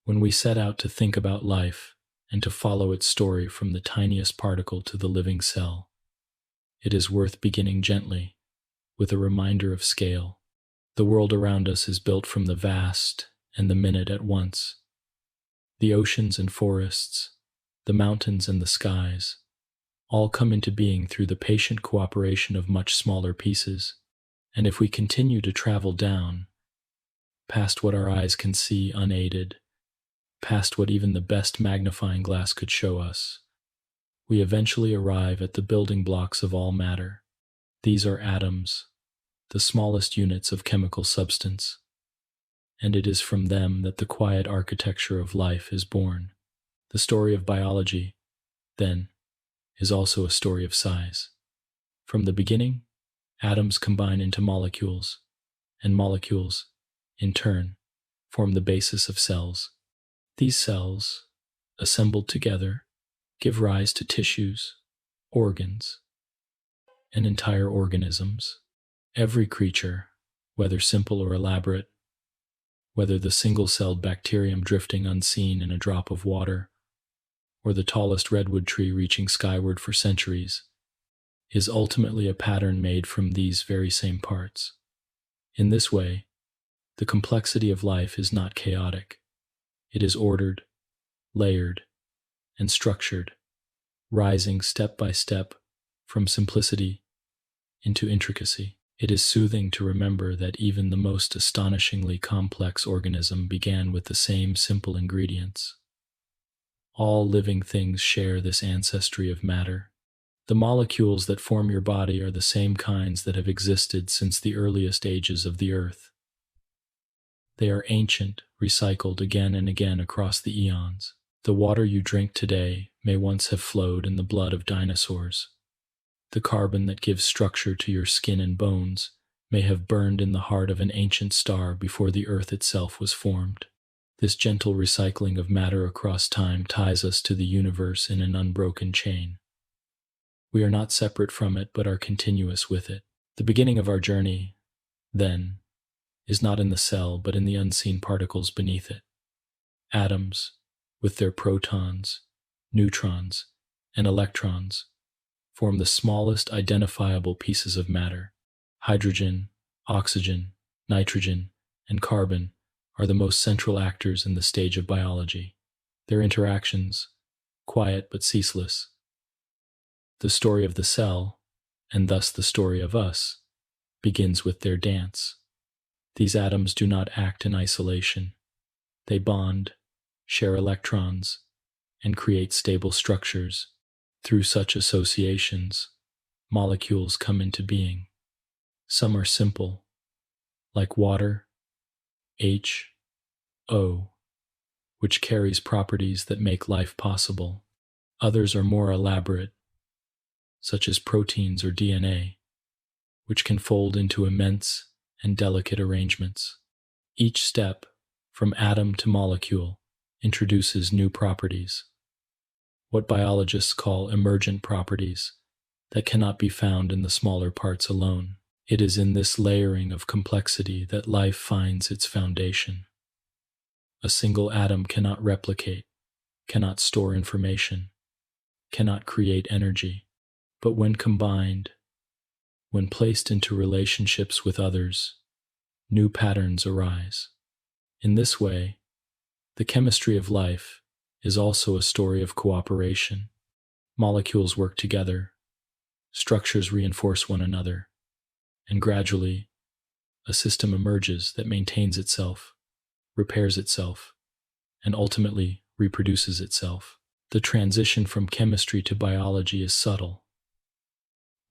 When we set out to think about life and to follow its story from the tiniest particle to the living cell, it is worth beginning gently, with a reminder of scale. The world around us is built from the vast and the minute at once. The oceans and forests, the mountains and the skies, all come into being through the patient cooperation of much smaller pieces. And if we continue to travel down, past what our eyes can see unaided, past what even the best magnifying glass could show us, we eventually arrive at the building blocks of all matter. These are atoms, the smallest units of chemical substance, and it is from them that the quiet architecture of life is born. The story of biology, then, is also a story of size. From the beginning, atoms combine into molecules, and molecules, in turn, form the basis of cells. These cells, assembled together, give rise to tissues, organs, and entire organisms. Every creature, whether simple or elaborate, whether the single-celled bacterium drifting unseen in a drop of water, or the tallest redwood tree reaching skyward for centuries, is ultimately a pattern made from these very same parts. In this way, the complexity of life is not chaotic. It is ordered, layered, and structured, rising step by step from simplicity into intricacy. It is soothing to remember that even the most astonishingly complex organism began with the same simple ingredients. All living things share this ancestry of matter. The molecules that form your body are the same kinds that have existed since the earliest ages of the earth. They are ancient, recycled again and again across the eons. The water you drink today may once have flowed in the blood of dinosaurs. The carbon that gives structure to your skin and bones may have burned in the heart of an ancient star before the earth itself was formed. This gentle recycling of matter across time ties us to the universe in an unbroken chain. We are not separate from it, but are continuous with it. The beginning of our journey, then, is not in the cell, but in the unseen particles beneath it. Atoms, with their protons, neutrons, and electrons, form the smallest identifiable pieces of matter. Hydrogen, oxygen, nitrogen, and carbon are the most central actors in the stage of biology. Their interactions, quiet but ceaseless. The story of the cell, and thus the story of us, begins with their dance. These atoms do not act in isolation. They bond, share electrons, and create stable structures. Through such associations, molecules come into being. Some are simple, like water, H2O, which carries properties that make life possible. Others are more elaborate, such as proteins or DNA, which can fold into immense and delicate arrangements. Each step, from atom to molecule, introduces new properties, what biologists call emergent properties, that cannot be found in the smaller parts alone. It is in this layering of complexity that life finds its foundation. A single atom cannot replicate, cannot store information, cannot create energy, but when combined, when placed into relationships with others, new patterns arise. In this way, the chemistry of life is also a story of cooperation. Molecules work together, structures reinforce one another, and gradually, a system emerges that maintains itself, repairs itself, and ultimately reproduces itself. The transition from chemistry to biology is subtle.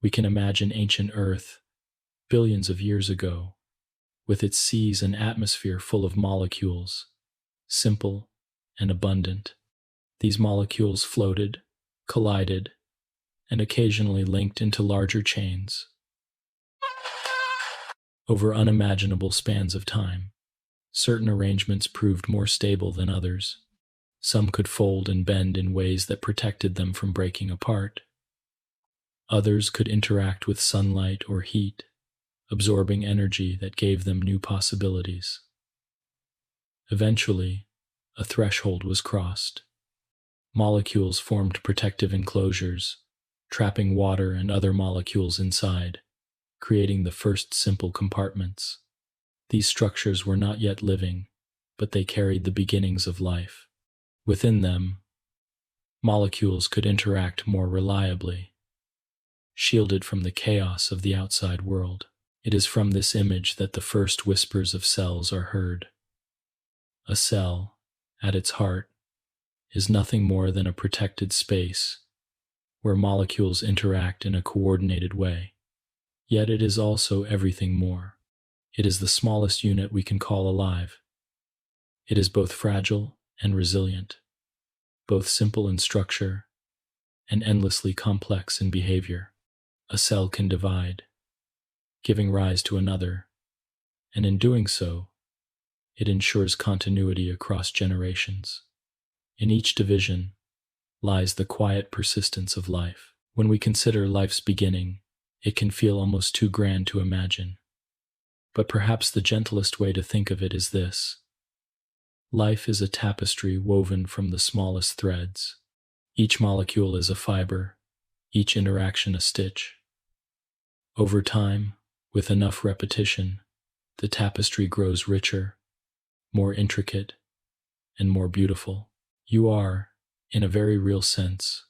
We can imagine ancient Earth, billions of years ago, with its seas and atmosphere full of molecules, simple and abundant. These molecules floated, collided, and occasionally linked into larger chains over unimaginable spans of time. Certain arrangements proved more stable than others. Some could fold and bend in ways that protected them from breaking apart. Others could interact with sunlight or heat, absorbing energy that gave them new possibilities. Eventually, a threshold was crossed. Molecules formed protective enclosures, trapping water and other molecules inside, creating the first simple compartments. These structures were not yet living, but they carried the beginnings of life. Within them, molecules could interact more reliably, shielded from the chaos of the outside world. It is from this image that the first whispers of cells are heard. A cell, at its heart, is nothing more than a protected space where molecules interact in a coordinated way. Yet it is also everything more. It is the smallest unit we can call alive. It is both fragile and resilient, both simple in structure and endlessly complex in behavior. A cell can divide, giving rise to another, and in doing so, it ensures continuity across generations. In each division lies the quiet persistence of life. When we consider life's beginning, it can feel almost too grand to imagine. But perhaps the gentlest way to think of it is this. Life is a tapestry woven from the smallest threads. Each molecule is a fiber, each interaction a stitch. Over time, with enough repetition, the tapestry grows richer, more intricate, and more beautiful. You are, in a very real sense,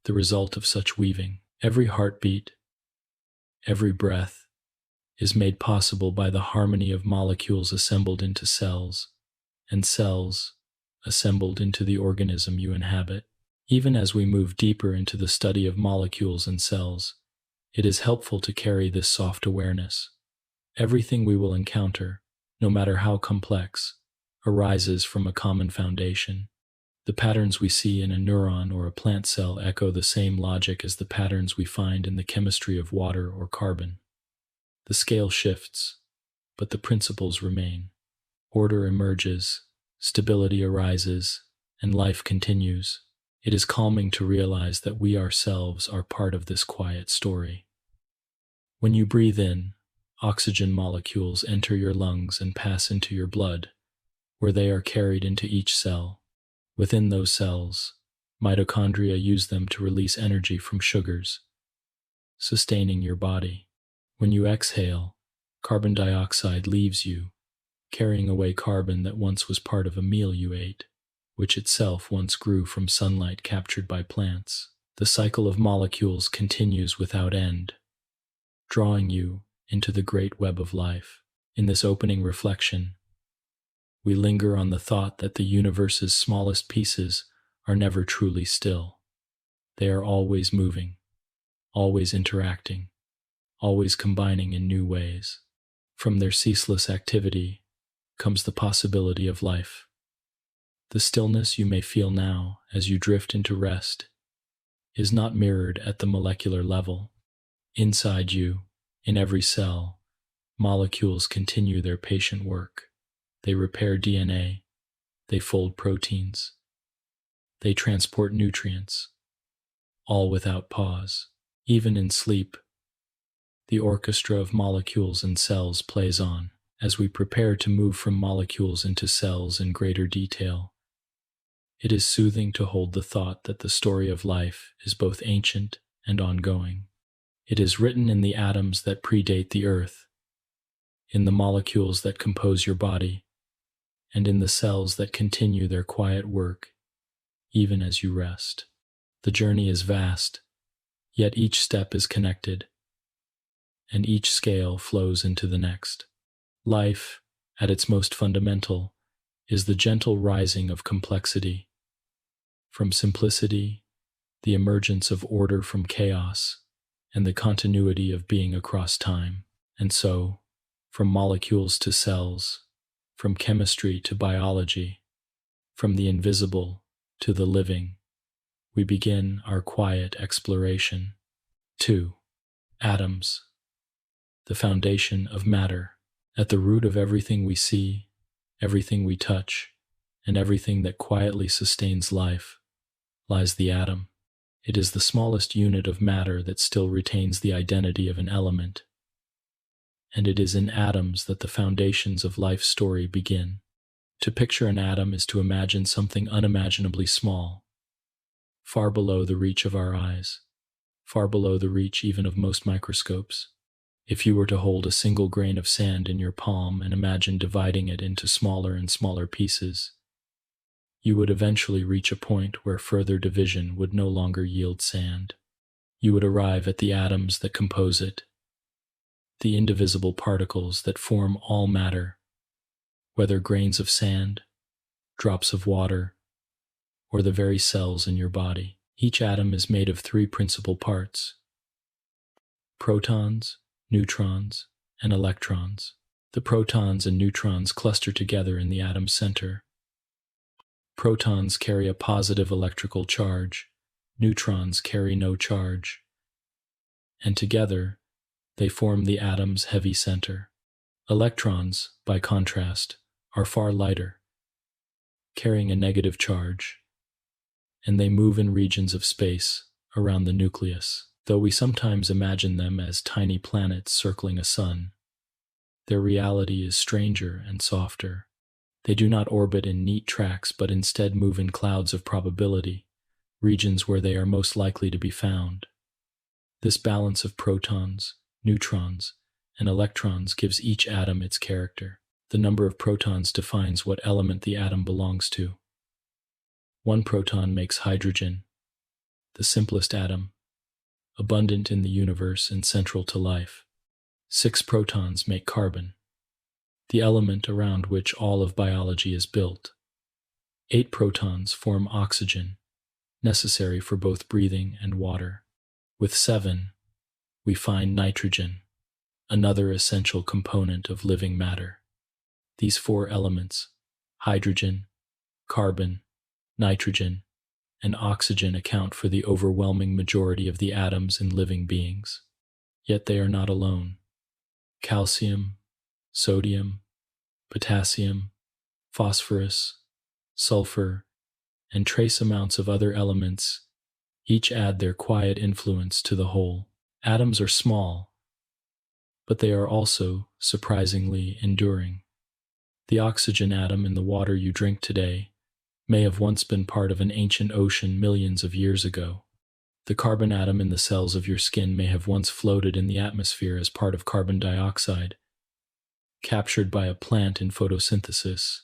the result of such weaving. Every heartbeat, every breath, is made possible by the harmony of molecules assembled into cells, and cells assembled into the organism you inhabit. Even as we move deeper into the study of molecules and cells, it is helpful to carry this soft awareness. Everything we will encounter, no matter how complex, arises from a common foundation. The patterns we see in a neuron or a plant cell echo the same logic as the patterns we find in the chemistry of water or carbon. The scale shifts, but the principles remain. Order emerges, stability arises, and life continues. It is calming to realize that we ourselves are part of this quiet story. When you breathe in, oxygen molecules enter your lungs and pass into your blood, where they are carried into each cell. Within those cells, mitochondria use them to release energy from sugars, sustaining your body. When you exhale, carbon dioxide leaves you, carrying away carbon that once was part of a meal you ate, which itself once grew from sunlight captured by plants. The cycle of molecules continues without end, drawing you into the great web of life. In this opening reflection, we linger on the thought that the universe's smallest pieces are never truly still. They are always moving, always interacting, always combining in new ways. From their ceaseless activity comes the possibility of life. The stillness you may feel now as you drift into rest is not mirrored at the molecular level. Inside you, in every cell, molecules continue their patient work. They repair DNA, they fold proteins, they transport nutrients, all without pause. Even in sleep, the orchestra of molecules and cells plays on. As we prepare to move from molecules into cells in greater detail, it is soothing to hold the thought that the story of life is both ancient and ongoing. It is written in the atoms that predate the earth, in the molecules that compose your body, and in the cells that continue their quiet work, even as you rest. The journey is vast, yet each step is connected, and each scale flows into the next. Life, at its most fundamental, is the gentle rising of complexity. From simplicity, the emergence of order from chaos, and the continuity of being across time. And so, from molecules to cells, from chemistry to biology, from the invisible to the living, we begin our quiet exploration. 2. Atoms, the foundation of matter. At the root of everything we see, everything we touch, and everything that quietly sustains life, lies the atom. It is the smallest unit of matter that still retains the identity of an element. And it is in atoms that the foundations of life's story begin. To picture an atom is to imagine something unimaginably small, far below the reach of our eyes, far below the reach even of most microscopes. If you were to hold a single grain of sand in your palm and imagine dividing it into smaller and smaller pieces, you would eventually reach a point where further division would no longer yield sand. You would arrive at the atoms that compose it, the indivisible particles that form all matter, whether grains of sand, drops of water, or the very cells in your body. Each atom is made of three principal parts: protons, neutrons, and electrons. The protons and neutrons cluster together in the atom's center. Protons carry a positive electrical charge, neutrons carry no charge, and together they form the atom's heavy center. Electrons, by contrast, are far lighter, carrying a negative charge, and they move in regions of space around the nucleus. Though we sometimes imagine them as tiny planets circling a sun, their reality is stranger and softer. They do not orbit in neat tracks, but instead move in clouds of probability, regions where they are most likely to be found. This balance of protons, neutrons, and electrons gives each atom its character. The number of protons defines what element the atom belongs to. One proton makes hydrogen, the simplest atom, abundant in the universe and central to life. 6 protons make carbon, the element around which all of biology is built. 8 protons form oxygen, necessary for both breathing and water. With 7, we find nitrogen, another essential component of living matter. These 4 elements, hydrogen, carbon, nitrogen, and oxygen, account for the overwhelming majority of the atoms in living beings. Yet they are not alone. Calcium, sodium, potassium, phosphorus, sulfur, and trace amounts of other elements each add their quiet influence to the whole. Atoms are small, but they are also surprisingly enduring. The oxygen atom in the water you drink today may have once been part of an ancient ocean millions of years ago. The carbon atom in the cells of your skin may have once floated in the atmosphere as part of carbon dioxide, captured by a plant in photosynthesis,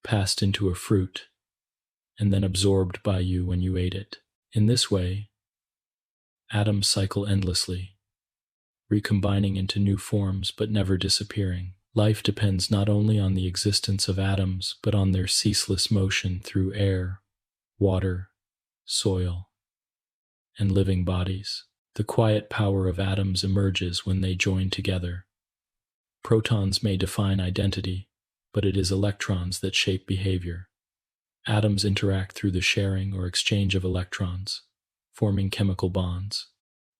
passed into a fruit, and then absorbed by you when you ate it. In this way, atoms cycle endlessly, recombining into new forms but never disappearing. Life depends not only on the existence of atoms, but on their ceaseless motion through air, water, soil, and living bodies. The quiet power of atoms emerges when they join together. Protons may define identity, but it is electrons that shape behavior. Atoms interact through the sharing or exchange of electrons, forming chemical bonds.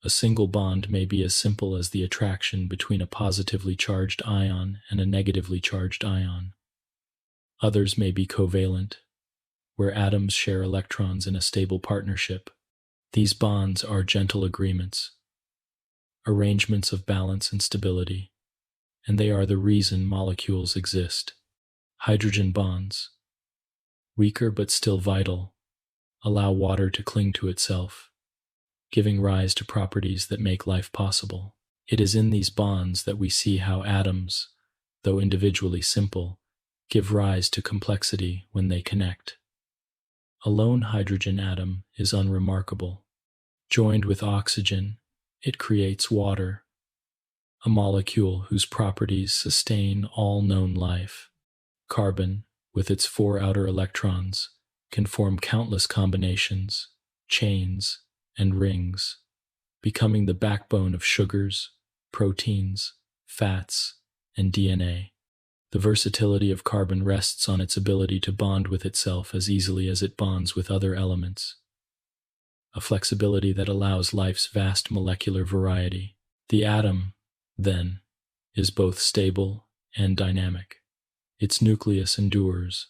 A single bond may be as simple as the attraction between a positively charged ion and a negatively charged ion. Others may be covalent, where atoms share electrons in a stable partnership. These bonds are gentle agreements, arrangements of balance and stability, and they are the reason molecules exist. Hydrogen bonds, weaker but still vital, allow water to cling to itself, giving rise to properties that make life possible. It is in these bonds that we see how atoms, though individually simple, give rise to complexity when they connect. A lone hydrogen atom is unremarkable. Joined with oxygen, it creates water, a molecule whose properties sustain all known life. Carbon, with its 4 outer electrons, can form countless combinations, chains, and rings, becoming the backbone of sugars, proteins, fats, and DNA. The versatility of carbon rests on its ability to bond with itself as easily as it bonds with other elements, a flexibility that allows life's vast molecular variety. The atom, then, is both stable and dynamic. Its nucleus endures,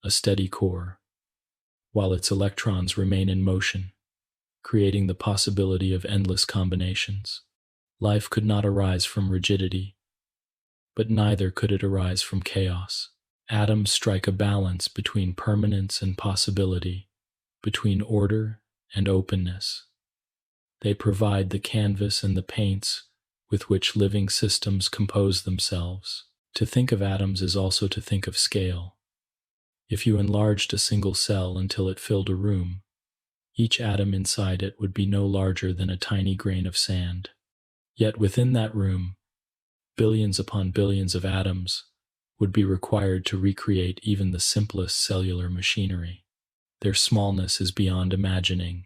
a steady core, while its electrons remain in motion, creating the possibility of endless combinations. Life could not arise from rigidity, but neither could it arise from chaos. Atoms strike a balance between permanence and possibility, between order and openness. They provide the canvas and the paints with which living systems compose themselves. To think of atoms is also to think of scale. If you enlarged a single cell until it filled a room, each atom inside it would be no larger than a tiny grain of sand. Yet within that room, billions upon billions of atoms would be required to recreate even the simplest cellular machinery. Their smallness is beyond imagining,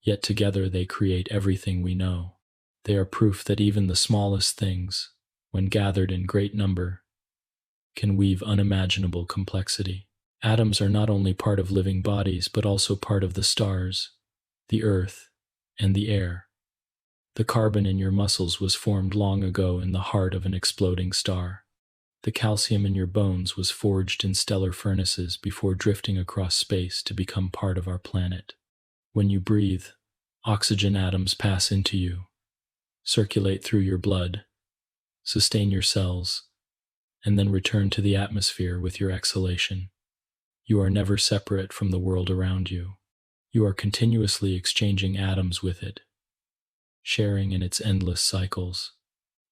yet together they create everything we know. They are proof that even the smallest things, when gathered in great number, can weave unimaginable complexity. Atoms are not only part of living bodies, but also part of the stars, the earth, and the air. The carbon in your muscles was formed long ago in the heart of an exploding star. The calcium in your bones was forged in stellar furnaces before drifting across space to become part of our planet. When you breathe, oxygen atoms pass into you, circulate through your blood, sustain your cells, and then return to the atmosphere with your exhalation. You are never separate from the world around you. You are continuously exchanging atoms with it, sharing in its endless cycles.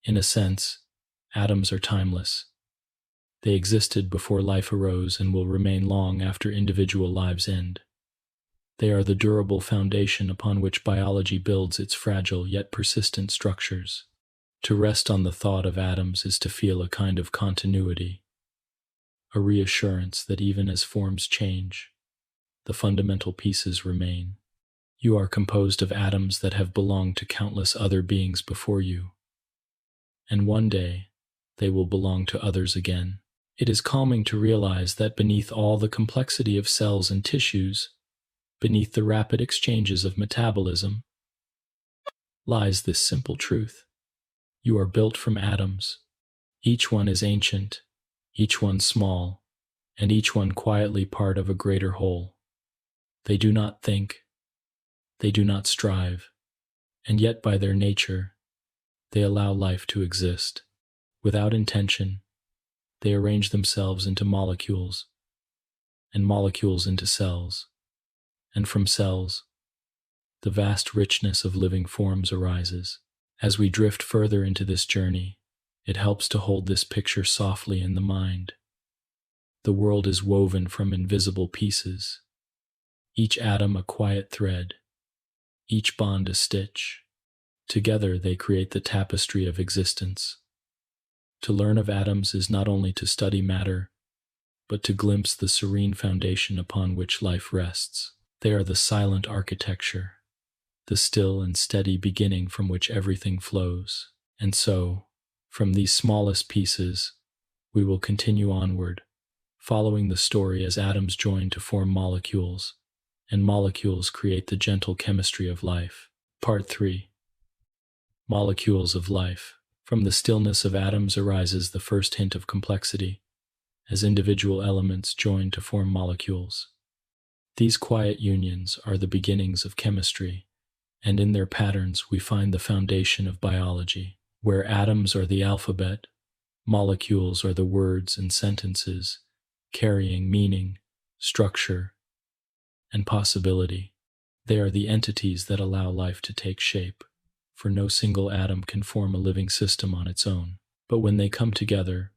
In a sense, atoms are timeless. They existed before life arose and will remain long after individual lives end. They are the durable foundation upon which biology builds its fragile yet persistent structures. To rest on the thought of atoms is to feel a kind of continuity, a reassurance that even as forms change, the fundamental pieces remain. You are composed of atoms that have belonged to countless other beings before you, and one day they will belong to others again. It is calming to realize that beneath all the complexity of cells and tissues, beneath the rapid exchanges of metabolism, lies this simple truth. You are built from atoms. Each one is ancient, each one small, and each one quietly part of a greater whole. They do not think, they do not strive, and yet by their nature, they allow life to exist. Without intention, they arrange themselves into molecules, and molecules into cells, and from cells, the vast richness of living forms arises. As we drift further into this journey, it helps to hold this picture softly in the mind. The world is woven from invisible pieces, each atom a quiet thread, each bond a stitch. Together they create the tapestry of existence. To learn of atoms is not only to study matter, but to glimpse the serene foundation upon which life rests. They are the silent architecture, the still and steady beginning from which everything flows. And so, from these smallest pieces, we will continue onward, following the story as atoms join to form molecules, and molecules create the gentle chemistry of life. Part 3. Molecules of life. From the stillness of atoms arises the first hint of complexity, as individual elements join to form molecules. These quiet unions are the beginnings of chemistry, and in their patterns we find the foundation of biology. Where atoms are the alphabet, molecules are the words and sentences, carrying meaning, structure, and possibility. They are the entities that allow life to take shape, for no single atom can form a living system on its own. But when they come together,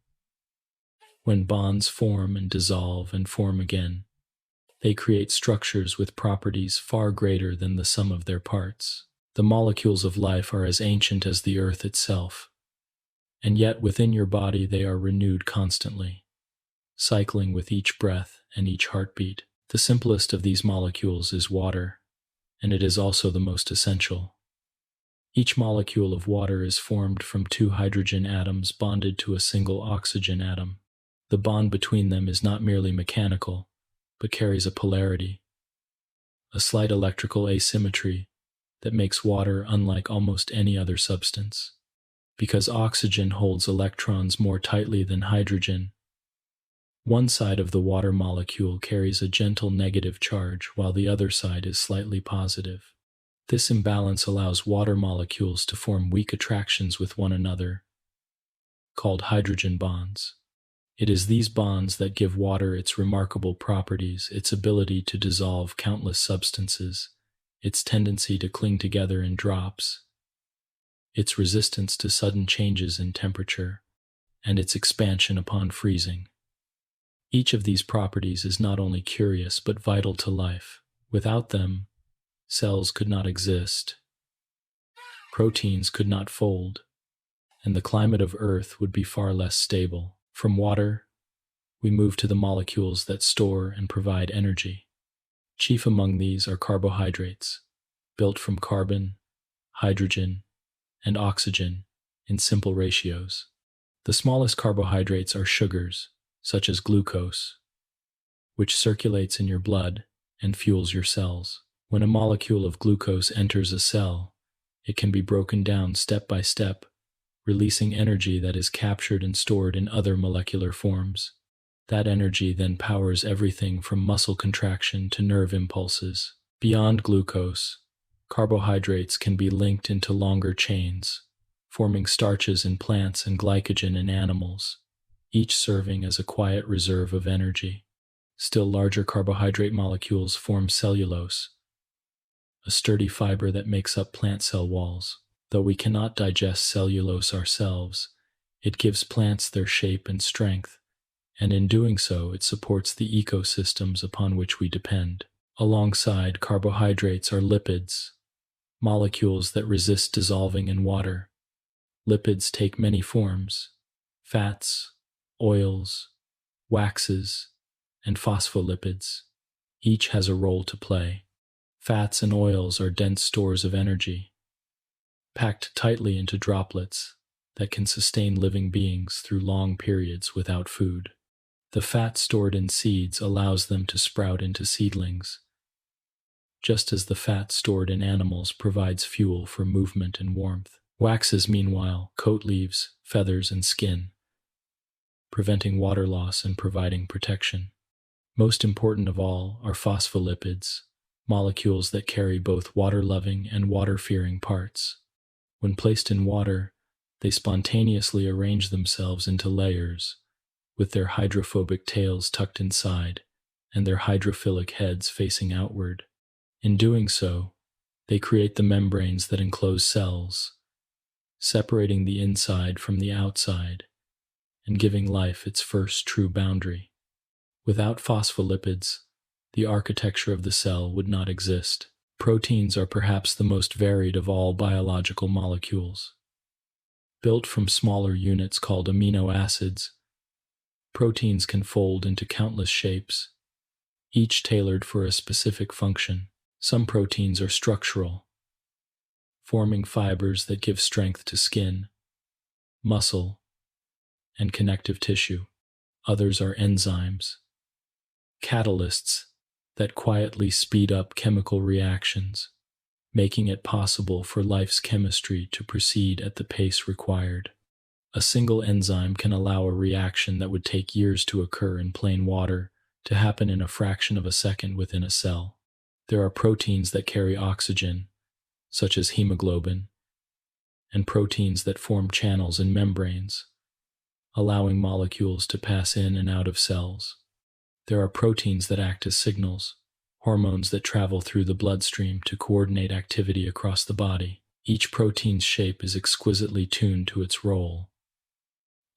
when bonds form and dissolve and form again, they create structures with properties far greater than the sum of their parts. The molecules of life are as ancient as the earth itself, and yet within your body they are renewed constantly, cycling with each breath and each heartbeat. The simplest of these molecules is water, and it is also the most essential. Each molecule of water is formed from 2 hydrogen atoms bonded to a single oxygen atom. The bond between them is not merely mechanical, but carries a polarity, a slight electrical asymmetry that makes water unlike almost any other substance. Because oxygen holds electrons more tightly than hydrogen, one side of the water molecule carries a gentle negative charge while the other side is slightly positive. This imbalance allows water molecules to form weak attractions with one another, called hydrogen bonds. It is these bonds that give water its remarkable properties, its ability to dissolve countless substances, its tendency to cling together in drops, its resistance to sudden changes in temperature, and its expansion upon freezing. Each of these properties is not only curious but vital to life. Without them, cells could not exist, proteins could not fold, and the climate of Earth would be far less stable. From water, we move to the molecules that store and provide energy. Chief among these are carbohydrates, built from carbon, hydrogen, and oxygen in simple ratios. The smallest carbohydrates are sugars, such as glucose, which circulates in your blood and fuels your cells. When a molecule of glucose enters a cell, it can be broken down step by step, releasing energy that is captured and stored in other molecular forms. That energy then powers everything from muscle contraction to nerve impulses. Beyond glucose, carbohydrates can be linked into longer chains, forming starches in plants and glycogen in animals, each serving as a quiet reserve of energy. Still larger carbohydrate molecules form cellulose, a sturdy fiber that makes up plant cell walls. Though we cannot digest cellulose ourselves, it gives plants their shape and strength, and in doing so, it supports the ecosystems upon which we depend. Alongside carbohydrates are lipids, molecules that resist dissolving in water. Lipids take many forms: fats, oils, waxes, and phospholipids. Each has a role to play. Fats and oils are dense stores of energy, packed tightly into droplets that can sustain living beings through long periods without food. The fat stored in seeds allows them to sprout into seedlings, just as the fat stored in animals provides fuel for movement and warmth. Waxes, meanwhile, coat leaves, feathers, and skin, preventing water loss and providing protection. Most important of all are phospholipids, molecules that carry both water-loving and water-fearing parts. When placed in water, they spontaneously arrange themselves into layers, with their hydrophobic tails tucked inside and their hydrophilic heads facing outward. In doing so, they create the membranes that enclose cells, separating the inside from the outside and giving life its first true boundary. Without phospholipids, the architecture of the cell would not exist. Proteins are perhaps the most varied of all biological molecules. Built from smaller units called amino acids, proteins can fold into countless shapes, each tailored for a specific function. Some proteins are structural, forming fibers that give strength to skin, muscle, and connective tissue. Others are enzymes, catalysts that quietly speed up chemical reactions, making it possible for life's chemistry to proceed at the pace required. A single enzyme can allow a reaction that would take years to occur in plain water to happen in a fraction of a second within a cell. There are proteins that carry oxygen, such as hemoglobin, and proteins that form channels and membranes, allowing molecules to pass in and out of cells. There are proteins that act as signals, hormones that travel through the bloodstream to coordinate activity across the body. Each protein's shape is exquisitely tuned to its role,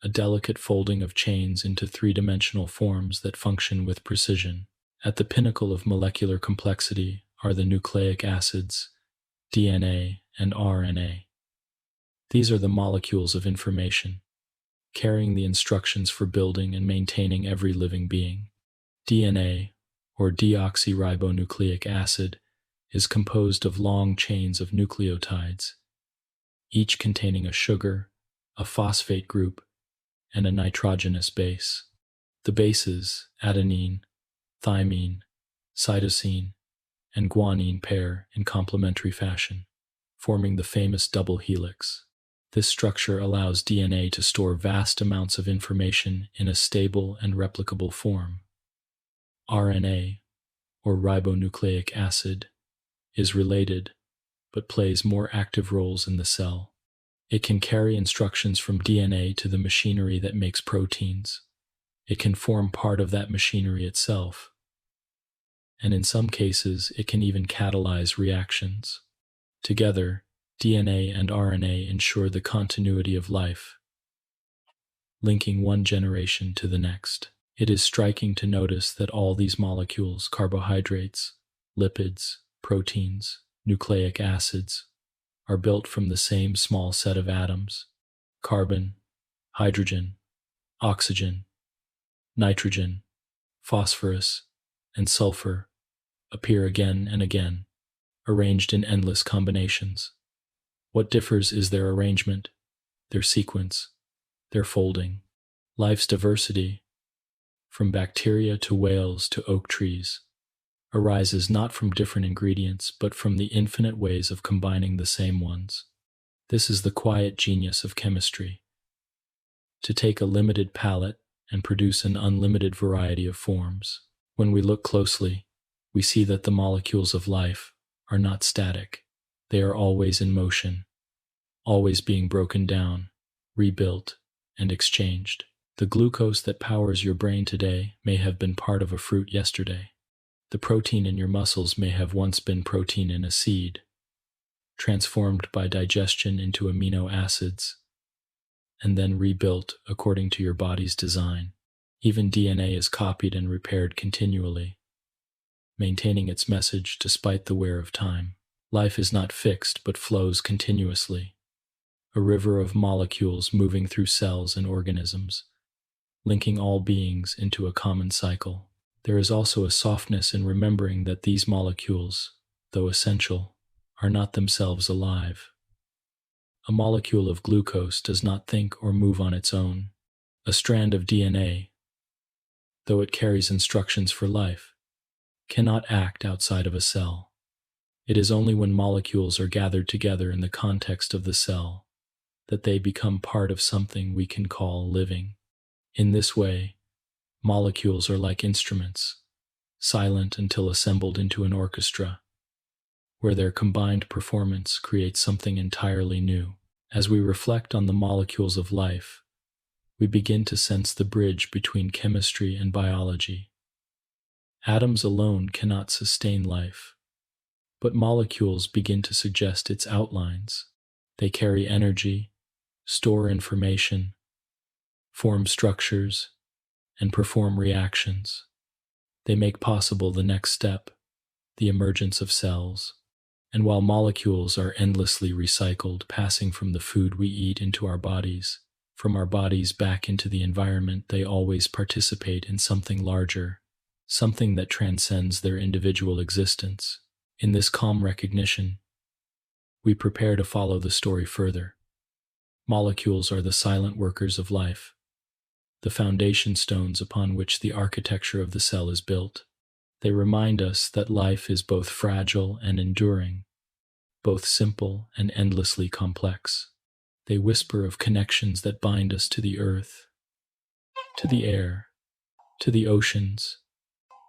a delicate folding of chains into three-dimensional forms that function with precision. At the pinnacle of molecular complexity are the nucleic acids, DNA, and RNA. These are the molecules of information, carrying the instructions for building and maintaining every living being. DNA, or deoxyribonucleic acid, is composed of long chains of nucleotides, each containing a sugar, a phosphate group, and a nitrogenous base. The bases, adenine, thymine, cytosine, and guanine pair in complementary fashion, forming the famous double helix. This structure allows DNA to store vast amounts of information in a stable and replicable form. RNA, or ribonucleic acid, is related, but plays more active roles in the cell. It can carry instructions from DNA to the machinery that makes proteins, It can form part of that machinery itself, and in some cases it can even catalyze reactions. Together, DNA and RNA ensure the continuity of life, linking one generation to the next. It is striking to notice that all these molecules, carbohydrates, lipids, proteins, nucleic acids, are built from the same small set of atoms. Carbon, hydrogen, oxygen, nitrogen, phosphorus, and sulfur appear again and again, arranged in endless combinations. What differs is their arrangement, their sequence, their folding. Life's diversity, from bacteria to whales to oak trees, arises not from different ingredients but from the infinite ways of combining the same ones. This is the quiet genius of chemistry, to take a limited palette and produce an unlimited variety of forms. When we look closely, we see that the molecules of life are not static. They are always in motion, always being broken down, rebuilt, and exchanged. The glucose that powers your brain today may have been part of a fruit yesterday. The protein in your muscles may have once been protein in a seed, transformed by digestion into amino acids, and then rebuilt according to your body's design. Even DNA is copied and repaired continually, maintaining its message despite the wear of time. Life is not fixed but flows continuously, a river of molecules moving through cells and organisms, linking all beings into a common cycle. There is also a softness in remembering that these molecules, though essential, are not themselves alive. A molecule of glucose does not think or move on its own. A strand of DNA, though it carries instructions for life, cannot act outside of a cell. It is only when molecules are gathered together in the context of the cell that they become part of something we can call living. In this way, molecules are like instruments, silent until assembled into an orchestra, where their combined performance creates something entirely new. As we reflect on the molecules of life, we begin to sense the bridge between chemistry and biology. Atoms alone cannot sustain life, but molecules begin to suggest its outlines. They carry energy, store information, form structures, and perform reactions. They make possible the next step, the emergence of cells. And while molecules are endlessly recycled, passing from the food we eat into our bodies, from our bodies back into the environment, they always participate in something larger, something that transcends their individual existence. In this calm recognition, we prepare to follow the story further. Molecules are the silent workers of life, the foundation stones upon which the architecture of the cell is built. They remind us that life is both fragile and enduring, both simple and endlessly complex. They whisper of connections that bind us to the earth, to the air, to the oceans,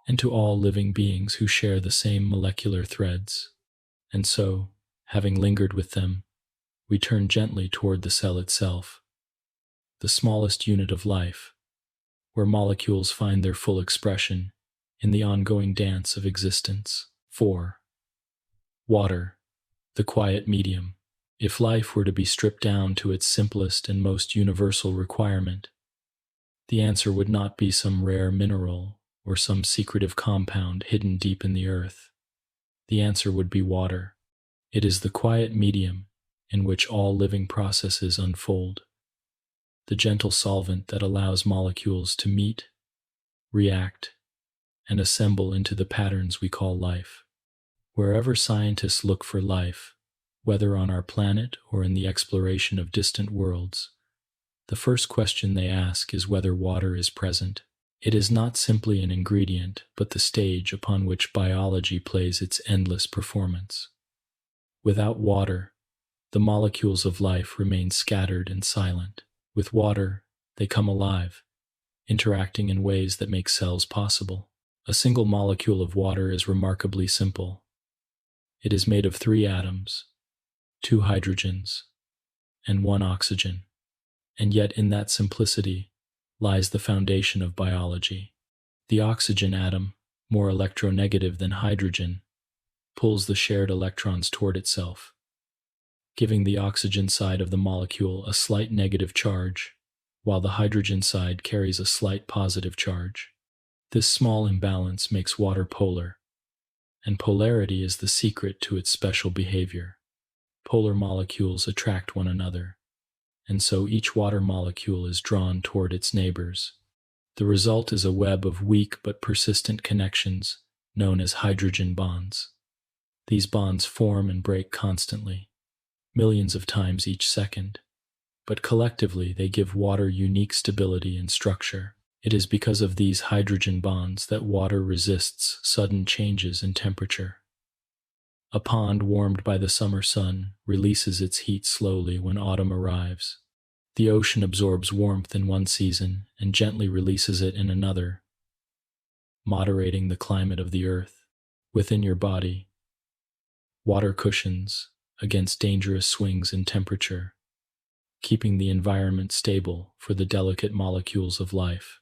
and to all living beings who share the same molecular threads. And so, having lingered with them, we turn gently toward the cell itself, the smallest unit of life, where molecules find their full expression in the ongoing dance of existence. 4. Water, the quiet medium. If life were to be stripped down to its simplest and most universal requirement, the answer would not be some rare mineral or some secretive compound hidden deep in the earth. The answer would be water. It is the quiet medium in which all living processes unfold, the gentle solvent that allows molecules to meet, react, and assemble into the patterns we call life. Wherever scientists look for life, whether on our planet or in the exploration of distant worlds, the first question they ask is whether water is present. It is not simply an ingredient, but the stage upon which biology plays its endless performance. Without water, the molecules of life remain scattered and silent. With water, they come alive, interacting in ways that make cells possible. A single molecule of water is remarkably simple. It is made of 3 atoms, 2 hydrogens, and 1 oxygen. And yet in that simplicity, lies the foundation of biology. The oxygen atom, more electronegative than hydrogen, pulls the shared electrons toward itself, giving the oxygen side of the molecule a slight negative charge, while the hydrogen side carries a slight positive charge. This small imbalance makes water polar, and polarity is the secret to its special behavior. Polar molecules attract one another, and so each water molecule is drawn toward its neighbors. The result is a web of weak but persistent connections known as hydrogen bonds. These bonds form and break constantly, millions of times each second, but collectively they give water unique stability and structure. It is because of these hydrogen bonds that water resists sudden changes in temperature. A pond warmed by the summer sun releases its heat slowly when autumn arrives. The ocean absorbs warmth in one season and gently releases it in another, moderating the climate of the earth. Within your body, water cushions against dangerous swings in temperature, keeping the environment stable for the delicate molecules of life.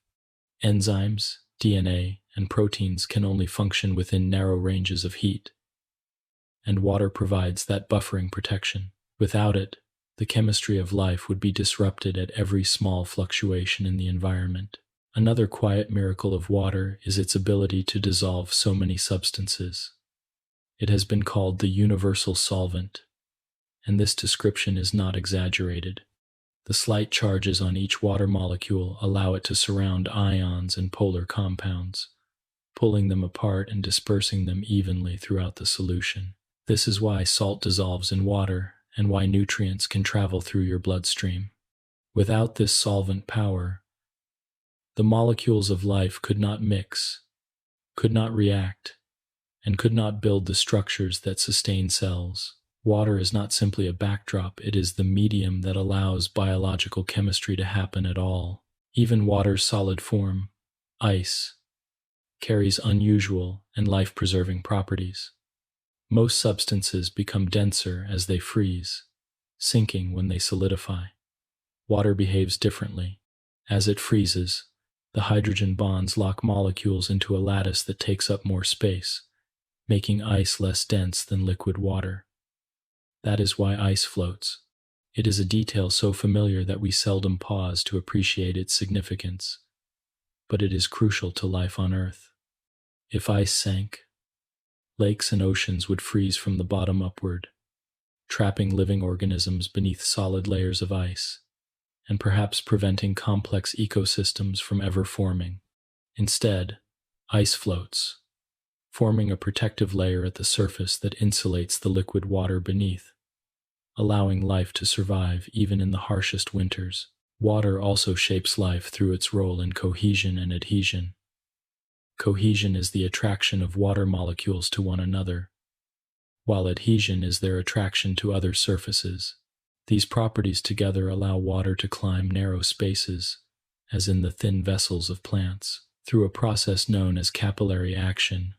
Enzymes, DNA, and proteins can only function within narrow ranges of heat, and water provides that buffering protection. Without it, the chemistry of life would be disrupted at every small fluctuation in the environment. Another quiet miracle of water is its ability to dissolve so many substances. It has been called the universal solvent, and this description is not exaggerated. The slight charges on each water molecule allow it to surround ions and polar compounds, pulling them apart and dispersing them evenly throughout the solution. This is why salt dissolves in water and why nutrients can travel through your bloodstream. Without this solvent power, the molecules of life could not mix, could not react, and could not build the structures that sustain cells. Water is not simply a backdrop, it is the medium that allows biological chemistry to happen at all. Even water's solid form, ice, carries unusual and life-preserving properties. Most substances become denser as they freeze, sinking when they solidify. Water behaves differently. As it freezes, the hydrogen bonds lock molecules into a lattice that takes up more space, making ice less dense than liquid water. That is why ice floats. It is a detail so familiar that we seldom pause to appreciate its significance, but it is crucial to life on Earth. If ice sank, lakes and oceans would freeze from the bottom upward, trapping living organisms beneath solid layers of ice, and perhaps preventing complex ecosystems from ever forming. Instead, ice floats, forming a protective layer at the surface that insulates the liquid water beneath, allowing life to survive even in the harshest winters. Water also shapes life through its role in cohesion and adhesion. Cohesion is the attraction of water molecules to one another, while adhesion is their attraction to other surfaces. These properties together allow water to climb narrow spaces, as in the thin vessels of plants. Through a process known as capillary action,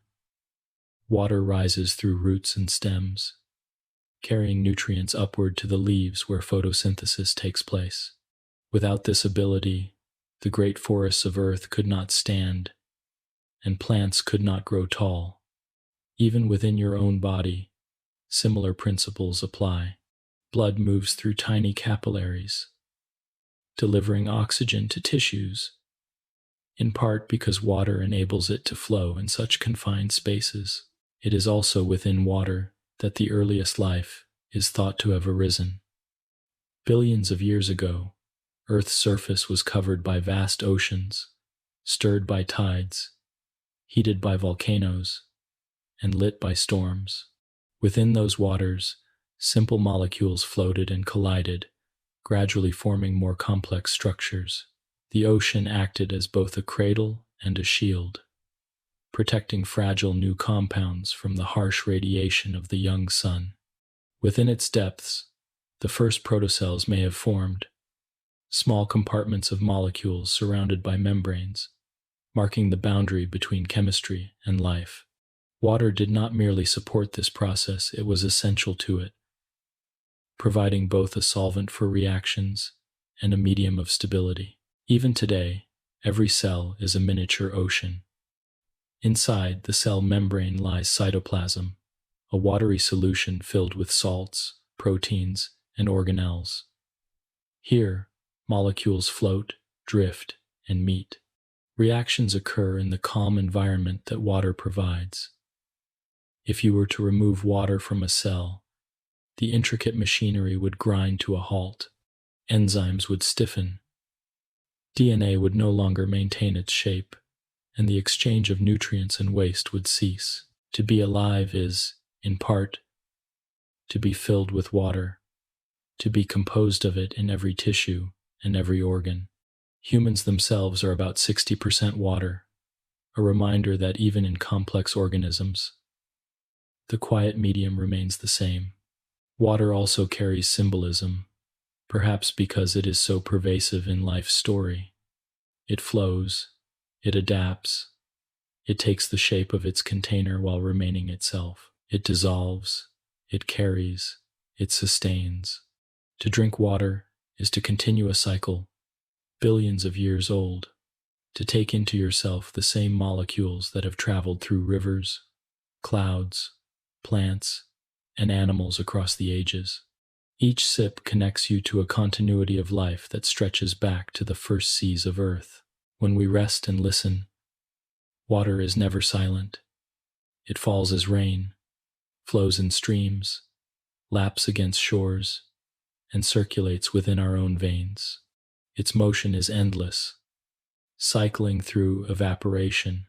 water rises through roots and stems, carrying nutrients upward to the leaves where photosynthesis takes place. Without this ability, the great forests of Earth could not stand, and plants could not grow tall. Even within your own body, similar principles apply. Blood moves through tiny capillaries, delivering oxygen to tissues, in part because water enables it to flow in such confined spaces. It is also within water that the earliest life is thought to have arisen. Billions of years ago, Earth's surface was covered by vast oceans, stirred by tides, heated by volcanoes, and lit by storms. Within those waters, simple molecules floated and collided, gradually forming more complex structures. The ocean acted as both a cradle and a shield, protecting fragile new compounds from the harsh radiation of the young sun. Within its depths, the first protocells may have formed, small compartments of molecules surrounded by membranes, marking the boundary between chemistry and life. Water did not merely support this process, it was essential to it, providing both a solvent for reactions and a medium of stability. Even today, every cell is a miniature ocean. Inside the cell membrane lies cytoplasm, a watery solution filled with salts, proteins, and organelles. Here, molecules float, drift, and meet. Reactions occur in the calm environment that water provides. If you were to remove water from a cell, the intricate machinery would grind to a halt. Enzymes would stiffen. DNA would no longer maintain its shape, and the exchange of nutrients and waste would cease. To be alive is, in part, to be filled with water, to be composed of it in every tissue and every organ. Humans themselves are about 60% water, a reminder that even in complex organisms, the quiet medium remains the same. Water also carries symbolism, perhaps because it is so pervasive in life's story. It flows, it adapts, it takes the shape of its container while remaining itself. It dissolves, it carries, it sustains. To drink water is to continue a cycle, billions of years old, to take into yourself the same molecules that have traveled through rivers, clouds, plants, and animals across the ages. Each sip connects you to a continuity of life that stretches back to the first seas of Earth. When we rest and listen, water is never silent. It falls as rain, flows in streams, laps against shores, and circulates within our own veins. Its motion is endless, cycling through evaporation,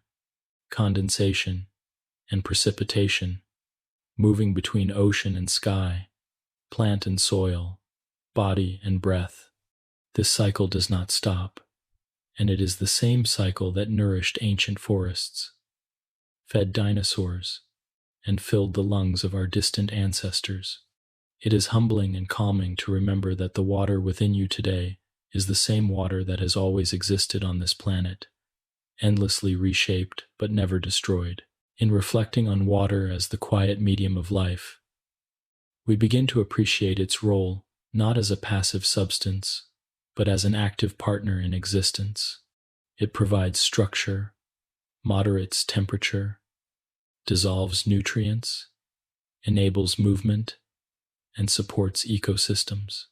condensation, and precipitation, moving between ocean and sky, plant and soil, body and breath. This cycle does not stop, and it is the same cycle that nourished ancient forests, fed dinosaurs, and filled the lungs of our distant ancestors. It is humbling and calming to remember that the water within you today is the same water that has always existed on this planet, endlessly reshaped but never destroyed. In reflecting on water as the quiet medium of life, we begin to appreciate its role not as a passive substance, but as an active partner in existence. It provides structure, moderates temperature, dissolves nutrients, enables movement, and supports ecosystems.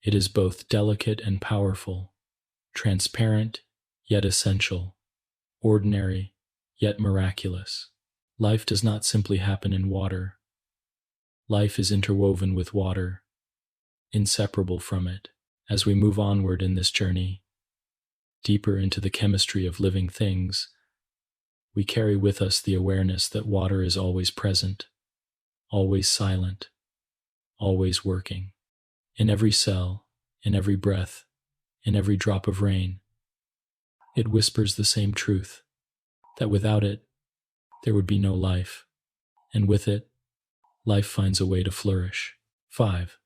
It is both delicate and powerful, transparent yet essential, ordinary yet miraculous. Life does not simply happen in water. Life is interwoven with water, inseparable from it. As we move onward in this journey, deeper into the chemistry of living things, we carry with us the awareness that water is always present, always silent, always working. In every cell, in every breath, in every drop of rain, it whispers the same truth, that without it, there would be no life, and with it, life finds a way to flourish. 5.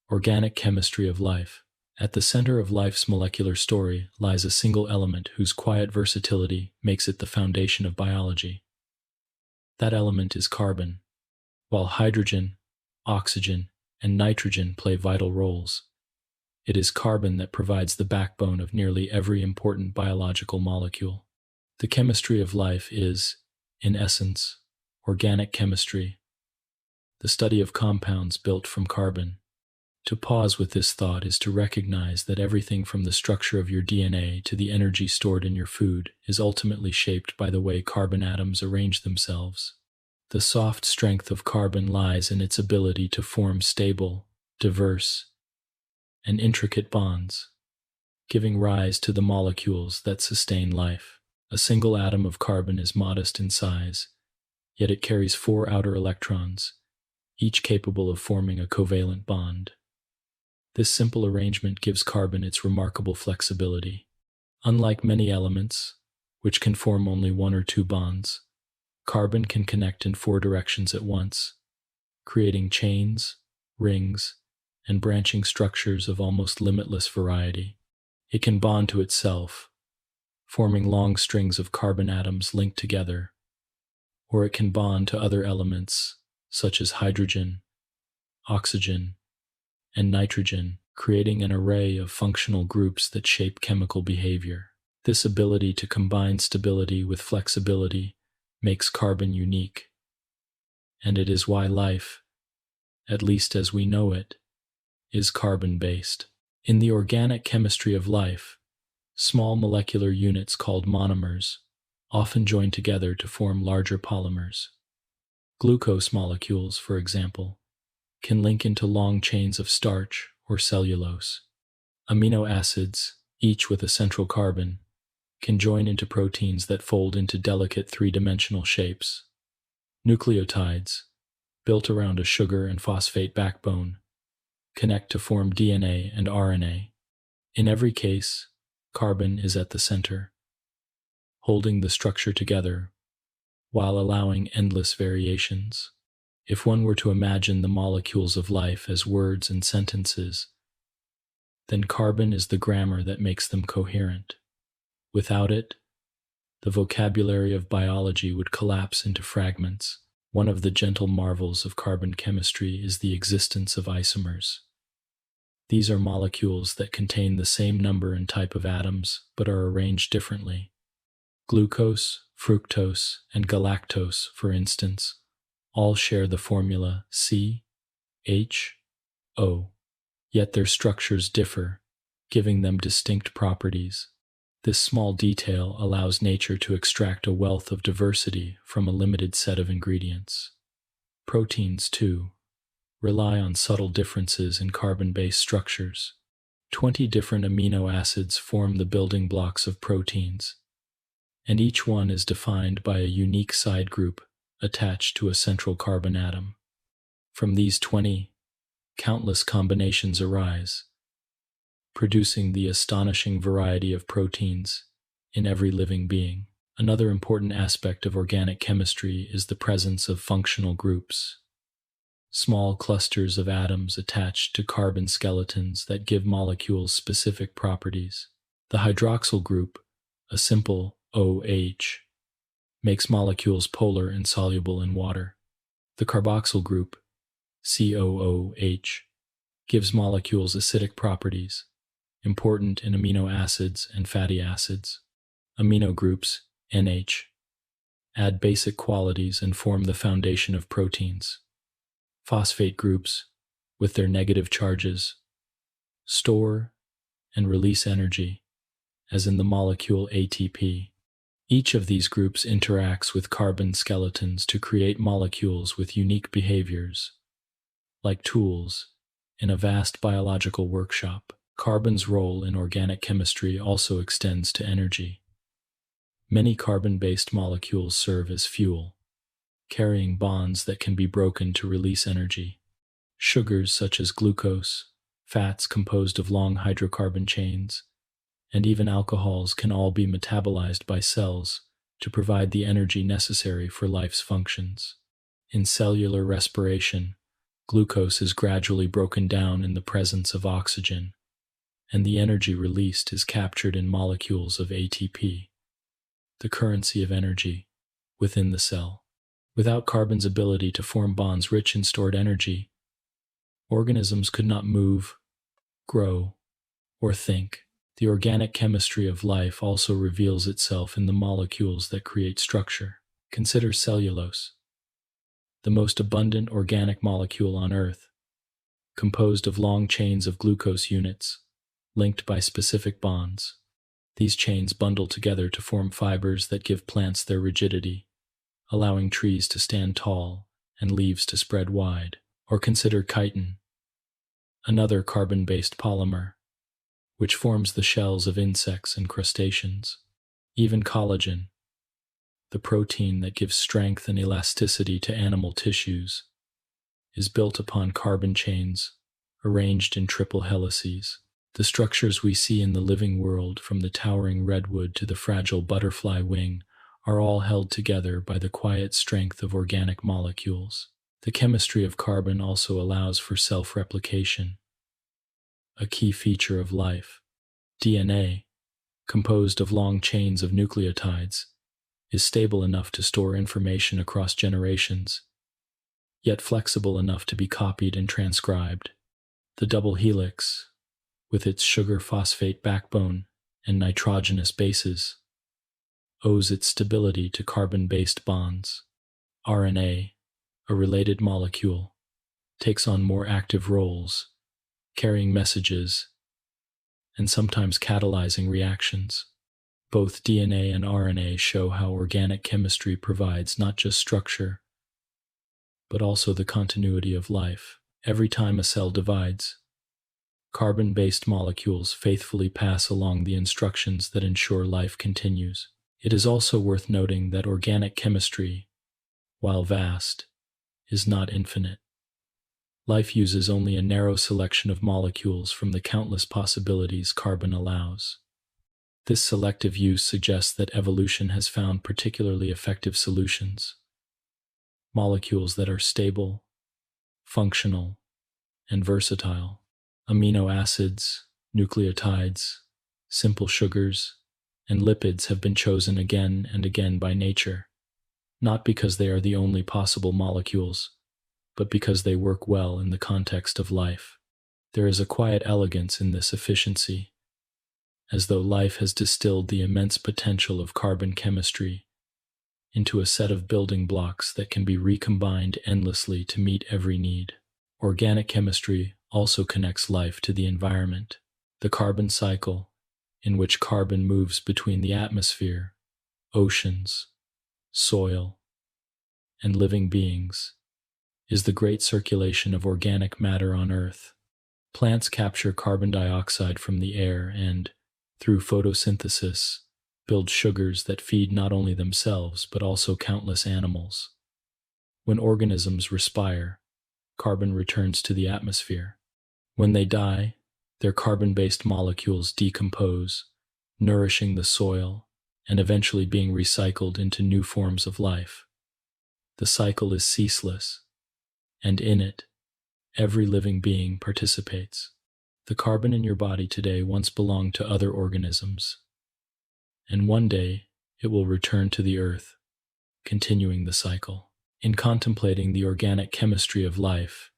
Organic chemistry of life. At the center of life's molecular story lies a single element whose quiet versatility makes it the foundation of biology. That element is carbon. While hydrogen, oxygen, and nitrogen play vital roles, it is carbon that provides the backbone of nearly every important biological molecule. The chemistry of life is, in essence, organic chemistry, the study of compounds built from carbon. To pause with this thought is to recognize that everything from the structure of your DNA to the energy stored in your food is ultimately shaped by the way carbon atoms arrange themselves. The soft strength of carbon lies in its ability to form stable, diverse, and intricate bonds, giving rise to the molecules that sustain life. A single atom of carbon is modest in size, yet it carries 4 outer electrons, each capable of forming a covalent bond. This simple arrangement gives carbon its remarkable flexibility. Unlike many elements, which can form only 1 or 2 bonds, carbon can connect in 4 directions at once, creating chains, rings, and branching structures of almost limitless variety. It can bond to itself, forming long strings of carbon atoms linked together, or it can bond to other elements such as hydrogen, oxygen, and nitrogen, creating an array of functional groups that shape chemical behavior. This ability to combine stability with flexibility makes carbon unique, and it is why life, at least as we know it, is carbon-based. In the organic chemistry of life, small molecular units called monomers often join together to form larger polymers. Glucose molecules, for example, can link into long chains of starch or cellulose. Amino acids, each with a central carbon, can join into proteins that fold into delicate three-dimensional shapes. Nucleotides, built around a sugar and phosphate backbone, connect to form DNA and RNA. In every case, carbon is at the center, holding the structure together while allowing endless variations. If one were to imagine the molecules of life as words and sentences, then carbon is the grammar that makes them coherent. Without it, the vocabulary of biology would collapse into fragments. One of the gentle marvels of carbon chemistry is the existence of isomers. These are molecules that contain the same number and type of atoms, but are arranged differently. Glucose, fructose, and galactose, for instance, all share the formula CHO, yet their structures differ, giving them distinct properties. This small detail allows nature to extract a wealth of diversity from a limited set of ingredients. Proteins, too, rely on subtle differences in carbon-based structures. 20 different amino acids form the building blocks of proteins, and each one is defined by a unique side group attached to a central carbon atom. From these 20, countless combinations arise, producing the astonishing variety of proteins in every living being. Another important aspect of organic chemistry is the presence of functional groups, small clusters of atoms attached to carbon skeletons that give molecules specific properties. The hydroxyl group, a simple OH, makes molecules polar and soluble in water. The carboxyl group, COOH, gives molecules acidic properties, important in amino acids and fatty acids. Amino groups, NH, add basic qualities and form the foundation of proteins. Phosphate groups, with their negative charges, store and release energy, as in the molecule ATP. Each of these groups interacts with carbon skeletons to create molecules with unique behaviors. Like tools in a vast biological workshop, carbon's role in organic chemistry also extends to energy. Many carbon-based molecules serve as fuel, carrying bonds that can be broken to release energy. Sugars such as glucose, fats composed of long hydrocarbon chains, and even alcohols can all be metabolized by cells to provide the energy necessary for life's functions. In cellular respiration, glucose is gradually broken down in the presence of oxygen, and the energy released is captured in molecules of ATP, the currency of energy, within the cell. Without carbon's ability to form bonds rich in stored energy, organisms could not move, grow, or think. The organic chemistry of life also reveals itself in the molecules that create structure. Consider cellulose, the most abundant organic molecule on Earth, composed of long chains of glucose units, linked by specific bonds. These chains bundle together to form fibers that give plants their rigidity, allowing trees to stand tall and leaves to spread wide. Or consider chitin, another carbon-based polymer, which forms the shells of insects and crustaceans. Even collagen, the protein that gives strength and elasticity to animal tissues, is built upon carbon chains arranged in triple helices. The structures we see in the living world, from the towering redwood to the fragile butterfly wing, are all held together by the quiet strength of organic molecules. The chemistry of carbon also allows for self-replication, a key feature of life. DNA, composed of long chains of nucleotides, is stable enough to store information across generations, yet flexible enough to be copied and transcribed. The double helix, with its sugar-phosphate backbone and nitrogenous bases, owes its stability to carbon-based bonds. RNA, a related molecule, takes on more active roles, carrying messages and sometimes catalyzing reactions. Both DNA and RNA show how organic chemistry provides not just structure, but also the continuity of life. Every time a cell divides, carbon-based molecules faithfully pass along the instructions that ensure life continues. It is also worth noting that organic chemistry, while vast, is not infinite. Life uses only a narrow selection of molecules from the countless possibilities carbon allows. This selective use suggests that evolution has found particularly effective solutions, molecules that are stable, functional, and versatile. Amino acids, nucleotides, simple sugars, and lipids have been chosen again and again by nature, not because they are the only possible molecules, but because they work well in the context of life. There is a quiet elegance in this efficiency, as though life has distilled the immense potential of carbon chemistry into a set of building blocks that can be recombined endlessly to meet every need. Organic chemistry also connects life to the environment. The carbon cycle, in which carbon moves between the atmosphere, oceans, soil, and living beings, is the great circulation of organic matter on Earth. Plants capture carbon dioxide from the air and, through photosynthesis, build sugars that feed not only themselves but also countless animals. When organisms respire, carbon returns to the atmosphere. When they die, their carbon-based molecules decompose, nourishing the soil and eventually being recycled into new forms of life. The cycle is ceaseless, and in it, every living being participates. The carbon in your body today once belonged to other organisms, and one day it will return to the earth, continuing the cycle. In contemplating the organic chemistry of life,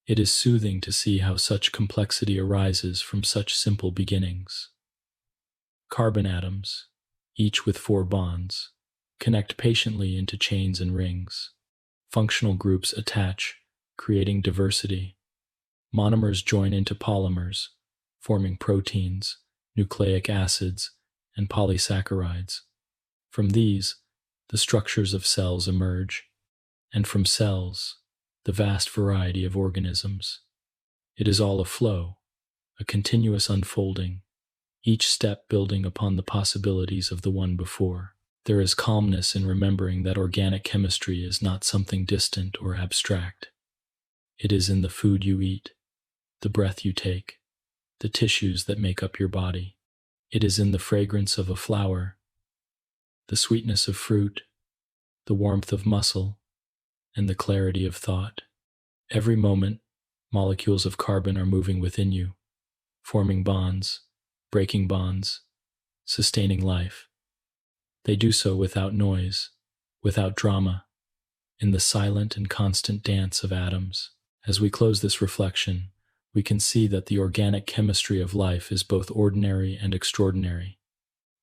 it is soothing to see how such complexity arises from such simple beginnings. Carbon atoms, each with 4 bonds, connect patiently into chains and rings. Functional groups attach, creating diversity. Monomers join into polymers, forming proteins, nucleic acids, and polysaccharides. From these, the structures of cells emerge, and from cells, the vast variety of organisms. It is all a flow, a continuous unfolding, each step building upon the possibilities of the one before. There is calmness in remembering that organic chemistry is not something distant or abstract. It is in the food you eat, the breath you take, the tissues that make up your body. It is in the fragrance of a flower, the sweetness of fruit, the warmth of muscle, and the clarity of thought. Every moment, molecules of carbon are moving within you, forming bonds, breaking bonds, sustaining life. They do so without noise, without drama, in the silent and constant dance of atoms. As we close this reflection, we can see that the organic chemistry of life is both ordinary and extraordinary.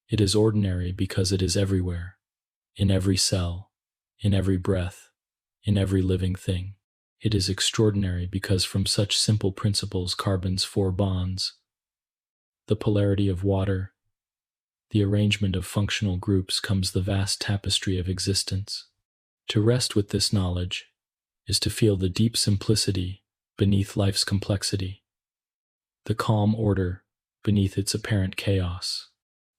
It is ordinary because it is everywhere, in every cell, in every breath, in every living thing. It is extraordinary because from such simple principles carbon's 4 bonds, the polarity of water, the arrangement of functional groups comes the vast tapestry of existence. To rest with this knowledge is to feel the deep simplicity beneath life's complexity, the calm order beneath its apparent chaos.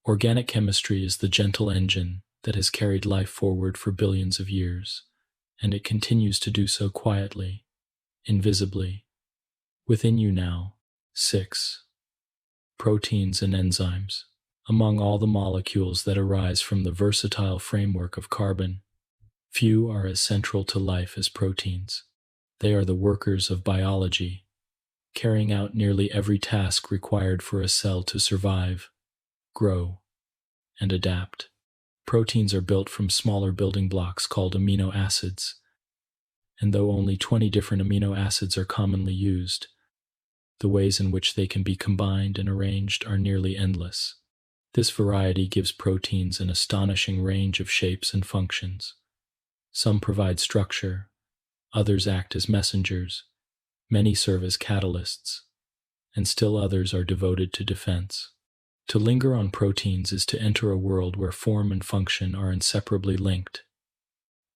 Organic chemistry is the gentle engine that has carried life forward for billions of years, and it continues to do so quietly, invisibly. Within you now, 6 proteins and enzymes. Among all the molecules that arise from the versatile framework of carbon, few are as central to life as proteins. They are the workers of biology, carrying out nearly every task required for a cell to survive, grow, and adapt. Proteins are built from smaller building blocks called amino acids, and though only 20 different amino acids are commonly used, The ways in which they can be combined and arranged are nearly endless. This variety gives proteins an astonishing range of shapes and functions. Some provide structure, others act as messengers, many serve as catalysts, and still others are devoted to defense. To linger on proteins is to enter a world where form and function are inseparably linked,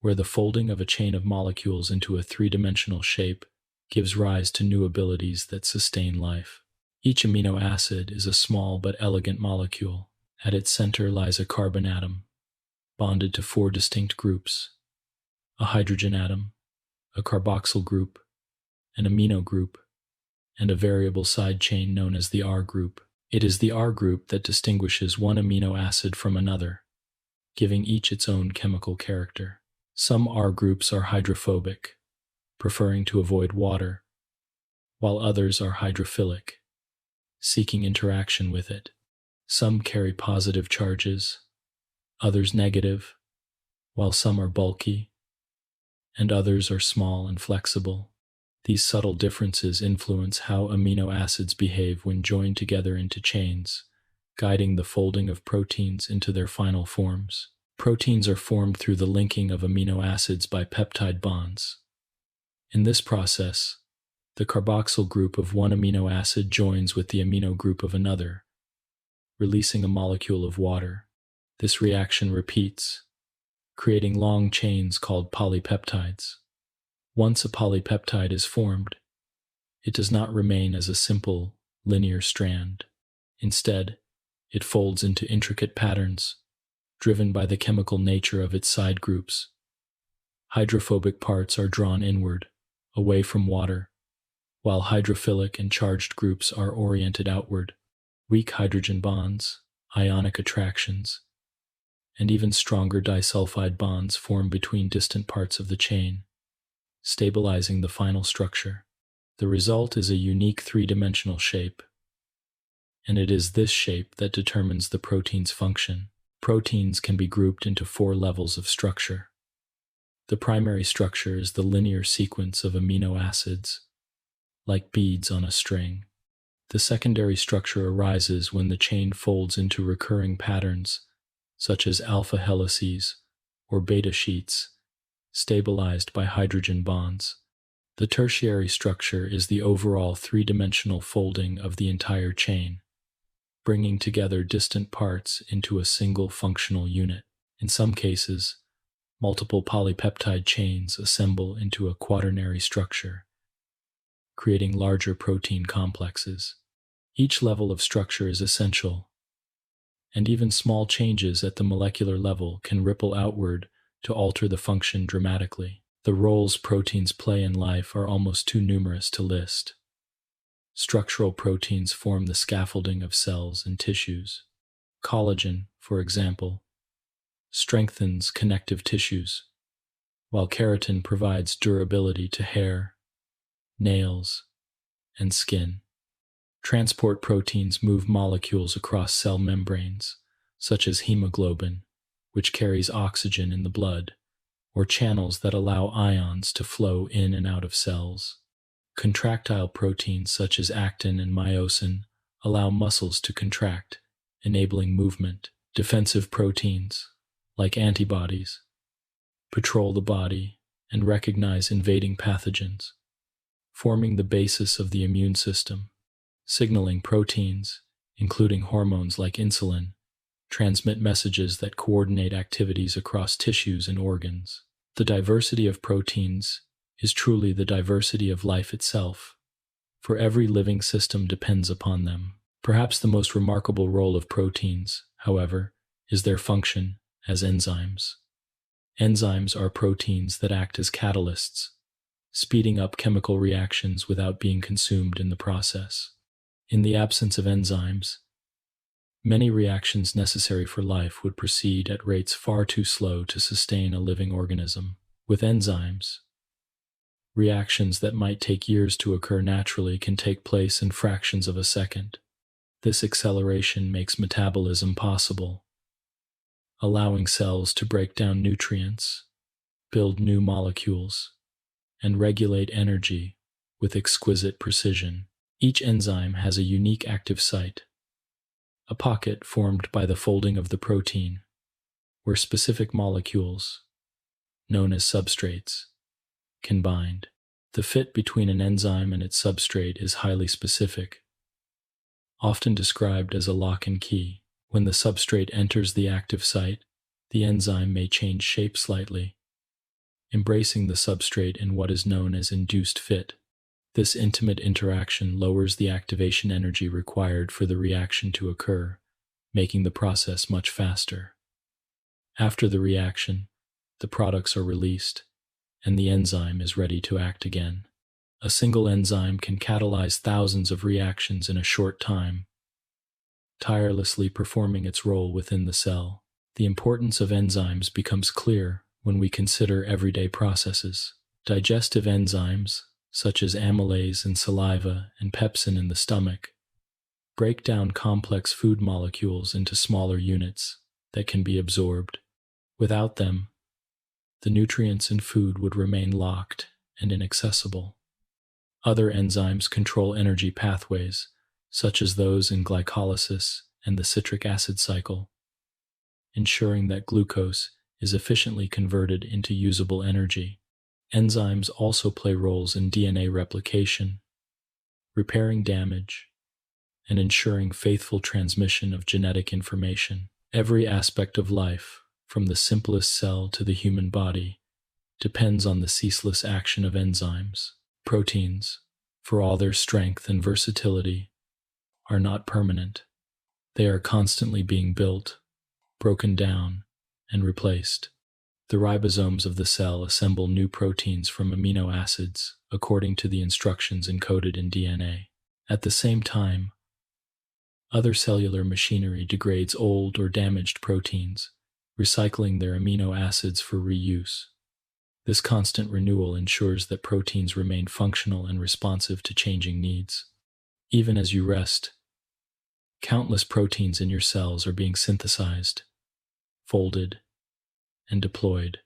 where the folding of a chain of molecules into a three-dimensional shape gives rise to new abilities that sustain life. Each amino acid is a small but elegant molecule. At its center lies a carbon atom, bonded to four distinct groups: a hydrogen atom, a carboxyl group, an amino group, and a variable side chain known as the R group. It is the R group that distinguishes one amino acid from another, giving each its own chemical character. Some R groups are hydrophobic, preferring to avoid water, while others are hydrophilic, seeking interaction with it. Some carry positive charges, others negative, while some are bulky, and others are small and flexible. These subtle differences influence how amino acids behave when joined together into chains, guiding the folding of proteins into their final forms. Proteins are formed through the linking of amino acids by peptide bonds. In this process, the carboxyl group of one amino acid joins with the amino group of another, releasing a molecule of water. This reaction repeats, creating long chains called polypeptides. Once a polypeptide is formed, it does not remain as a simple, linear strand. Instead, it folds into intricate patterns, driven by the chemical nature of its side groups. Hydrophobic parts are drawn inward, away from water, while hydrophilic and charged groups are oriented outward. Weak hydrogen bonds, ionic attractions, and even stronger disulfide bonds form between distant parts of the chain, stabilizing the final structure. The result is a unique three-dimensional shape, and it is this shape that determines the protein's function. Proteins can be grouped into four levels of structure. The primary structure is the linear sequence of amino acids, like beads on a string. The secondary structure arises when the chain folds into recurring patterns, such as alpha helices or beta sheets, stabilized by hydrogen bonds. The tertiary structure is the overall three-dimensional folding of the entire chain, bringing together distant parts into a single functional unit. In some cases, multiple polypeptide chains assemble into a quaternary structure, creating larger protein complexes. Each level of structure is essential, and even small changes at the molecular level can ripple outward to alter the function dramatically. The roles proteins play in life are almost too numerous to list. Structural proteins form the scaffolding of cells and tissues. Collagen, for example, strengthens connective tissues, while keratin provides durability to hair, nails, and skin. Transport proteins move molecules across cell membranes, such as hemoglobin, which carries oxygen in the blood, or channels that allow ions to flow in and out of cells. Contractile proteins such as actin and myosin allow muscles to contract, enabling movement. Defensive proteins, like antibodies, patrol the body and recognize invading pathogens, forming the basis of the immune system. Signaling proteins, including hormones like insulin, transmit messages that coordinate activities across tissues and organs. The diversity of proteins is truly the diversity of life itself, for every living system depends upon them. Perhaps the most remarkable role of proteins, however, is their function as enzymes. Enzymes are proteins that act as catalysts, speeding up chemical reactions without being consumed in the process. In the absence of enzymes, many reactions necessary for life would proceed at rates far too slow to sustain a living organism. With enzymes, reactions that might take years to occur naturally can take place in fractions of a second. This acceleration makes metabolism possible, allowing cells to break down nutrients, build new molecules, and regulate energy with exquisite precision. Each enzyme has a unique active site, a pocket formed by the folding of the protein, where specific molecules, known as substrates, can bind. The fit between an enzyme and its substrate is highly specific, often described as a lock and key. When the substrate enters the active site, the enzyme may change shape slightly, embracing the substrate in what is known as induced fit. This intimate interaction lowers the activation energy required for the reaction to occur, making the process much faster. After the reaction, the products are released, and the enzyme is ready to act again. A single enzyme can catalyze thousands of reactions in a short time, tirelessly performing its role within the cell. The importance of enzymes becomes clear when we consider everyday processes. Digestive enzymes, such as amylase in saliva and pepsin in the stomach, break down complex food molecules into smaller units that can be absorbed. Without them, the nutrients in food would remain locked and inaccessible. Other enzymes control energy pathways, such as those in glycolysis and the citric acid cycle, ensuring that glucose is efficiently converted into usable energy. Enzymes also play roles in DNA replication, repairing damage, and ensuring faithful transmission of genetic information. Every aspect of life, from the simplest cell to the human body, depends on the ceaseless action of enzymes. Proteins, for all their strength and versatility, are not permanent. They are constantly being built, broken down, and replaced. The ribosomes of the cell assemble new proteins from amino acids according to the instructions encoded in DNA. At the same time, other cellular machinery degrades old or damaged proteins, recycling their amino acids for reuse. This constant renewal ensures that proteins remain functional and responsive to changing needs. Even as you rest, countless proteins in your cells are being synthesized, folded, and deployed,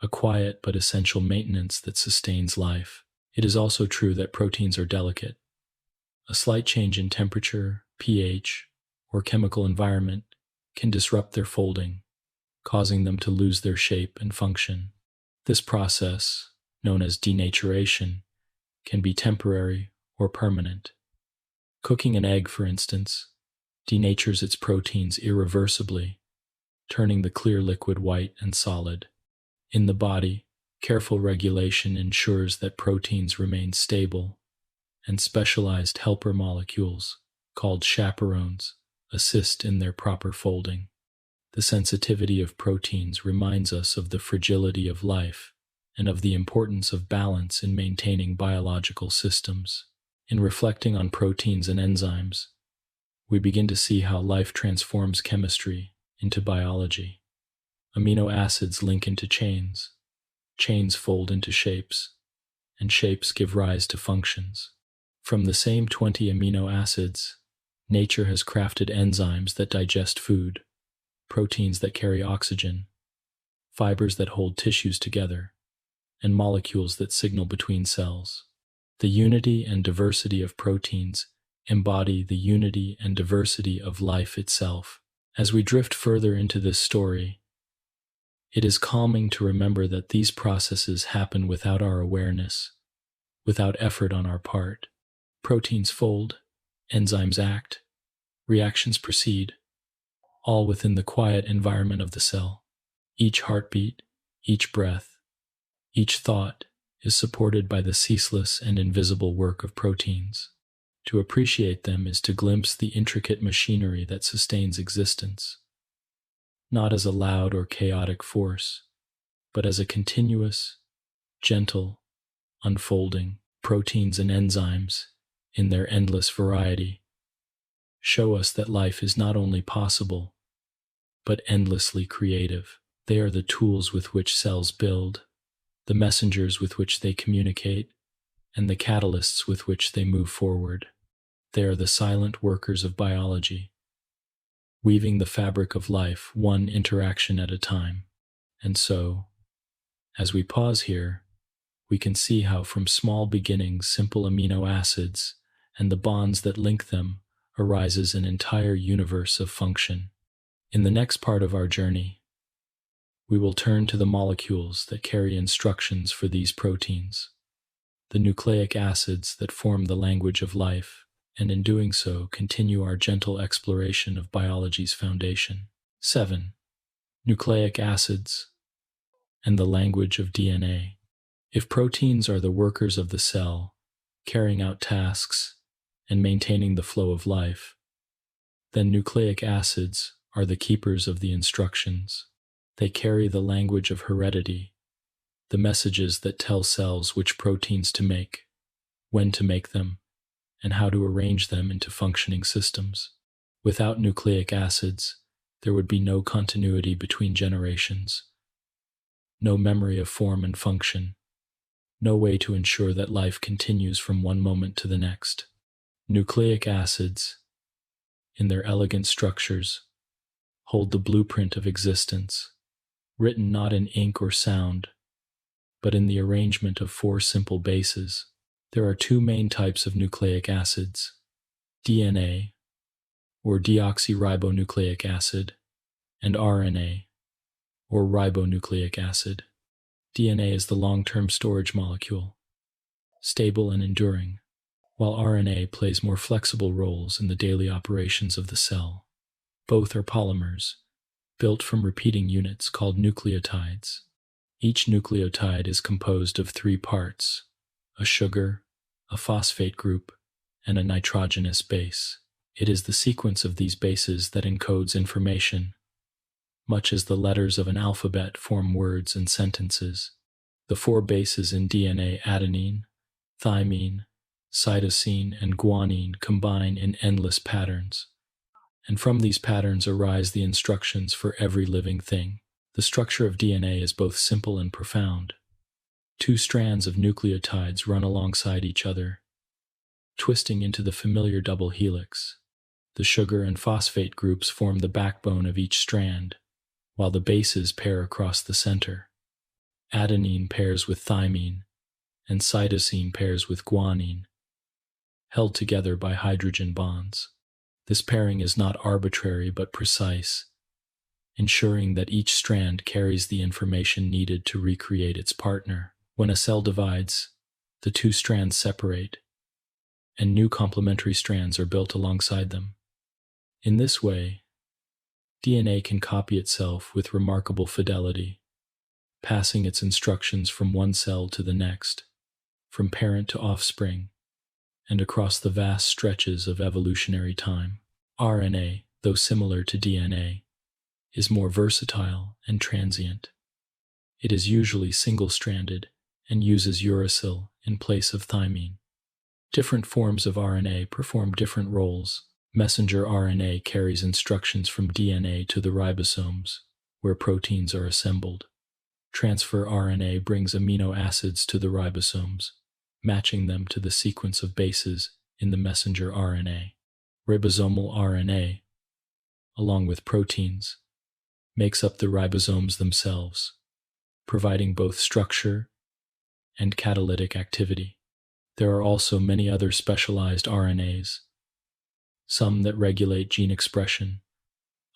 a quiet but essential maintenance that sustains life. It is also true that proteins are delicate. A slight change in temperature, pH, or chemical environment can disrupt their folding, causing them to lose their shape and function. This process, known as denaturation, can be temporary or permanent. Cooking an egg, for instance, denatures its proteins irreversibly, turning the clear liquid white and solid. In the body, careful regulation ensures that proteins remain stable, and specialized helper molecules, called chaperones, assist in their proper folding. The sensitivity of proteins reminds us of the fragility of life and of the importance of balance in maintaining biological systems. In reflecting on proteins and enzymes, we begin to see how life transforms chemistry into biology. Amino acids link into chains, chains fold into shapes, and shapes give rise to functions. From the same 20 amino acids, nature has crafted enzymes that digest food, proteins that carry oxygen, fibers that hold tissues together, and molecules that signal between cells. The unity and diversity of proteins embody the unity and diversity of life itself. As we drift further into this story, it is calming to remember that these processes happen without our awareness, without effort on our part. Proteins fold, enzymes act, reactions proceed, all within the quiet environment of the cell. Each heartbeat, each breath, each thought is supported by the ceaseless and invisible work of proteins. To appreciate them is to glimpse the intricate machinery that sustains existence, not as a loud or chaotic force, but as a continuous, gentle, unfolding. Proteins and enzymes, in their endless variety, show us that life is not only possible, but endlessly creative. They are the tools with which cells build, the messengers with which they communicate, and the catalysts with which they move forward. They are the silent workers of biology, weaving the fabric of life one interaction at a time. And so, as we pause here, we can see how from small beginnings simple amino acids and the bonds that link them, arises an entire universe of function. In the next part of our journey, we will turn to the molecules that carry instructions for these proteins, the nucleic acids that form the language of life, and in doing so continue our gentle exploration of biology's foundation. 7. Nucleic acids and the language of DNA. If proteins are the workers of the cell, carrying out tasks and maintaining the flow of life, then nucleic acids are the keepers of the instructions. They carry the language of heredity, the messages that tell cells which proteins to make, when to make them, and how to arrange them into functioning systems. Without nucleic acids, there would be no continuity between generations, no memory of form and function, no way to ensure that life continues from one moment to the next. Nucleic acids, in their elegant structures, hold the blueprint of existence, written not in ink or sound, but in the arrangement of 4 simple bases. There are 2 main types of nucleic acids: DNA, or deoxyribonucleic acid, and RNA, or ribonucleic acid. DNA is the long-term storage molecule, stable and enduring, while RNA plays more flexible roles in the daily operations of the cell. Both are polymers, built from repeating units called nucleotides. Each nucleotide is composed of 3 parts: a sugar, a phosphate group, and a nitrogenous base. It is the sequence of these bases that encodes information, much as the letters of an alphabet form words and sentences. The 4 bases in DNA, adenine, thymine, cytosine, and guanine, combine in endless patterns, and from these patterns arise the instructions for every living thing. The structure of DNA is both simple and profound. 2 strands of nucleotides run alongside each other, twisting into the familiar double helix. The sugar and phosphate groups form the backbone of each strand, while the bases pair across the center. Adenine pairs with thymine, and cytosine pairs with guanine, held together by hydrogen bonds. This pairing is not arbitrary but precise, ensuring that each strand carries the information needed to recreate its partner. When a cell divides, the 2 strands separate, and new complementary strands are built alongside them. In this way, DNA can copy itself with remarkable fidelity, passing its instructions from one cell to the next, from parent to offspring, and across the vast stretches of evolutionary time. RNA, though similar to DNA, is more versatile and transient. It is usually single-stranded and uses uracil in place of thymine. Different forms of RNA perform different roles. Messenger RNA carries instructions from DNA to the ribosomes, where proteins are assembled. Transfer RNA brings amino acids to the ribosomes, matching them to the sequence of bases in the messenger RNA. Ribosomal RNA, along with proteins, makes up the ribosomes themselves, providing both structure and catalytic activity. There are also many other specialized RNAs, some that regulate gene expression,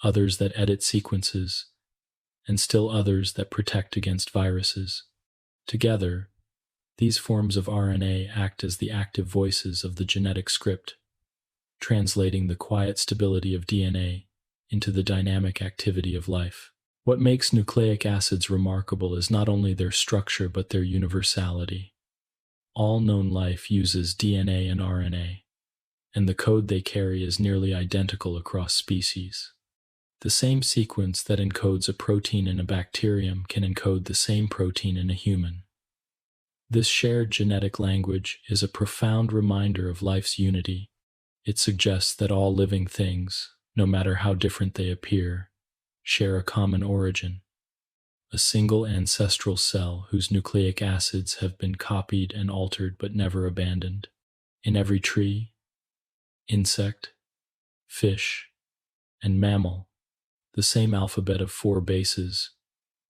others that edit sequences, and still others that protect against viruses. Together, these forms of RNA act as the active voices of the genetic script, translating the quiet stability of DNA into the dynamic activity of life. What makes nucleic acids remarkable is not only their structure but their universality. All known life uses DNA and RNA, and the code they carry is nearly identical across species. The same sequence that encodes a protein in a bacterium can encode the same protein in a human. This shared genetic language is a profound reminder of life's unity. It suggests that all living things, no matter how different they appear, share a common origin, a single ancestral cell whose nucleic acids have been copied and altered but never abandoned. In every tree, insect, fish, and mammal, the same alphabet of 4 bases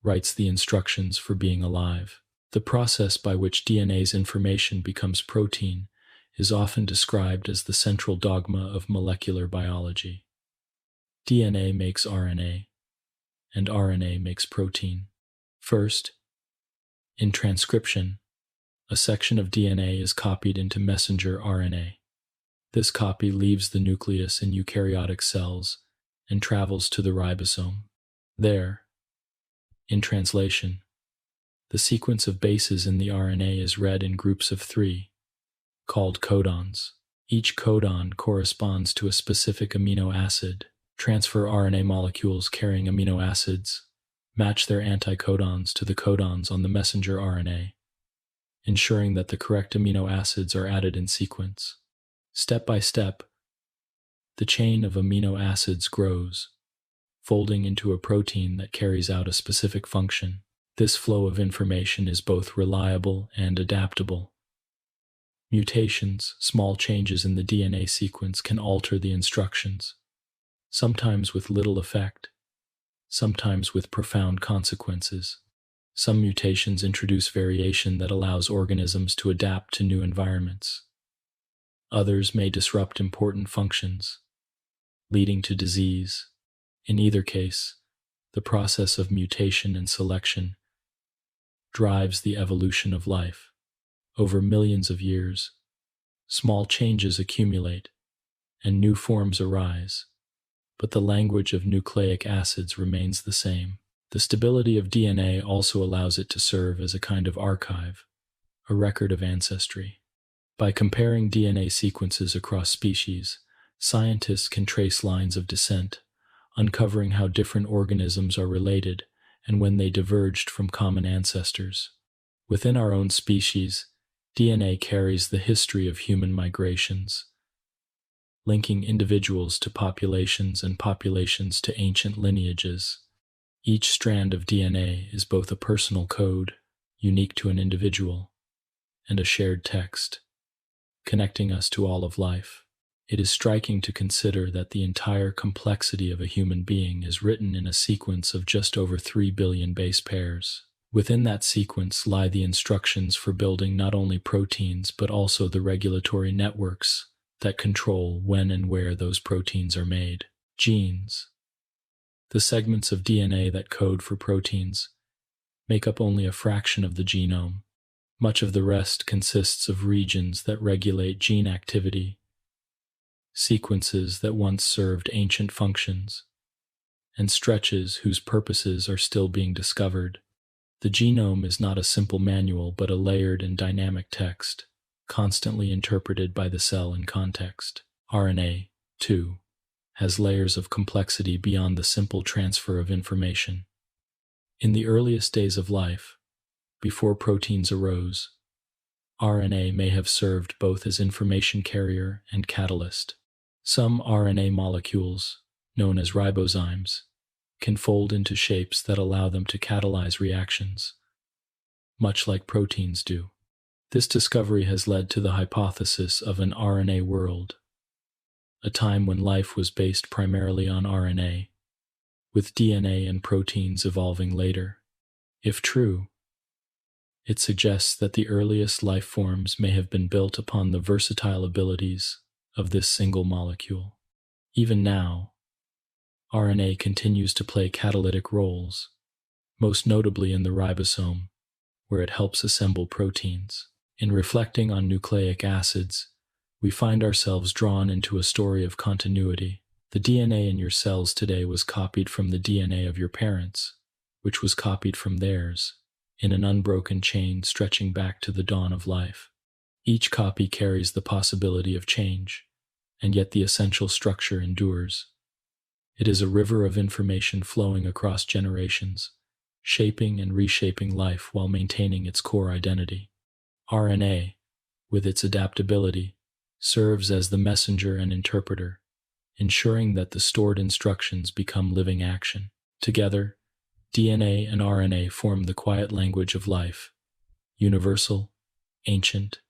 writes the instructions for being alive. The process by which DNA's information becomes protein is often described as the central dogma of molecular biology. DNA makes RNA, and RNA makes protein. First, in transcription, a section of DNA is copied into messenger RNA. This copy leaves the nucleus in eukaryotic cells and travels to the ribosome. There, in translation, the sequence of bases in the RNA is read in groups of 3, called codons. Each codon corresponds to a specific amino acid. Transfer RNA molecules carrying amino acids match their anticodons to the codons on the messenger RNA, ensuring that the correct amino acids are added in sequence. Step by step, the chain of amino acids grows, folding into a protein that carries out a specific function. This flow of information is both reliable and adaptable. Mutations, small changes in the DNA sequence, can alter the instructions, sometimes with little effect, sometimes with profound consequences. Some mutations introduce variation that allows organisms to adapt to new environments. Others may disrupt important functions, leading to disease. In either case, the process of mutation and selection drives the evolution of life. Over millions of years, small changes accumulate and new forms arise, but the language of nucleic acids remains the same. The stability of DNA also allows it to serve as a kind of archive, a record of ancestry. By comparing DNA sequences across species, scientists can trace lines of descent, uncovering how different organisms are related and when they diverged from common ancestors. Within our own species, DNA carries the history of human migrations, linking individuals to populations and populations to ancient lineages. Each strand of DNA is both a personal code, unique to an individual, and a shared text, connecting us to all of life. It is striking to consider that the entire complexity of a human being is written in a sequence of just over 3 billion base pairs. Within that sequence lie the instructions for building not only proteins but also the regulatory networks that control when and where those proteins are made. Genes, the segments of DNA that code for proteins, make up only a fraction of the genome. Much of the rest consists of regions that regulate gene activity, sequences that once served ancient functions, and stretches whose purposes are still being discovered. The genome is not a simple manual but a layered and dynamic text, constantly interpreted by the cell in context. RNA, too, has layers of complexity beyond the simple transfer of information. In the earliest days of life, before proteins arose, RNA may have served both as information carrier and catalyst. Some RNA molecules, known as ribozymes, can fold into shapes that allow them to catalyze reactions, much like proteins do. This discovery has led to the hypothesis of an RNA world, a time when life was based primarily on RNA, with DNA and proteins evolving later. If true, it suggests that the earliest life forms may have been built upon the versatile abilities of this single molecule. Even now, RNA continues to play catalytic roles, most notably in the ribosome, where it helps assemble proteins. In reflecting on nucleic acids, we find ourselves drawn into a story of continuity. The DNA in your cells today was copied from the DNA of your parents, which was copied from theirs, in an unbroken chain stretching back to the dawn of life. Each copy carries the possibility of change, and yet the essential structure endures. It is a river of information flowing across generations, shaping and reshaping life while maintaining its core identity. RNA, with its adaptability, serves as the messenger and interpreter, ensuring that the stored instructions become living action. Together, DNA and RNA form the quiet language of life, universal, ancient,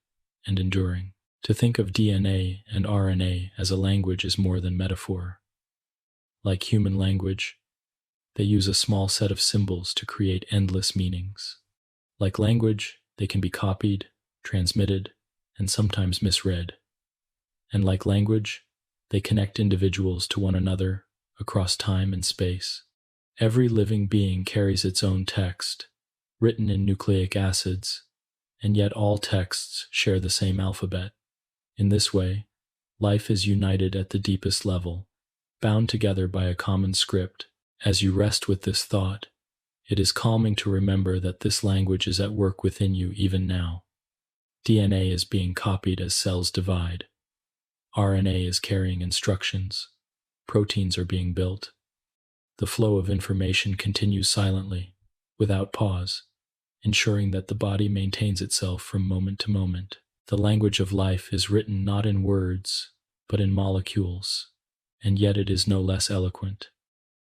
and enduring. To think of DNA and RNA as a language is more than metaphor. Like human language, they use a small set of symbols to create endless meanings. Like language, they can be copied, transmitted, and sometimes misread. And like language, they connect individuals to one another across time and space. Every living being carries its own text, written in nucleic acids, and yet all texts share the same alphabet. In this way, life is united at the deepest level, bound together by a common script. As you rest with this thought, it is calming to remember that this language is at work within you even now. DNA is being copied as cells divide. RNA is carrying instructions. Proteins are being built. The flow of information continues silently, without pause, ensuring that the body maintains itself from moment to moment. The language of life is written not in words, but in molecules, and yet it is no less eloquent.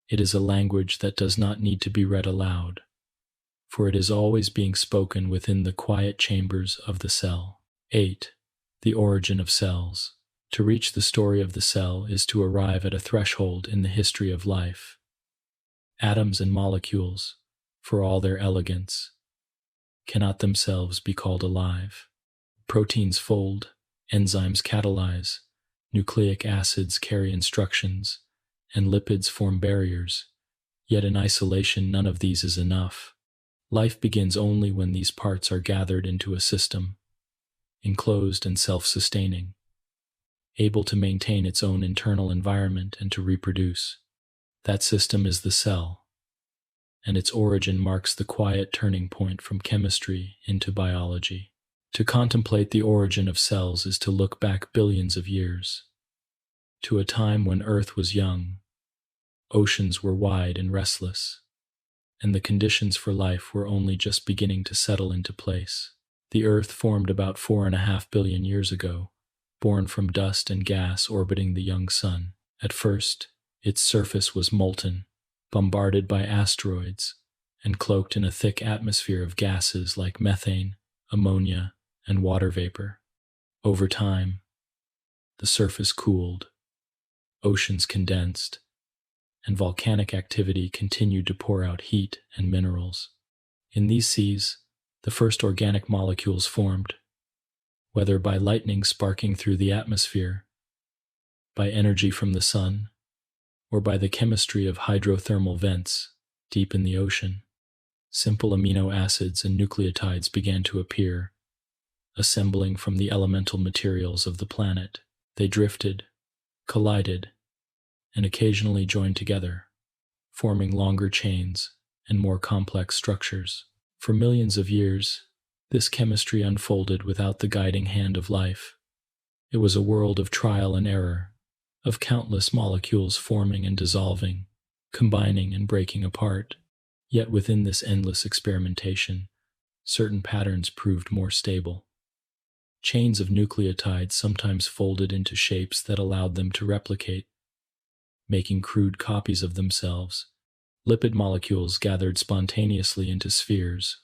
It is a language that does not need to be read aloud, for it is always being spoken within the quiet chambers of the cell. 8. The origin of cells. To reach the story of the cell is to arrive at a threshold in the history of life. Atoms and molecules, for all their elegance, cannot themselves be called alive. Proteins fold, enzymes catalyze, nucleic acids carry instructions, and lipids form barriers, yet in isolation none of these is enough. Life begins only when these parts are gathered into a system, enclosed and self-sustaining, able to maintain its own internal environment and to reproduce. That system is the cell, and its origin marks the quiet turning point from chemistry into biology. To contemplate the origin of cells is to look back billions of years, to a time when Earth was young, oceans were wide and restless, and the conditions for life were only just beginning to settle into place. The Earth formed about 4.5 billion years ago, born from dust and gas orbiting the young sun. At first, its surface was molten, bombarded by asteroids, and cloaked in a thick atmosphere of gases like methane, ammonia, and water vapor. Over time, the surface cooled, oceans condensed, and volcanic activity continued to pour out heat and minerals. In these seas, the first organic molecules formed, whether by lightning sparking through the atmosphere, by energy from the sun, or by the chemistry of hydrothermal vents deep in the ocean. Simple amino acids and nucleotides began to appear, assembling from the elemental materials of the planet. They drifted, collided, and occasionally joined together, forming longer chains and more complex structures. For millions of years, this chemistry unfolded without the guiding hand of life. It was a world of trial and error, of countless molecules forming and dissolving, combining and breaking apart. Yet within this endless experimentation, certain patterns proved more stable. Chains of nucleotides sometimes folded into shapes that allowed them to replicate, making crude copies of themselves. Lipid molecules gathered spontaneously into spheres,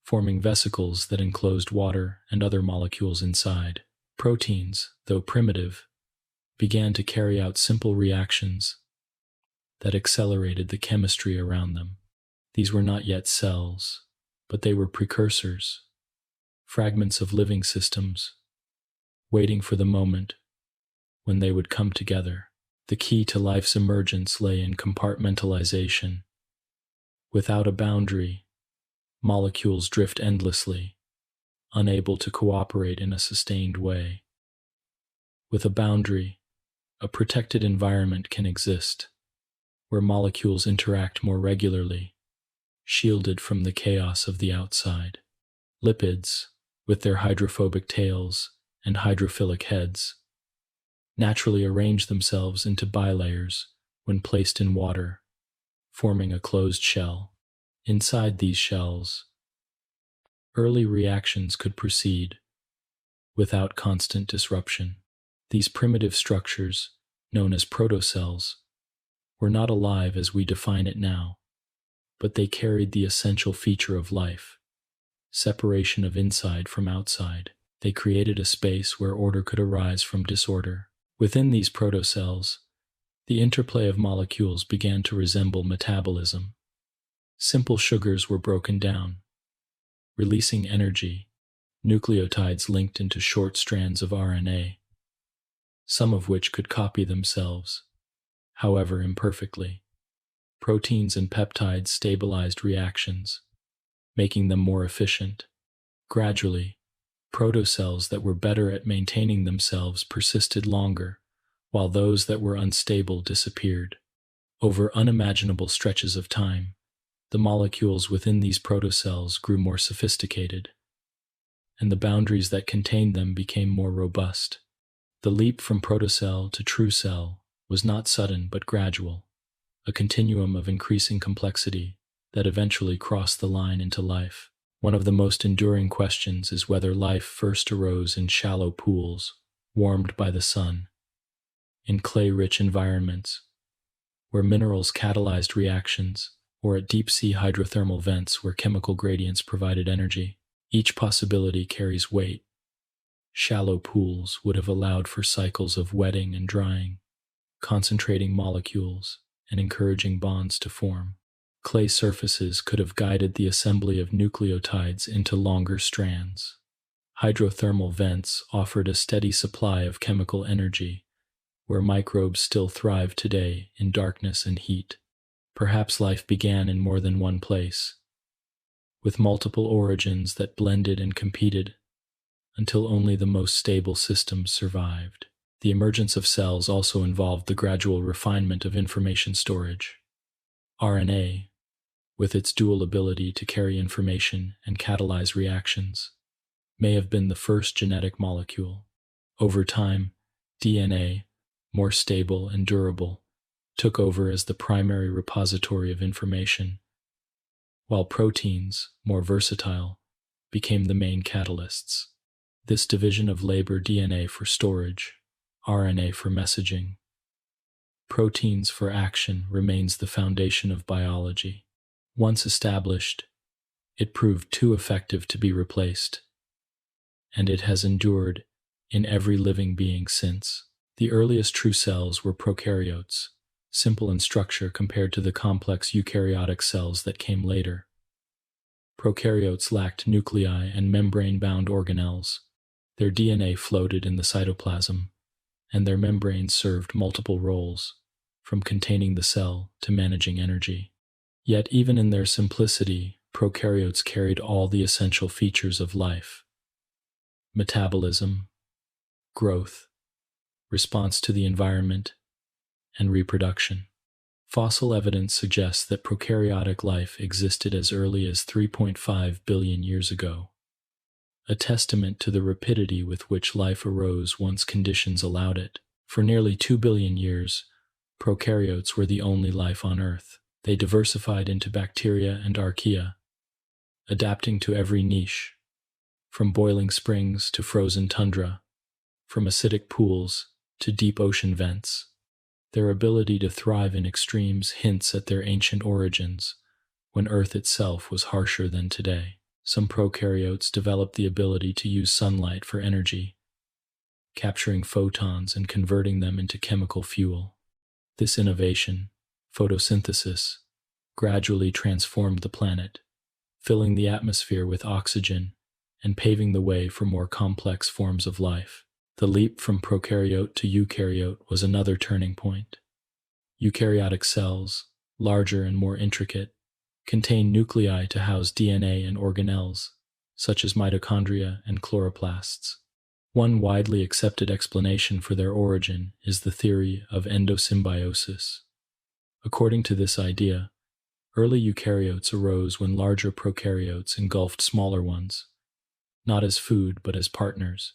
forming vesicles that enclosed water and other molecules inside. Proteins, though primitive, began to carry out simple reactions that accelerated the chemistry around them. These were not yet cells, but they were precursors, fragments of living systems, waiting for the moment when they would come together. The key to life's emergence lay in compartmentalization. Without a boundary, molecules drift endlessly, unable to cooperate in a sustained way. With a boundary, a protected environment can exist, where molecules interact more regularly, shielded from the chaos of the outside. Lipids, with their hydrophobic tails and hydrophilic heads, naturally arrange themselves into bilayers when placed in water, forming a closed shell. Inside these shells, early reactions could proceed without constant disruption. These primitive structures, known as protocells, were not alive as we define it now, but they carried the essential feature of life: separation of inside from outside. They created a space where order could arise from disorder. Within these protocells, the interplay of molecules began to resemble metabolism. Simple sugars were broken down, releasing energy, nucleotides linked into short strands of RNA, some of which could copy themselves, however imperfectly. Proteins and peptides stabilized reactions, making them more efficient. Gradually, protocells that were better at maintaining themselves persisted longer, while those that were unstable disappeared. Over unimaginable stretches of time, the molecules within these protocells grew more sophisticated, and the boundaries that contained them became more robust. The leap from protocell to true cell was not sudden but gradual, a continuum of increasing complexity that eventually crossed the line into life. One of the most enduring questions is whether life first arose in shallow pools, warmed by the sun, in clay-rich environments, where minerals catalyzed reactions, or at deep-sea hydrothermal vents where chemical gradients provided energy. Each possibility carries weight. Shallow pools would have allowed for cycles of wetting and drying, concentrating molecules and encouraging bonds to form. Clay surfaces could have guided the assembly of nucleotides into longer strands. Hydrothermal vents offered a steady supply of chemical energy, where microbes still thrive today in darkness and heat. Perhaps life began in more than one place, with multiple origins that blended and competed, until only the most stable systems survived. The emergence of cells also involved the gradual refinement of information storage. RNA, with its dual ability to carry information and catalyze reactions, may have been the first genetic molecule. Over time, DNA, more stable and durable, took over as the primary repository of information, while proteins, more versatile, became the main catalysts. This division of labor, DNA for storage, RNA for messaging, proteins for action, remains the foundation of biology. Once established, it proved too effective to be replaced, and it has endured in every living being since. The earliest true cells were prokaryotes, simple in structure compared to the complex eukaryotic cells that came later. Prokaryotes lacked nuclei and membrane-bound organelles. Their DNA floated in the cytoplasm, and their membranes served multiple roles, from containing the cell to managing energy. Yet even in their simplicity, prokaryotes carried all the essential features of life: metabolism, growth, response to the environment, and reproduction. Fossil evidence suggests that prokaryotic life existed as early as 3.5 billion years ago, a testament to the rapidity with which life arose once conditions allowed it. For nearly 2 billion years, prokaryotes were the only life on Earth. They diversified into bacteria and archaea, adapting to every niche, from boiling springs to frozen tundra, from acidic pools to deep ocean vents. Their ability to thrive in extremes hints at their ancient origins, when Earth itself was harsher than today. Some prokaryotes developed the ability to use sunlight for energy, capturing photons and converting them into chemical fuel. This innovation, photosynthesis, gradually transformed the planet, filling the atmosphere with oxygen and paving the way for more complex forms of life. The leap from prokaryote to eukaryote was another turning point. Eukaryotic cells, larger and more intricate, contain nuclei to house DNA and organelles, such as mitochondria and chloroplasts. One widely accepted explanation for their origin is the theory of endosymbiosis. According to this idea, early eukaryotes arose when larger prokaryotes engulfed smaller ones, not as food but as partners.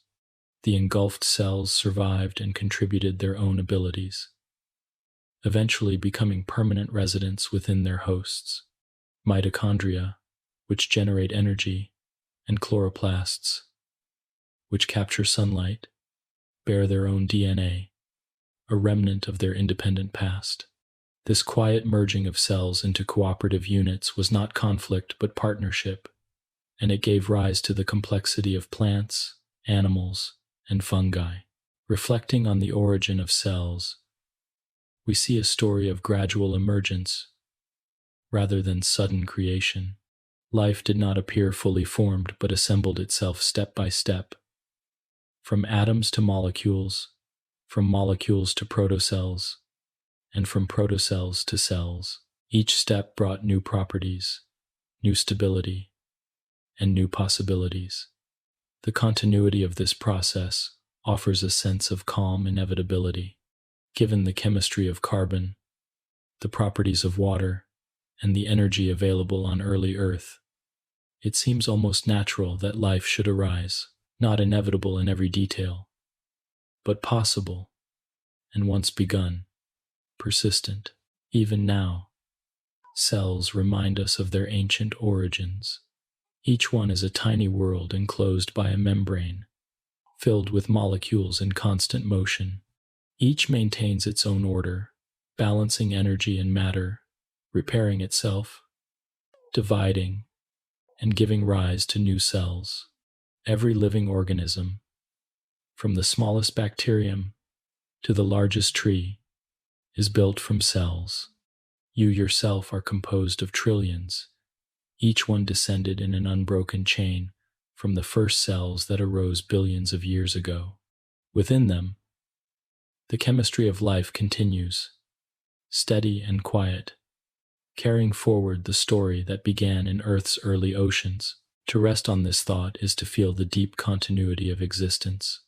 The engulfed cells survived and contributed their own abilities, eventually becoming permanent residents within their hosts. Mitochondria, which generate energy, and chloroplasts, which capture sunlight, bear their own DNA, a remnant of their independent past. This quiet merging of cells into cooperative units was not conflict but partnership, and it gave rise to the complexity of plants, animals, and fungi. Reflecting on the origin of cells, we see a story of gradual emergence rather than sudden creation. Life did not appear fully formed but assembled itself step by step. From atoms to molecules, from molecules to protocells, and from protocells to cells. Each step brought new properties, new stability, and new possibilities. The continuity of this process offers a sense of calm inevitability. Given the chemistry of carbon, the properties of water, and the energy available on early Earth, it seems almost natural that life should arise, not inevitable in every detail, but possible, and once begun, persistent. Even now, cells remind us of their ancient origins. Each one is a tiny world enclosed by a membrane, filled with molecules in constant motion. Each maintains its own order, balancing energy and matter, repairing itself, dividing, and giving rise to new cells. Every living organism, from the smallest bacterium to the largest tree, is built from cells. You yourself are composed of trillions, each one descended in an unbroken chain from the first cells that arose billions of years ago. Within them, the chemistry of life continues, steady and quiet, carrying forward the story that began in Earth's early oceans. To rest on this thought is to feel the deep continuity of existence.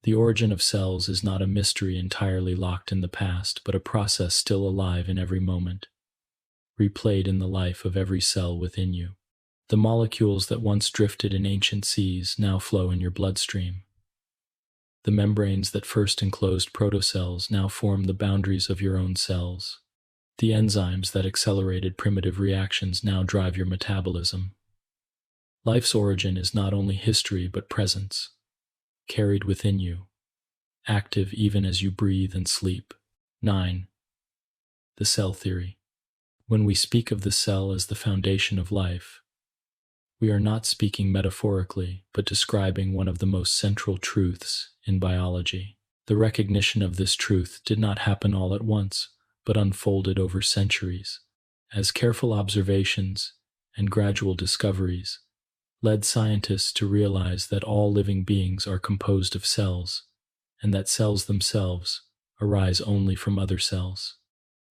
The origin of cells is not a mystery entirely locked in the past, but a process still alive in every moment, replayed in the life of every cell within you. The molecules that once drifted in ancient seas now flow in your bloodstream. The membranes that first enclosed protocells now form the boundaries of your own cells. The enzymes that accelerated primitive reactions now drive your metabolism. Life's origin is not only history but presence, carried within you, active even as you breathe and sleep. 9. The cell theory. When we speak of the cell as the foundation of life, we are not speaking metaphorically, but describing one of the most central truths in biology. The recognition of this truth did not happen all at once, but unfolded over centuries, as careful observations and gradual discoveries led scientists to realize that all living beings are composed of cells, and that cells themselves arise only from other cells.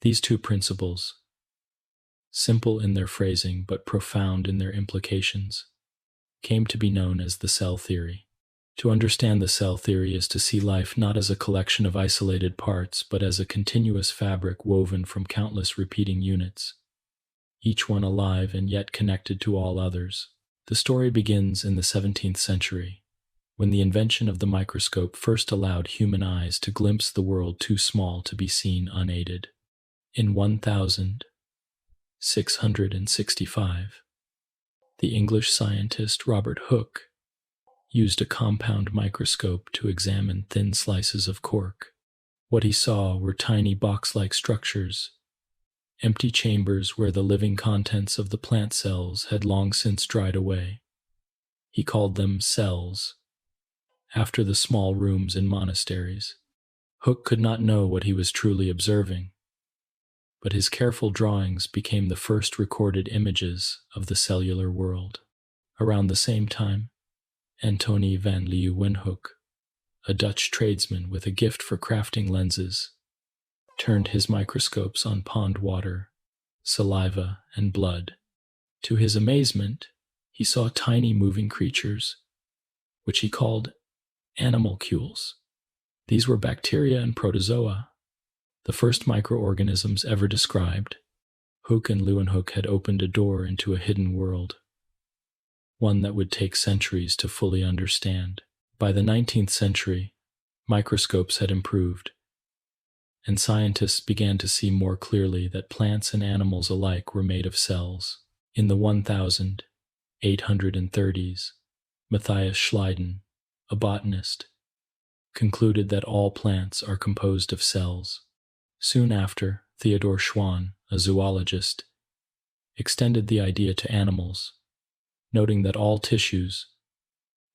These two principles, simple in their phrasing but profound in their implications, came to be known as the cell theory. To understand the cell theory is to see life not as a collection of isolated parts, but as a continuous fabric woven from countless repeating units, each one alive and yet connected to all others. The story begins in the 17th century, when the invention of the microscope first allowed human eyes to glimpse the world too small to be seen unaided. In 1665, the English scientist Robert Hooke used a compound microscope to examine thin slices of cork. What he saw were tiny box-like structures, empty chambers where the living contents of the plant cells had long since dried away. He called them cells, after the small rooms in monasteries. Hooke could not know what he was truly observing, but his careful drawings became the first recorded images of the cellular world. Around the same time, Antony van Leeuwenhoek, a Dutch tradesman with a gift for crafting lenses, turned his microscopes on pond water, saliva, and blood. To his amazement, he saw tiny moving creatures, which he called animalcules. These were bacteria and protozoa, the first microorganisms ever described. Hooke and Leeuwenhoek had opened a door into a hidden world, one that would take centuries to fully understand. By the 19th century, microscopes had improved, and scientists began to see more clearly that plants and animals alike were made of cells. In the 1830s, Matthias Schleiden, a botanist, concluded that all plants are composed of cells. Soon after, Theodor Schwann, a zoologist, extended the idea to animals, noting that all tissues,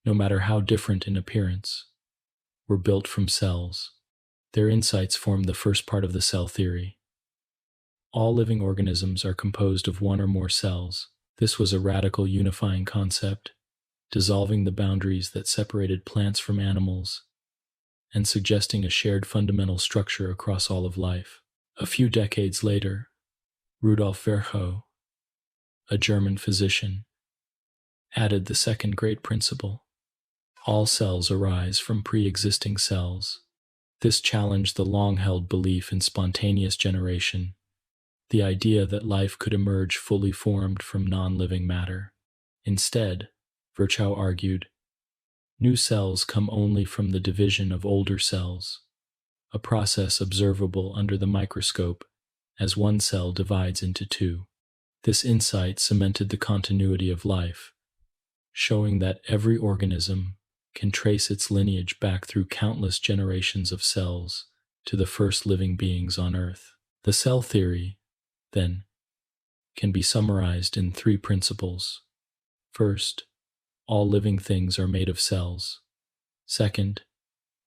no matter how different in appearance, were built from cells. Their insights formed the first part of the cell theory. All living organisms are composed of one or more cells. This was a radical unifying concept, dissolving the boundaries that separated plants from animals and suggesting a shared fundamental structure across all of life. A few decades later, Rudolf Virchow, a German physician, added the second great principle: all cells arise from pre-existing cells. This challenged the long-held belief in spontaneous generation, the idea that life could emerge fully formed from non-living matter. Instead, Virchow argued, new cells come only from the division of older cells, a process observable under the microscope as one cell divides into two. This insight cemented the continuity of life, showing that every organism can trace its lineage back through countless generations of cells to the first living beings on Earth. The cell theory, then, can be summarized in three principles. First, all living things are made of cells. Second,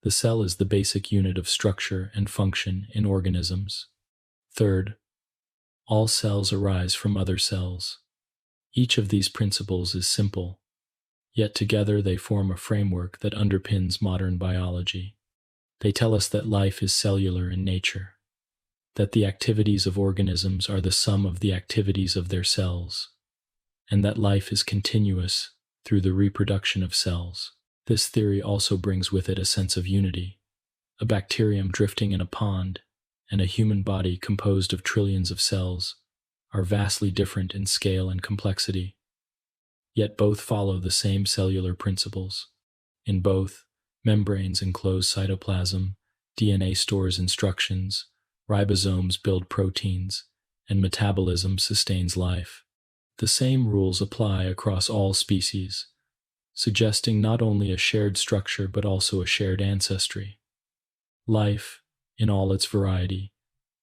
the cell is the basic unit of structure and function in organisms. Third, all cells arise from other cells. Each of these principles is simple, yet together they form a framework that underpins modern biology. They tell us that life is cellular in nature, that the activities of organisms are the sum of the activities of their cells, and that life is continuous through the reproduction of cells. This theory also brings with it a sense of unity. A bacterium drifting in a pond and a human body composed of trillions of cells are vastly different in scale and complexity, yet both follow the same cellular principles. In both, membranes enclose cytoplasm, DNA stores instructions, ribosomes build proteins, and metabolism sustains life. The same rules apply across all species, suggesting not only a shared structure but also a shared ancestry. Life, in all its variety,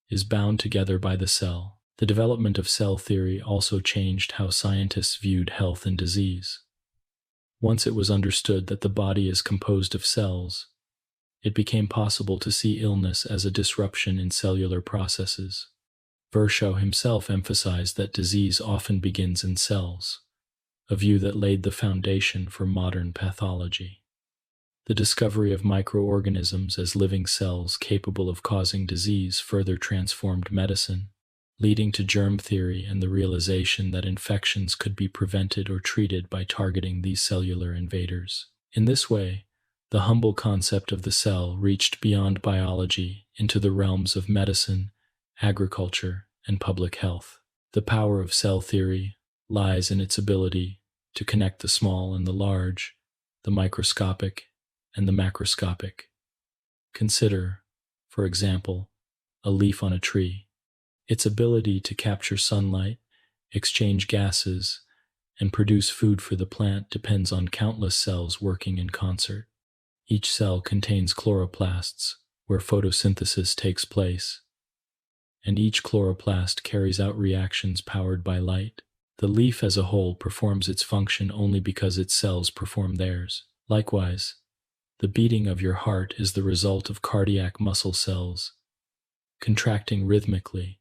is bound together by the cell. The development of cell theory also changed how scientists viewed health and disease. Once it was understood that the body is composed of cells, it became possible to see illness as a disruption in cellular processes. Virchow himself emphasized that disease often begins in cells, a view that laid the foundation for modern pathology. The discovery of microorganisms as living cells capable of causing disease further transformed medicine, leading to germ theory and the realization that infections could be prevented or treated by targeting these cellular invaders. In this way, the humble concept of the cell reached beyond biology into the realms of medicine, agriculture, and public health. The power of cell theory lies in its ability to connect the small and the large, the microscopic and the macroscopic. Consider, for example, a leaf on a tree. Its ability to capture sunlight, exchange gases, and produce food for the plant depends on countless cells working in concert. Each cell contains chloroplasts, where photosynthesis takes place, and each chloroplast carries out reactions powered by light. The leaf as a whole performs its function only because its cells perform theirs. Likewise, the beating of your heart is the result of cardiac muscle cells, contracting rhythmically,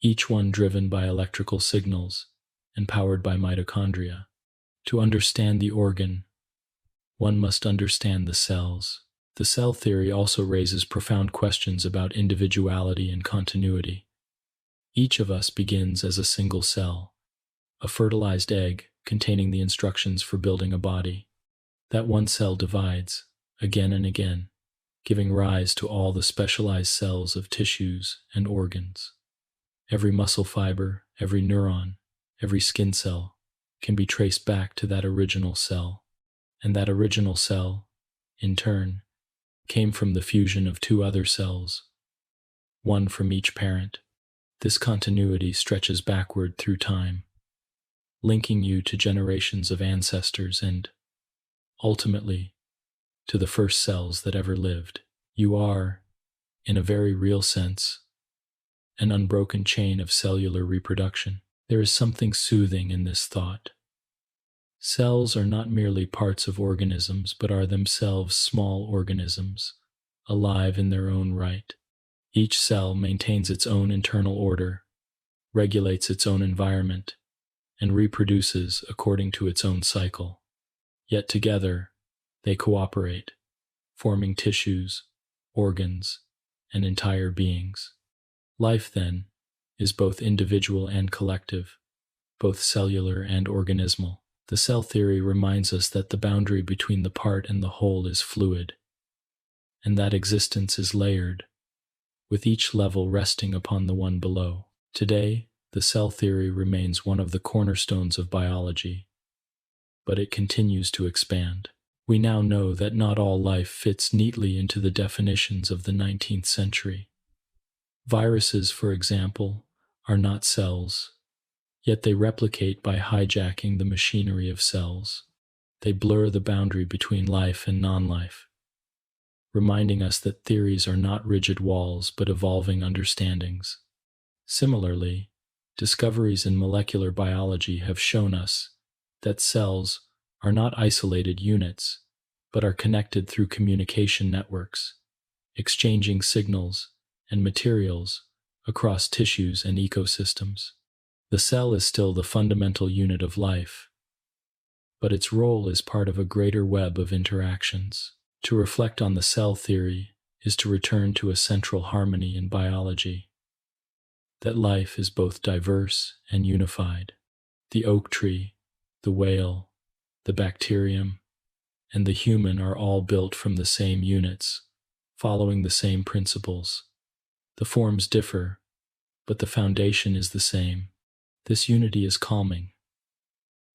each one driven by electrical signals and powered by mitochondria. To understand the organ, one must understand the cells. The cell theory also raises profound questions about individuality and continuity. Each of us begins as a single cell, a fertilized egg containing the instructions for building a body. That one cell divides, again and again, giving rise to all the specialized cells of tissues and organs. Every muscle fiber, every neuron, every skin cell can be traced back to that original cell, and that original cell, in turn, came from the fusion of two other cells, one from each parent. This continuity stretches backward through time, linking you to generations of ancestors and, ultimately, to the first cells that ever lived. You are, in a very real sense, an unbroken chain of cellular reproduction. There is something soothing in this thought. Cells are not merely parts of organisms, but are themselves small organisms, alive in their own right. Each cell maintains its own internal order, regulates its own environment, and reproduces according to its own cycle. Yet together, they cooperate, forming tissues, organs, and entire beings. Life, then, is both individual and collective, both cellular and organismal. The cell theory reminds us that the boundary between the part and the whole is fluid, and that existence is layered, with each level resting upon the one below. Today, the cell theory remains one of the cornerstones of biology, but it continues to expand. We now know that not all life fits neatly into the definitions of the 19th century. Viruses, for example, are not cells, yet they replicate by hijacking the machinery of cells. They blur the boundary between life and non-life, reminding us that theories are not rigid walls but evolving understandings. Similarly, discoveries in molecular biology have shown us that cells are not isolated units, but are connected through communication networks, exchanging signals and materials across tissues and ecosystems. The cell is still the fundamental unit of life, but its role is part of a greater web of interactions. To reflect on the cell theory is to return to a central harmony in biology, that life is both diverse and unified. The oak tree, the whale, the bacterium, and the human are all built from the same units, following the same principles. The forms differ, but the foundation is the same. This unity is calming,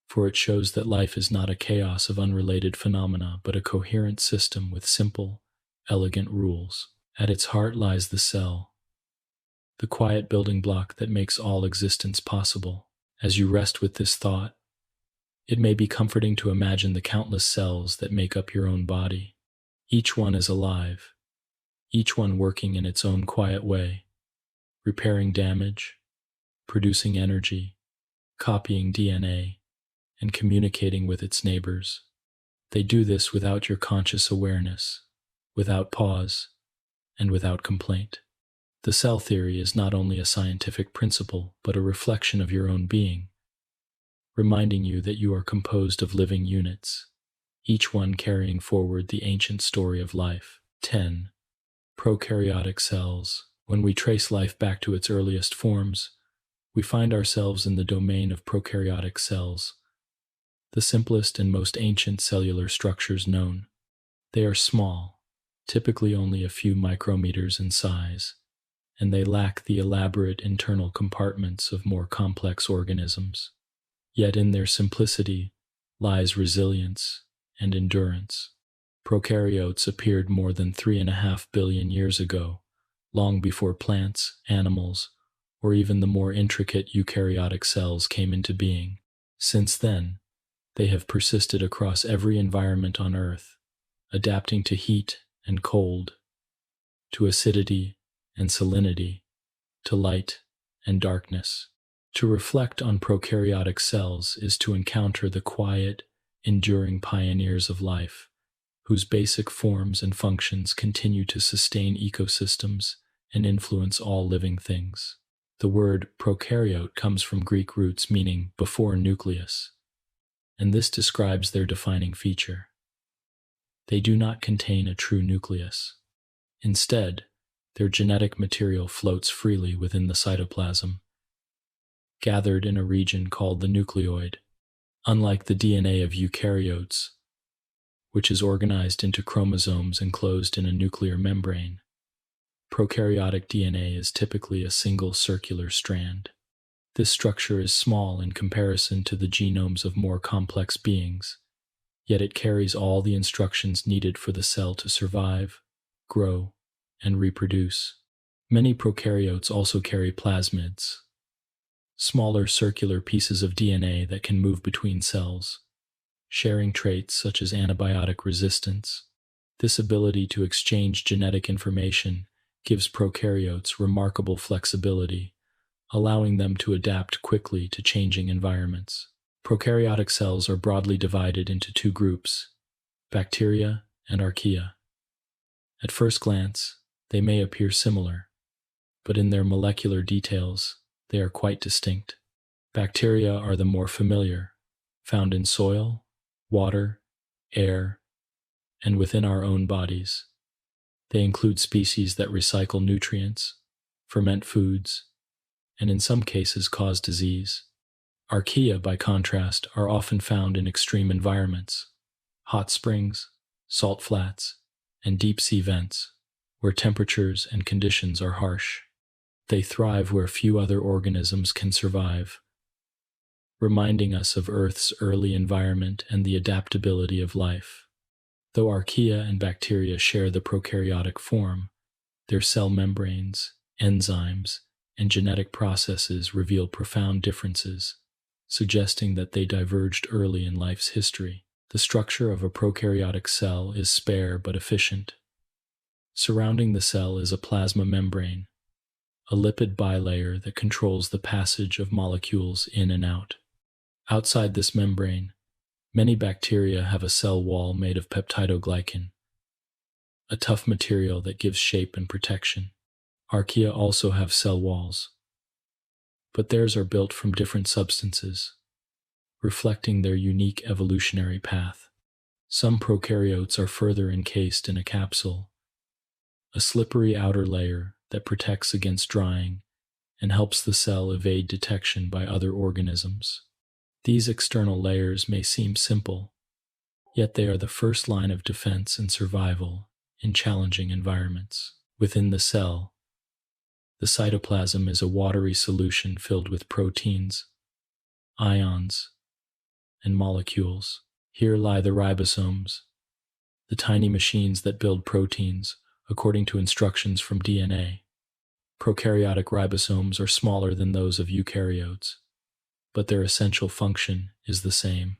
for it shows that life is not a chaos of unrelated phenomena, but a coherent system with simple, elegant rules. At its heart lies the cell, the quiet building block that makes all existence possible. As you rest with this thought, it may be comforting to imagine the countless cells that make up your own body. Each one is alive, each one working in its own quiet way, repairing damage, producing energy, copying DNA, and communicating with its neighbors. They do this without your conscious awareness, without pause, and without complaint. The cell theory is not only a scientific principle, but a reflection of your own being, reminding you that you are composed of living units, each one carrying forward the ancient story of life. 10. Prokaryotic cells. When we trace life back to its earliest forms, we find ourselves in the domain of prokaryotic cells, the simplest and most ancient cellular structures known. They are small, typically only a few micrometers in size, and they lack the elaborate internal compartments of more complex organisms. Yet in their simplicity lies resilience and endurance. Prokaryotes appeared more than 3.5 billion years ago, long before plants, animals, or even the more intricate eukaryotic cells came into being. Since then, they have persisted across every environment on Earth, adapting to heat and cold, to acidity and salinity, to light and darkness. To reflect on prokaryotic cells is to encounter the quiet, enduring pioneers of life, whose basic forms and functions continue to sustain ecosystems and influence all living things. The word prokaryote comes from Greek roots meaning before nucleus, and this describes their defining feature. They do not contain a true nucleus. Instead, their genetic material floats freely within the cytoplasm, gathered in a region called the nucleoid. Unlike the DNA of eukaryotes, which is organized into chromosomes enclosed in a nuclear membrane, prokaryotic DNA is typically a single circular strand. This structure is small in comparison to the genomes of more complex beings, yet it carries all the instructions needed for the cell to survive, grow, and reproduce. Many prokaryotes also carry plasmids, smaller circular pieces of DNA that can move between cells, sharing traits such as antibiotic resistance. This ability to exchange genetic information gives prokaryotes remarkable flexibility, allowing them to adapt quickly to changing environments. Prokaryotic cells are broadly divided into two groups, bacteria and archaea. At first glance, they may appear similar, but in their molecular details, they are quite distinct. Bacteria are the more familiar, found in soil, water, air, and within our own bodies. They include species that recycle nutrients, ferment foods, and in some cases cause disease. Archaea, by contrast, are often found in extreme environments, hot springs, salt flats, and deep-sea vents, where temperatures and conditions are harsh. They thrive where few other organisms can survive, reminding us of Earth's early environment and the adaptability of life. Though archaea and bacteria share the prokaryotic form, their cell membranes, enzymes, and genetic processes reveal profound differences, suggesting that they diverged early in life's history. The structure of a prokaryotic cell is spare but efficient. Surrounding the cell is a plasma membrane, a lipid bilayer that controls the passage of molecules in and out. Outside this membrane, many bacteria have a cell wall made of peptidoglycan, a tough material that gives shape and protection. Archaea also have cell walls, but theirs are built from different substances, reflecting their unique evolutionary path. Some prokaryotes are further encased in a capsule, a slippery outer layer that protects against drying and helps the cell evade detection by other organisms. These external layers may seem simple, yet they are the first line of defense and survival in challenging environments. Within the cell, the cytoplasm is a watery solution filled with proteins, ions, and molecules. Here lie the ribosomes, the tiny machines that build proteins according to instructions from DNA. Prokaryotic ribosomes are smaller than those of eukaryotes, but their essential function is the same.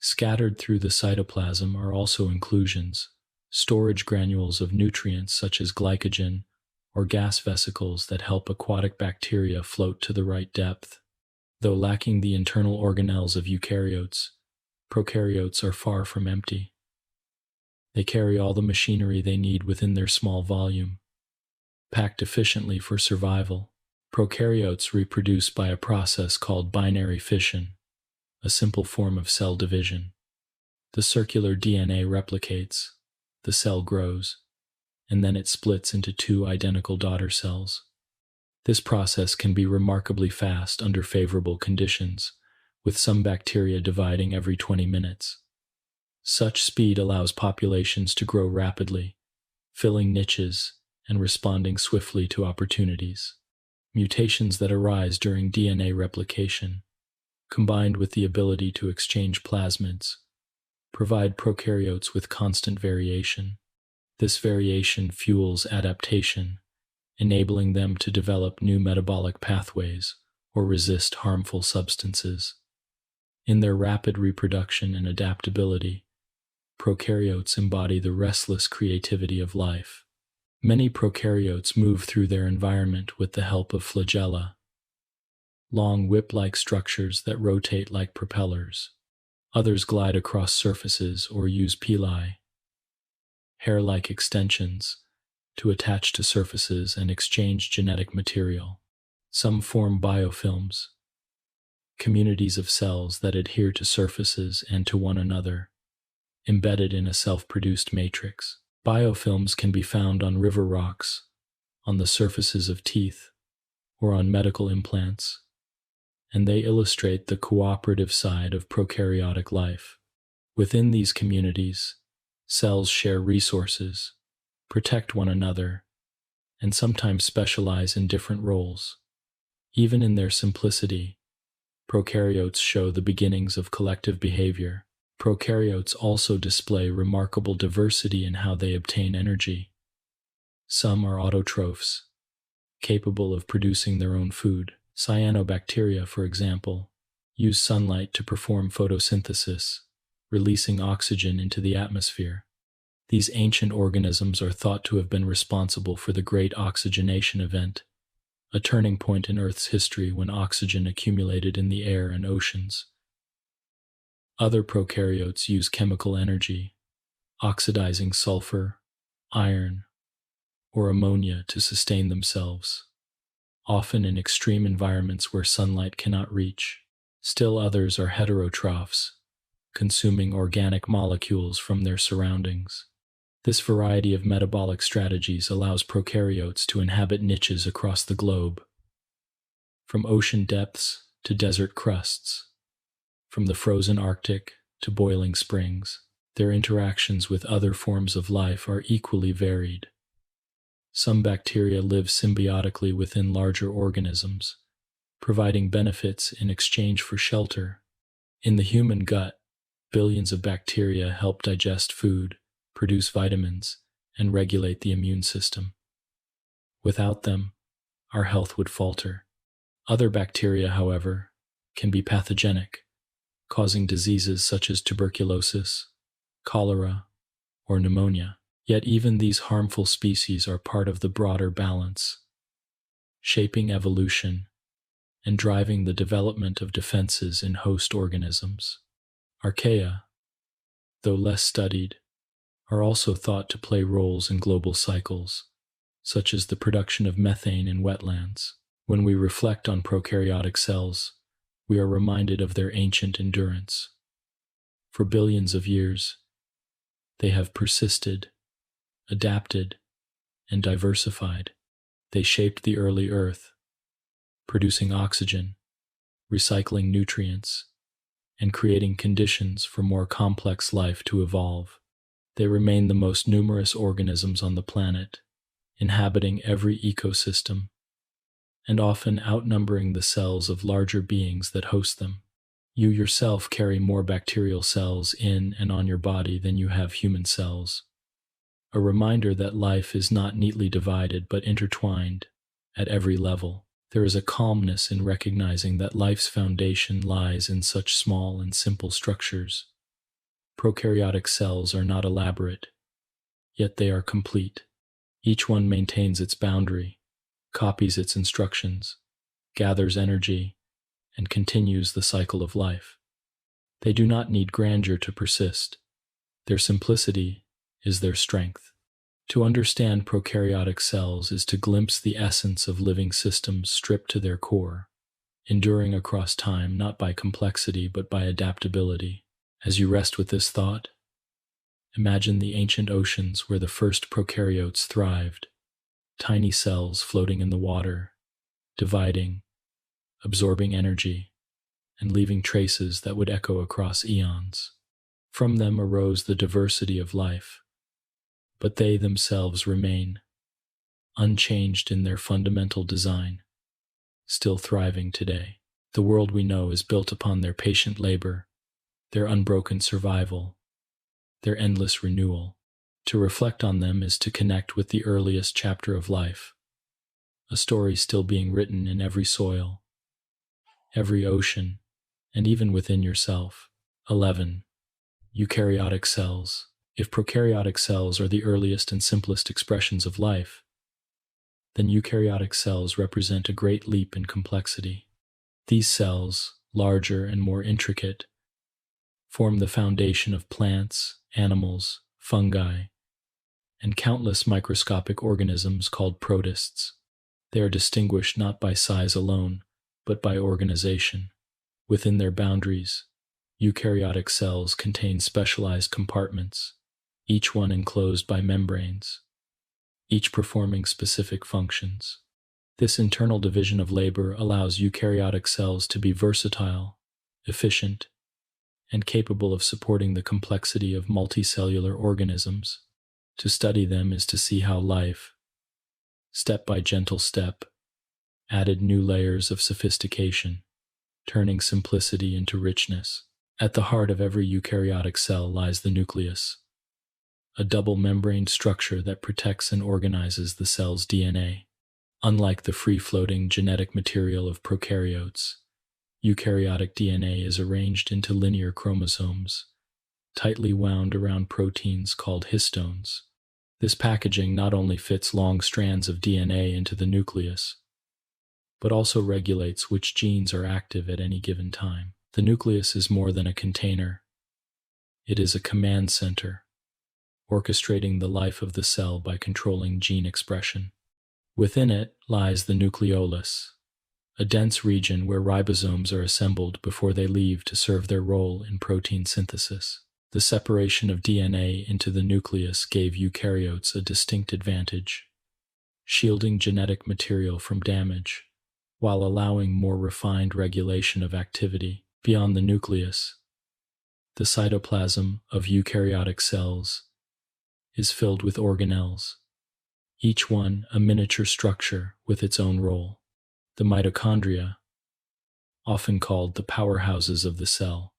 Scattered through the cytoplasm are also inclusions, storage granules of nutrients such as glycogen or gas vesicles that help aquatic bacteria float to the right depth. Though lacking the internal organelles of eukaryotes, prokaryotes are far from empty. They carry all the machinery they need within their small volume, packed efficiently for survival. Prokaryotes reproduce by a process called binary fission, a simple form of cell division. The circular DNA replicates, the cell grows, and then it splits into two identical daughter cells. This process can be remarkably fast under favorable conditions, with some bacteria dividing every 20 minutes. Such speed allows populations to grow rapidly, filling niches and responding swiftly to opportunities. Mutations that arise during DNA replication, combined with the ability to exchange plasmids, provide prokaryotes with constant variation. This variation fuels adaptation, enabling them to develop new metabolic pathways or resist harmful substances. In their rapid reproduction and adaptability, prokaryotes embody the restless creativity of life. Many prokaryotes move through their environment with the help of flagella, long whip-like structures that rotate like propellers. Others glide across surfaces or use pili, hair-like extensions, to attach to surfaces and exchange genetic material. Some form biofilms, communities of cells that adhere to surfaces and to one another, embedded in a self-produced matrix. Biofilms can be found on river rocks, on the surfaces of teeth, or on medical implants, and they illustrate the cooperative side of prokaryotic life. Within these communities, cells share resources, protect one another, and sometimes specialize in different roles. Even in their simplicity, prokaryotes show the beginnings of collective behavior. Prokaryotes also display remarkable diversity in how they obtain energy. Some are autotrophs, capable of producing their own food. Cyanobacteria, for example, use sunlight to perform photosynthesis, releasing oxygen into the atmosphere. These ancient organisms are thought to have been responsible for the Great Oxygenation Event, a turning point in Earth's history when oxygen accumulated in the air and oceans. Other prokaryotes use chemical energy, oxidizing sulfur, iron, or ammonia to sustain themselves. often in extreme environments where sunlight cannot reach. Still others are heterotrophs, consuming organic molecules from their surroundings. This variety of metabolic strategies allows prokaryotes to inhabit niches across the globe, from ocean depths to desert crusts, from the frozen Arctic to boiling springs. Their interactions with other forms of life are equally varied. Some bacteria live symbiotically within larger organisms, providing benefits in exchange for shelter. In the human gut, billions of bacteria help digest food, produce vitamins, and regulate the immune system. Without them, our health would falter. Other bacteria, however, can be pathogenic, causing diseases such as tuberculosis, cholera, or pneumonia. Yet even these harmful species are part of the broader balance, shaping evolution and driving the development of defenses in host organisms. Archaea, though less studied, are also thought to play roles in global cycles, such as the production of methane in wetlands. When we reflect on prokaryotic cells, we are reminded of their ancient endurance. For billions of years, they have persisted, adapted, and diversified. They shaped the early Earth, producing oxygen, recycling nutrients, and creating conditions for more complex life to evolve. They remain the most numerous organisms on the planet, inhabiting every ecosystem, and often outnumbering the cells of larger beings that host them. You yourself carry more bacterial cells in and on your body than you have human cells. A reminder that life is not neatly divided but intertwined at every level. There is a calmness in recognizing that life's foundation lies in such small and simple structures. Prokaryotic cells are not elaborate, yet they are complete. Each one maintains its boundary, copies its instructions, gathers energy, and continues the cycle of life. They do not need grandeur to persist. Their simplicity is their strength. To understand prokaryotic cells is to glimpse the essence of living systems stripped to their core, enduring across time not by complexity but by adaptability. As you rest with this thought, imagine the ancient oceans where the first prokaryotes thrived, tiny cells floating in the water, dividing, absorbing energy, and leaving traces that would echo across eons. From them arose the diversity of life, but they themselves remain, unchanged in their fundamental design, still thriving today. The world we know is built upon their patient labor, their unbroken survival, their endless renewal. To reflect on them is to connect with the earliest chapter of life, a story still being written in every soil, every ocean, and even within yourself. 11. Eukaryotic cells. If prokaryotic cells are the earliest and simplest expressions of life, then eukaryotic cells represent a great leap in complexity. These cells, larger and more intricate, form the foundation of plants, animals, fungi, and countless microscopic organisms called protists. They are distinguished not by size alone, but by organization. Within their boundaries, eukaryotic cells contain specialized compartments, each one enclosed by membranes, each performing specific functions. This internal division of labor allows eukaryotic cells to be versatile, efficient, and capable of supporting the complexity of multicellular organisms. To study them is to see how life, step by gentle step, added new layers of sophistication, turning simplicity into richness. At the heart of every eukaryotic cell lies the nucleus, a double-membraned structure that protects and organizes the cell's DNA. Unlike the free-floating genetic material of prokaryotes, eukaryotic DNA is arranged into linear chromosomes, tightly wound around proteins called histones. This packaging not only fits long strands of DNA into the nucleus, but also regulates which genes are active at any given time. The nucleus is more than a container. It is a command center, orchestrating the life of the cell by controlling gene expression. Within it lies the nucleolus, a dense region where ribosomes are assembled before they leave to serve their role in protein synthesis. The separation of DNA into the nucleus gave eukaryotes a distinct advantage, shielding genetic material from damage, while allowing more refined regulation of activity. Beyond the nucleus, the cytoplasm of eukaryotic cells is filled with organelles, each one a miniature structure with its own role. The mitochondria, often called the powerhouses of the cell,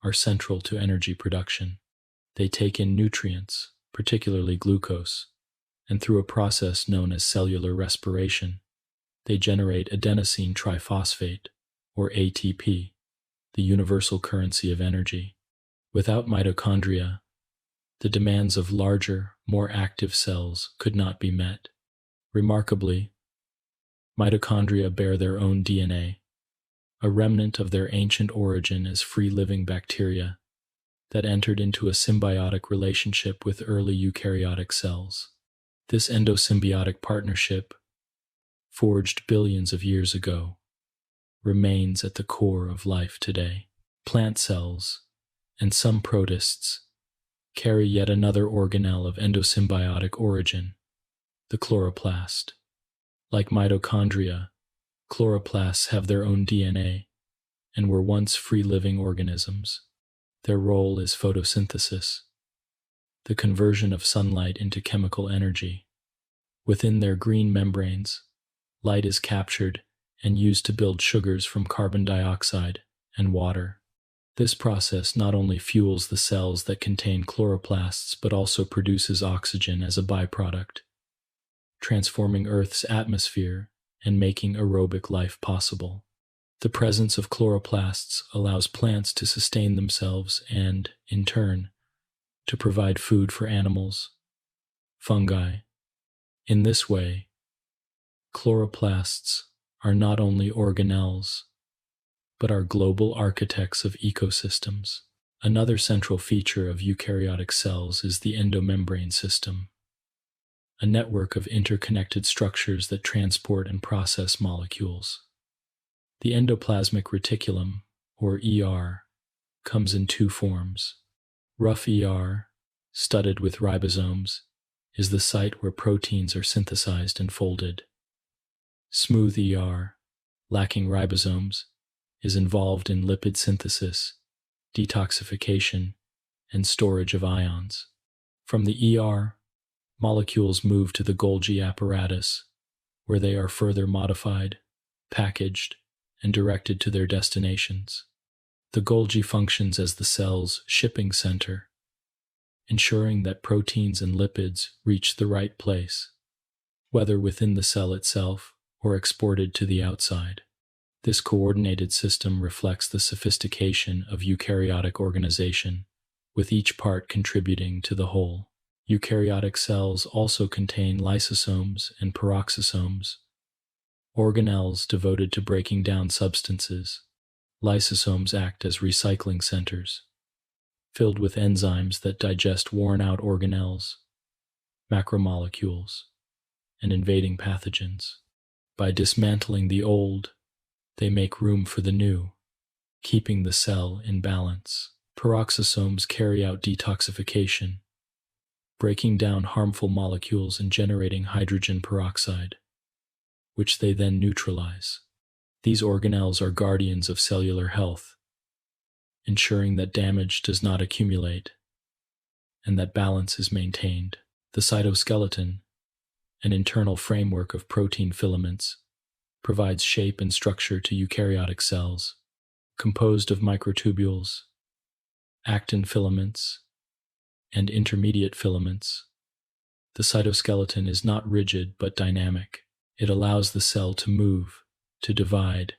are central to energy production. They take in nutrients, particularly glucose, and through a process known as cellular respiration, they generate adenosine triphosphate, or ATP, the universal currency of energy. Without mitochondria, the demands of larger, more active cells could not be met. Remarkably, mitochondria bear their own DNA, a remnant of their ancient origin as free-living bacteria that entered into a symbiotic relationship with early eukaryotic cells. This endosymbiotic partnership, forged billions of years ago, remains at the core of life today. Plant cells, and some protists, carry yet another organelle of endosymbiotic origin, the chloroplast. Like mitochondria, chloroplasts have their own DNA and were once free-living organisms. Their role is photosynthesis, the conversion of sunlight into chemical energy. Within their green membranes, light is captured and used to build sugars from carbon dioxide and water. This process not only fuels the cells that contain chloroplasts but also produces oxygen as a byproduct, transforming Earth's atmosphere and making aerobic life possible. The presence of chloroplasts allows plants to sustain themselves and, in turn, to provide food for animals, fungi. In this way, chloroplasts are not only organelles, but are global architects of ecosystems. Another central feature of eukaryotic cells is the endomembrane system, a network of interconnected structures that transport and process molecules. The endoplasmic reticulum, or ER, comes in two forms. Rough ER, studded with ribosomes, is the site where proteins are synthesized and folded. Smooth ER, lacking ribosomes, is involved in lipid synthesis, detoxification, and storage of ions. From the ER, molecules move to the Golgi apparatus, where they are further modified, packaged, and directed to their destinations. The Golgi functions as the cell's shipping center, ensuring that proteins and lipids reach the right place, whether within the cell itself or exported to the outside. This coordinated system reflects the sophistication of eukaryotic organization, with each part contributing to the whole. Eukaryotic cells also contain lysosomes and peroxisomes, organelles devoted to breaking down substances. Lysosomes act as recycling centers, filled with enzymes that digest worn-out organelles, macromolecules, and invading pathogens. By dismantling the old, they make room for the new, keeping the cell in balance. Peroxisomes carry out detoxification, breaking down harmful molecules and generating hydrogen peroxide, which they then neutralize. These organelles are guardians of cellular health, ensuring that damage does not accumulate and that balance is maintained. The cytoskeleton, an internal framework of protein filaments, provides shape and structure to eukaryotic cells, composed of microtubules, actin filaments, and intermediate filaments. The cytoskeleton is not rigid but dynamic. It allows the cell to move, to divide,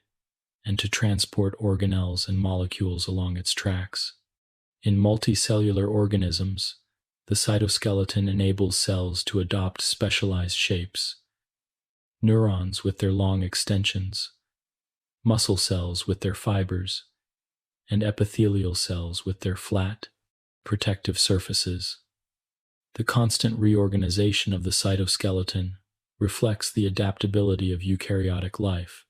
and to transport organelles and molecules along its tracks. In multicellular organisms, the cytoskeleton enables cells to adopt specialized shapes. Neurons with their long extensions, muscle cells with their fibers, and epithelial cells with their flat, protective surfaces. The constant reorganization of the cytoskeleton reflects the adaptability of eukaryotic life,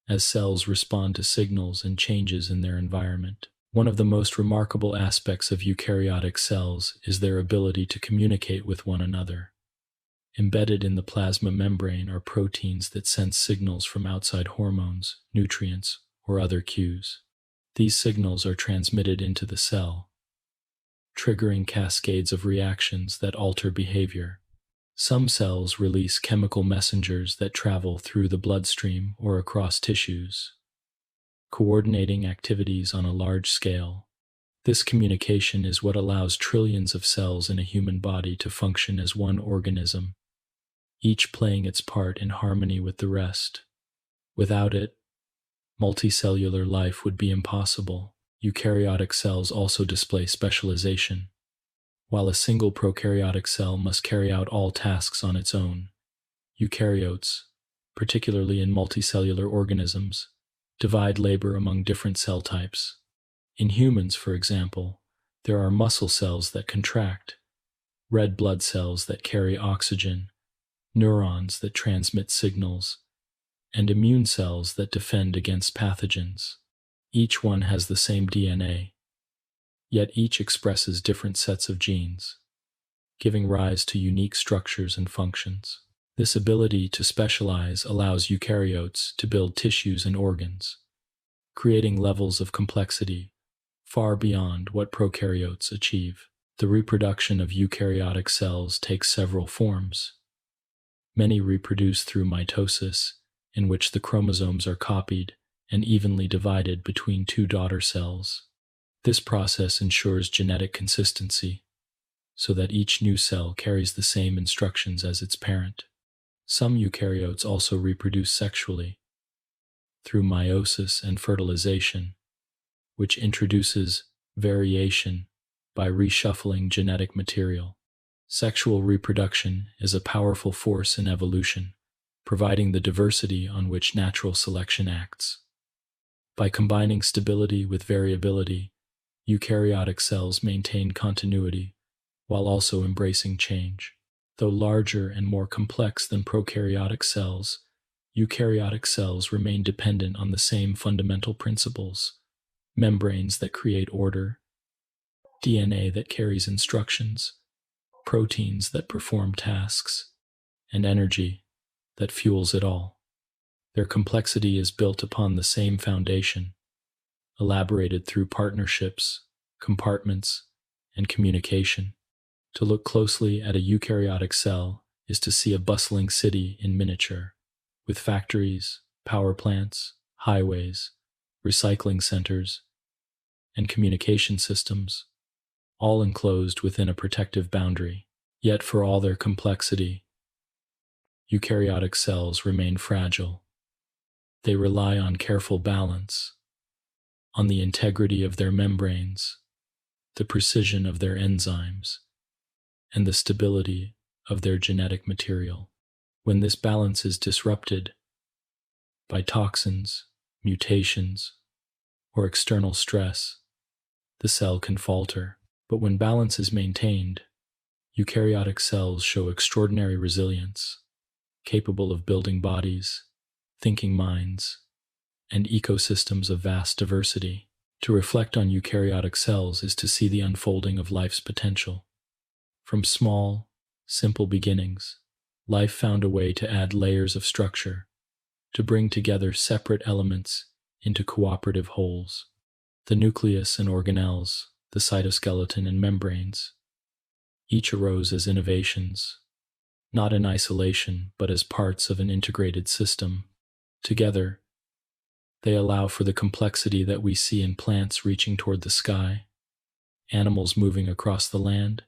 as cells respond to signals and changes in their environment. One of the most remarkable aspects of eukaryotic cells is their ability to communicate with one another. Embedded in the plasma membrane are proteins that sense signals from outside hormones, nutrients, or other cues. These signals are transmitted into the cell, triggering cascades of reactions that alter behavior. Some cells release chemical messengers that travel through the bloodstream or across tissues, coordinating activities on a large scale. This communication is what allows trillions of cells in a human body to function as one organism, each playing its part in harmony with the rest. Without it, multicellular life would be impossible. Eukaryotic cells also display specialization. While a single prokaryotic cell must carry out all tasks on its own, eukaryotes, particularly in multicellular organisms, divide labor among different cell types. In humans, for example, there are muscle cells that contract, red blood cells that carry oxygen, neurons that transmit signals, and immune cells that defend against pathogens. Each one has the same DNA, yet each expresses different sets of genes, giving rise to unique structures and functions. This ability to specialize allows eukaryotes to build tissues and organs, creating levels of complexity far beyond what prokaryotes achieve. The reproduction of eukaryotic cells takes several forms. Many reproduce through mitosis, in which the chromosomes are copied and evenly divided between two daughter cells. This process ensures genetic consistency, so that each new cell carries the same instructions as its parent. Some eukaryotes also reproduce sexually, through meiosis and fertilization, which introduces variation by reshuffling genetic material. Sexual reproduction is a powerful force in evolution, providing the diversity on which natural selection acts. By combining stability with variability, eukaryotic cells maintain continuity while also embracing change. Though larger and more complex than prokaryotic cells, eukaryotic cells remain dependent on the same fundamental principles: membranes that create order, DNA that carries instructions, proteins that perform tasks, and energy that fuels it all. Their complexity is built upon the same foundation, elaborated through partnerships, compartments, and communication. To look closely at a eukaryotic cell is to see a bustling city in miniature, with factories, power plants, highways, recycling centers, and communication systems, all enclosed within a protective boundary. Yet for all their complexity, eukaryotic cells remain fragile. They rely on careful balance, on the integrity of their membranes, the precision of their enzymes, and the stability of their genetic material. When this balance is disrupted by toxins, mutations, or external stress, the cell can falter. But when balance is maintained, eukaryotic cells show extraordinary resilience, capable of building bodies, thinking minds, and ecosystems of vast diversity. To reflect on eukaryotic cells is to see the unfolding of life's potential. From small, simple beginnings, life found a way to add layers of structure, to bring together separate elements into cooperative wholes. The nucleus and organelles, the cytoskeleton and membranes, each arose as innovations, not in isolation, but as parts of an integrated system. Together, they allow for the complexity that we see in plants reaching toward the sky, animals moving across the land,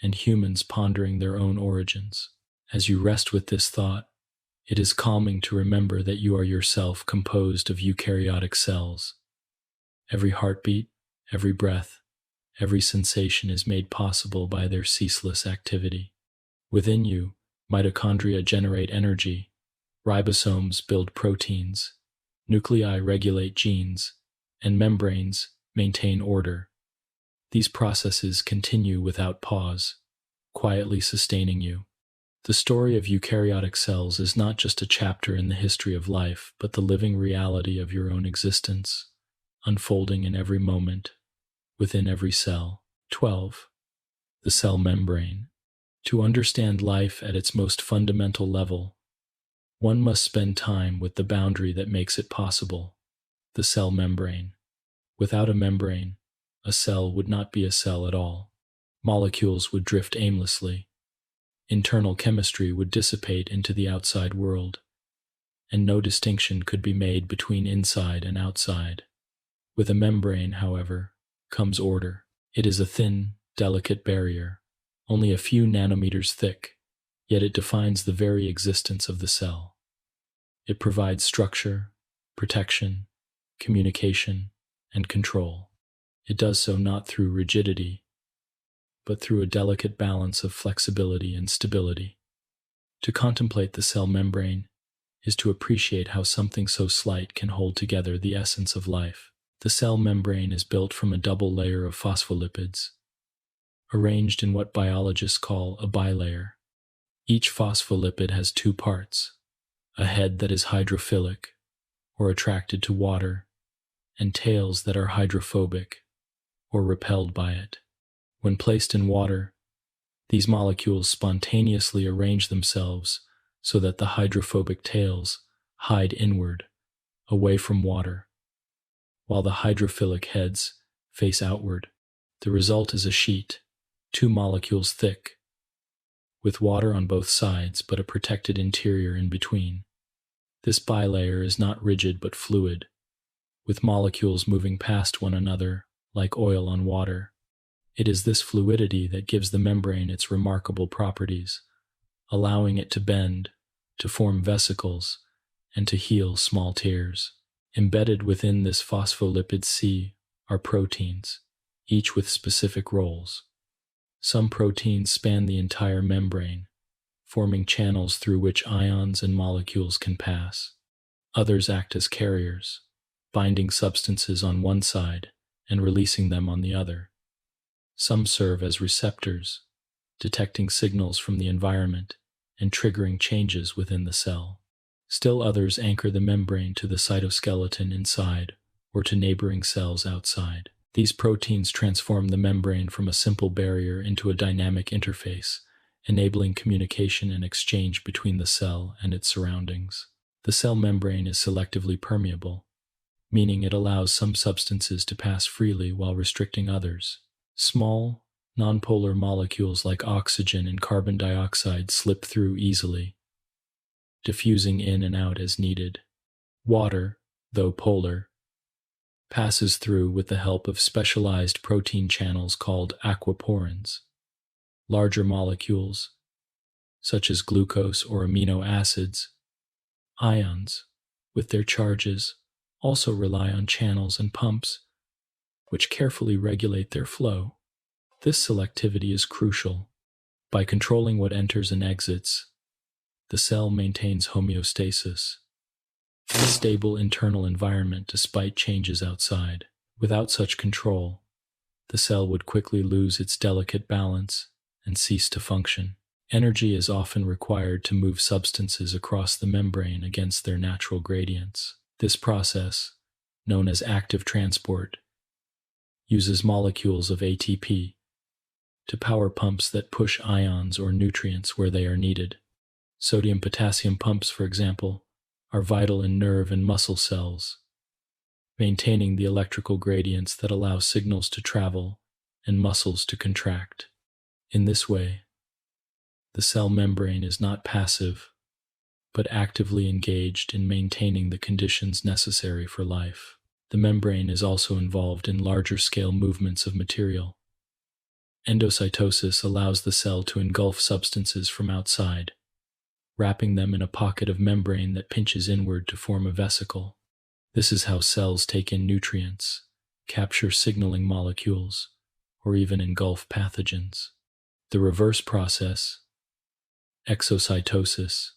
and humans pondering their own origins. As you rest with this thought, it is calming to remember that you are yourself composed of eukaryotic cells. Every heartbeat, every breath, every sensation is made possible by their ceaseless activity. Within you, mitochondria generate energy, ribosomes build proteins, nuclei regulate genes, and membranes maintain order. These processes continue without pause, quietly sustaining you. The story of eukaryotic cells is not just a chapter in the history of life, but the living reality of your own existence, unfolding in every moment, within every cell. 12. The cell membrane. To understand life at its most fundamental level, one must spend time with the boundary that makes it possible, the cell membrane. Without a membrane, a cell would not be a cell at all. Molecules would drift aimlessly. Internal chemistry would dissipate into the outside world, and no distinction could be made between inside and outside. With a membrane, however, comes order. It is a thin, delicate barrier, only a few nanometers thick, yet it defines the very existence of the cell. It provides structure, protection, communication, and control. It does so not through rigidity, but through a delicate balance of flexibility and stability. To contemplate the cell membrane is to appreciate how something so slight can hold together the essence of life. The cell membrane is built from a double layer of phospholipids, arranged in what biologists call a bilayer. Each phospholipid has two parts, a head that is hydrophilic, or attracted to water, and tails that are hydrophobic, or repelled by it. When placed in water, these molecules spontaneously arrange themselves so that the hydrophobic tails hide inward, away from water, while the hydrophilic heads face outward. The result is a sheet, 2 molecules thick, with water on both sides but a protected interior in between. This bilayer is not rigid but fluid, with molecules moving past one another like oil on water. It is this fluidity that gives the membrane its remarkable properties, allowing it to bend, to form vesicles, and to heal small tears. Embedded within this phospholipid sea are proteins, each with specific roles. Some proteins span the entire membrane, forming channels through which ions and molecules can pass. Others act as carriers, binding substances on one side and releasing them on the other. Some serve as receptors, detecting signals from the environment and triggering changes within the cell. Still others anchor the membrane to the cytoskeleton inside or to neighboring cells outside. These proteins transform the membrane from a simple barrier into a dynamic interface, enabling communication and exchange between the cell and its surroundings. The cell membrane is selectively permeable, meaning it allows some substances to pass freely while restricting others. Small, nonpolar molecules like oxygen and carbon dioxide slip through easily, diffusing in and out as needed. Water, though polar, passes through with the help of specialized protein channels called aquaporins. Larger molecules, such as glucose or amino acids, ions, with their charges, also rely on channels and pumps, which carefully regulate their flow. This selectivity is crucial. By controlling what enters and exits, the cell maintains homeostasis, a stable internal environment despite changes outside. Without such control, the cell would quickly lose its delicate balance and cease to function. Energy is often required to move substances across the membrane against their natural gradients. This process, known as active transport, uses molecules of ATP to power pumps that push ions or nutrients where they are needed. Sodium-potassium pumps, for example, are vital in nerve and muscle cells, maintaining the electrical gradients that allow signals to travel and muscles to contract. In this way, the cell membrane is not passive, but actively engaged in maintaining the conditions necessary for life. The membrane is also involved in larger-scale movements of material. Endocytosis allows the cell to engulf substances from outside, wrapping them in a pocket of membrane that pinches inward to form a vesicle. This is how cells take in nutrients, capture signaling molecules, or even engulf pathogens. The reverse process, exocytosis,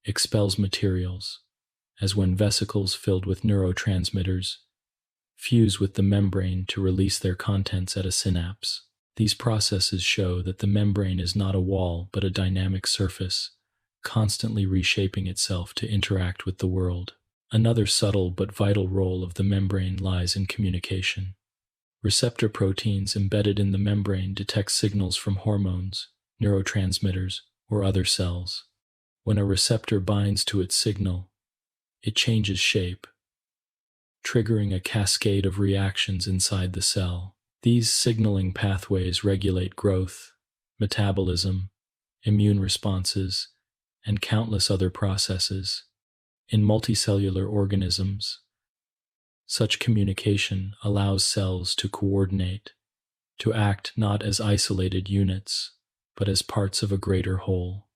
expels materials, as when vesicles filled with neurotransmitters fuse with the membrane to release their contents at a synapse. These processes show that the membrane is not a wall but a dynamic surface, constantly reshaping itself to interact with the world. Another subtle but vital role of the membrane lies in communication. Receptor proteins embedded in the membrane detect signals from hormones, neurotransmitters, or other cells. When a receptor binds to its signal, it changes shape, triggering a cascade of reactions inside the cell. These signaling pathways regulate growth, metabolism, immune responses, and countless other processes. In multicellular organisms, such communication allows cells to coordinate, to act not as isolated units, but as parts of a greater whole.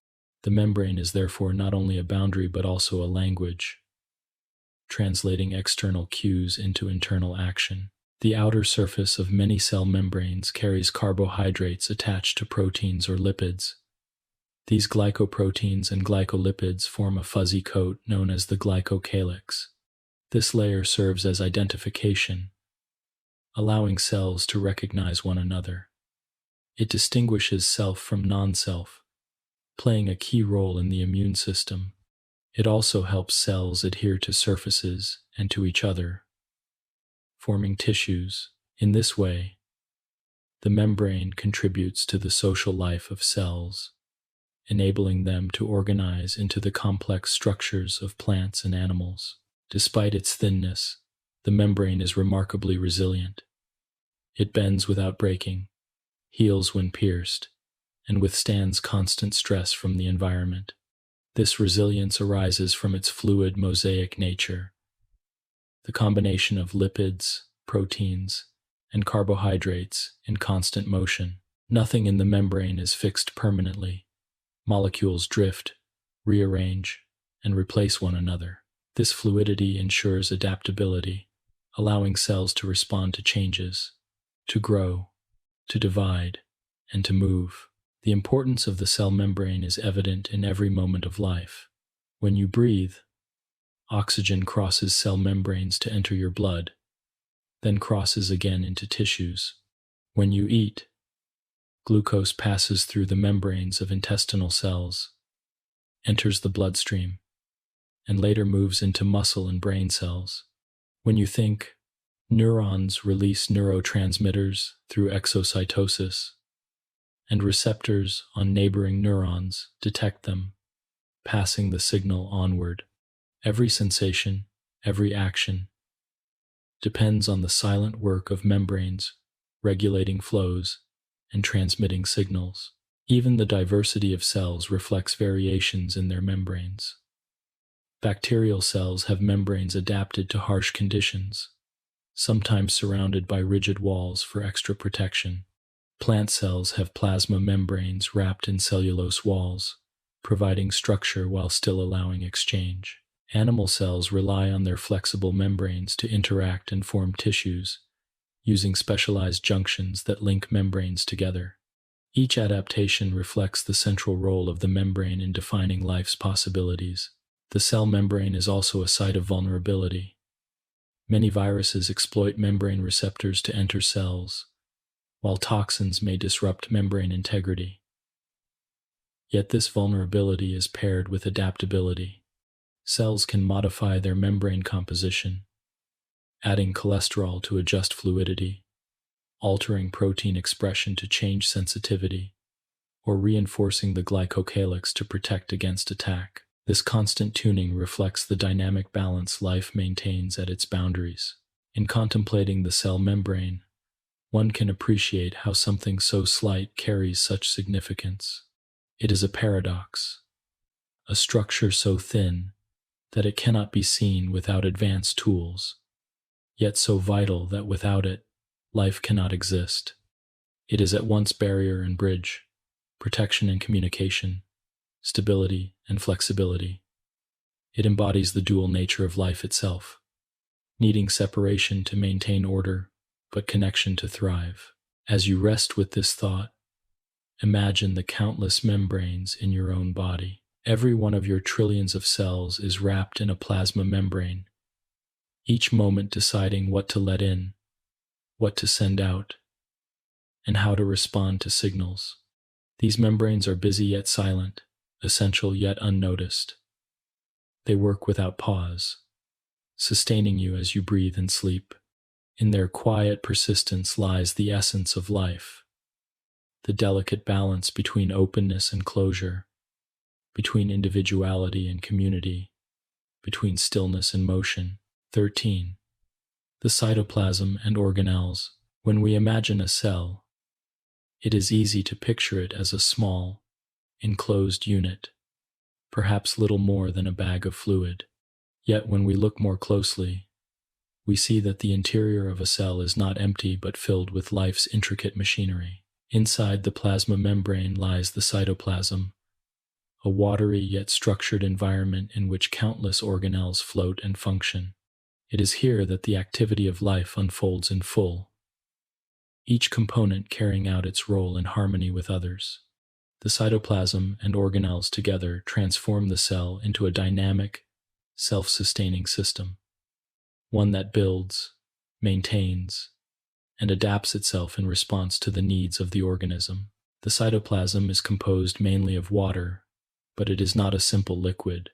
The membrane is therefore not only a boundary but also a language, translating external cues into internal action. The outer surface of many cell membranes carries carbohydrates attached to proteins or lipids. These glycoproteins and glycolipids form a fuzzy coat known as the glycocalyx. This layer serves as identification, allowing cells to recognize one another. It distinguishes self from non-self, playing a key role in the immune system. It also helps cells adhere to surfaces and to each other, forming tissues. In this way, the membrane contributes to the social life of cells, enabling them to organize into the complex structures of plants and animals. Despite its thinness, the membrane is remarkably resilient. It bends without breaking, heals when pierced, and withstands constant stress from the environment. This resilience arises from its fluid mosaic nature. The combination of lipids, proteins, and carbohydrates in constant motion. Nothing in the membrane is fixed permanently. Molecules drift, rearrange, and replace one another. This fluidity ensures adaptability, allowing cells to respond to changes, to grow, to divide, and to move. The importance of the cell membrane is evident in every moment of life. When you breathe, oxygen crosses cell membranes to enter your blood, then crosses again into tissues. When you eat, glucose passes through the membranes of intestinal cells, enters the bloodstream, and later moves into muscle and brain cells. When you think, neurons release neurotransmitters through exocytosis, and receptors on neighboring neurons detect them, passing the signal onward. Every sensation, every action, depends on the silent work of membranes, regulating flows and transmitting signals. Even the diversity of cells reflects variations in their membranes. Bacterial cells have membranes adapted to harsh conditions, sometimes surrounded by rigid walls for extra protection. Plant cells have plasma membranes wrapped in cellulose walls, providing structure while still allowing exchange. Animal cells rely on their flexible membranes to interact and form tissues, using specialized junctions that link membranes together. Each adaptation reflects the central role of the membrane in defining life's possibilities. The cell membrane is also a site of vulnerability. Many viruses exploit membrane receptors to enter cells, while toxins may disrupt membrane integrity. Yet this vulnerability is paired with adaptability. Cells can modify their membrane composition, adding cholesterol to adjust fluidity, altering protein expression to change sensitivity, or reinforcing the glycocalyx to protect against attack. This constant tuning reflects the dynamic balance life maintains at its boundaries. In contemplating the cell membrane, one can appreciate how something so slight carries such significance. It is a paradox, a structure so thin that it cannot be seen without advanced tools, yet so vital that without it, life cannot exist. It is at once barrier and bridge, protection and communication, stability and flexibility. It embodies the dual nature of life itself, needing separation to maintain order, but connection to thrive. As you rest with this thought, imagine the countless membranes in your own body. Every one of your trillions of cells is wrapped in a plasma membrane, each moment deciding what to let in, what to send out, and how to respond to signals. These membranes are busy yet silent, essential yet unnoticed. They work without pause, sustaining you as you breathe and sleep. In their quiet persistence lies the essence of life, the delicate balance between openness and closure, between individuality and community, between stillness and motion. 13. The cytoplasm and organelles. When we imagine a cell, it is easy to picture it as a small, enclosed unit, perhaps little more than a bag of fluid. Yet when we look more closely, we see that the interior of a cell is not empty but filled with life's intricate machinery. Inside the plasma membrane lies the cytoplasm, a watery yet structured environment in which countless organelles float and function. It is here that the activity of life unfolds in full, each component carrying out its role in harmony with others. The cytoplasm and organelles together transform the cell into a dynamic, self-sustaining system, one that builds, maintains, and adapts itself in response to the needs of the organism. The cytoplasm is composed mainly of water, but it is not a simple liquid.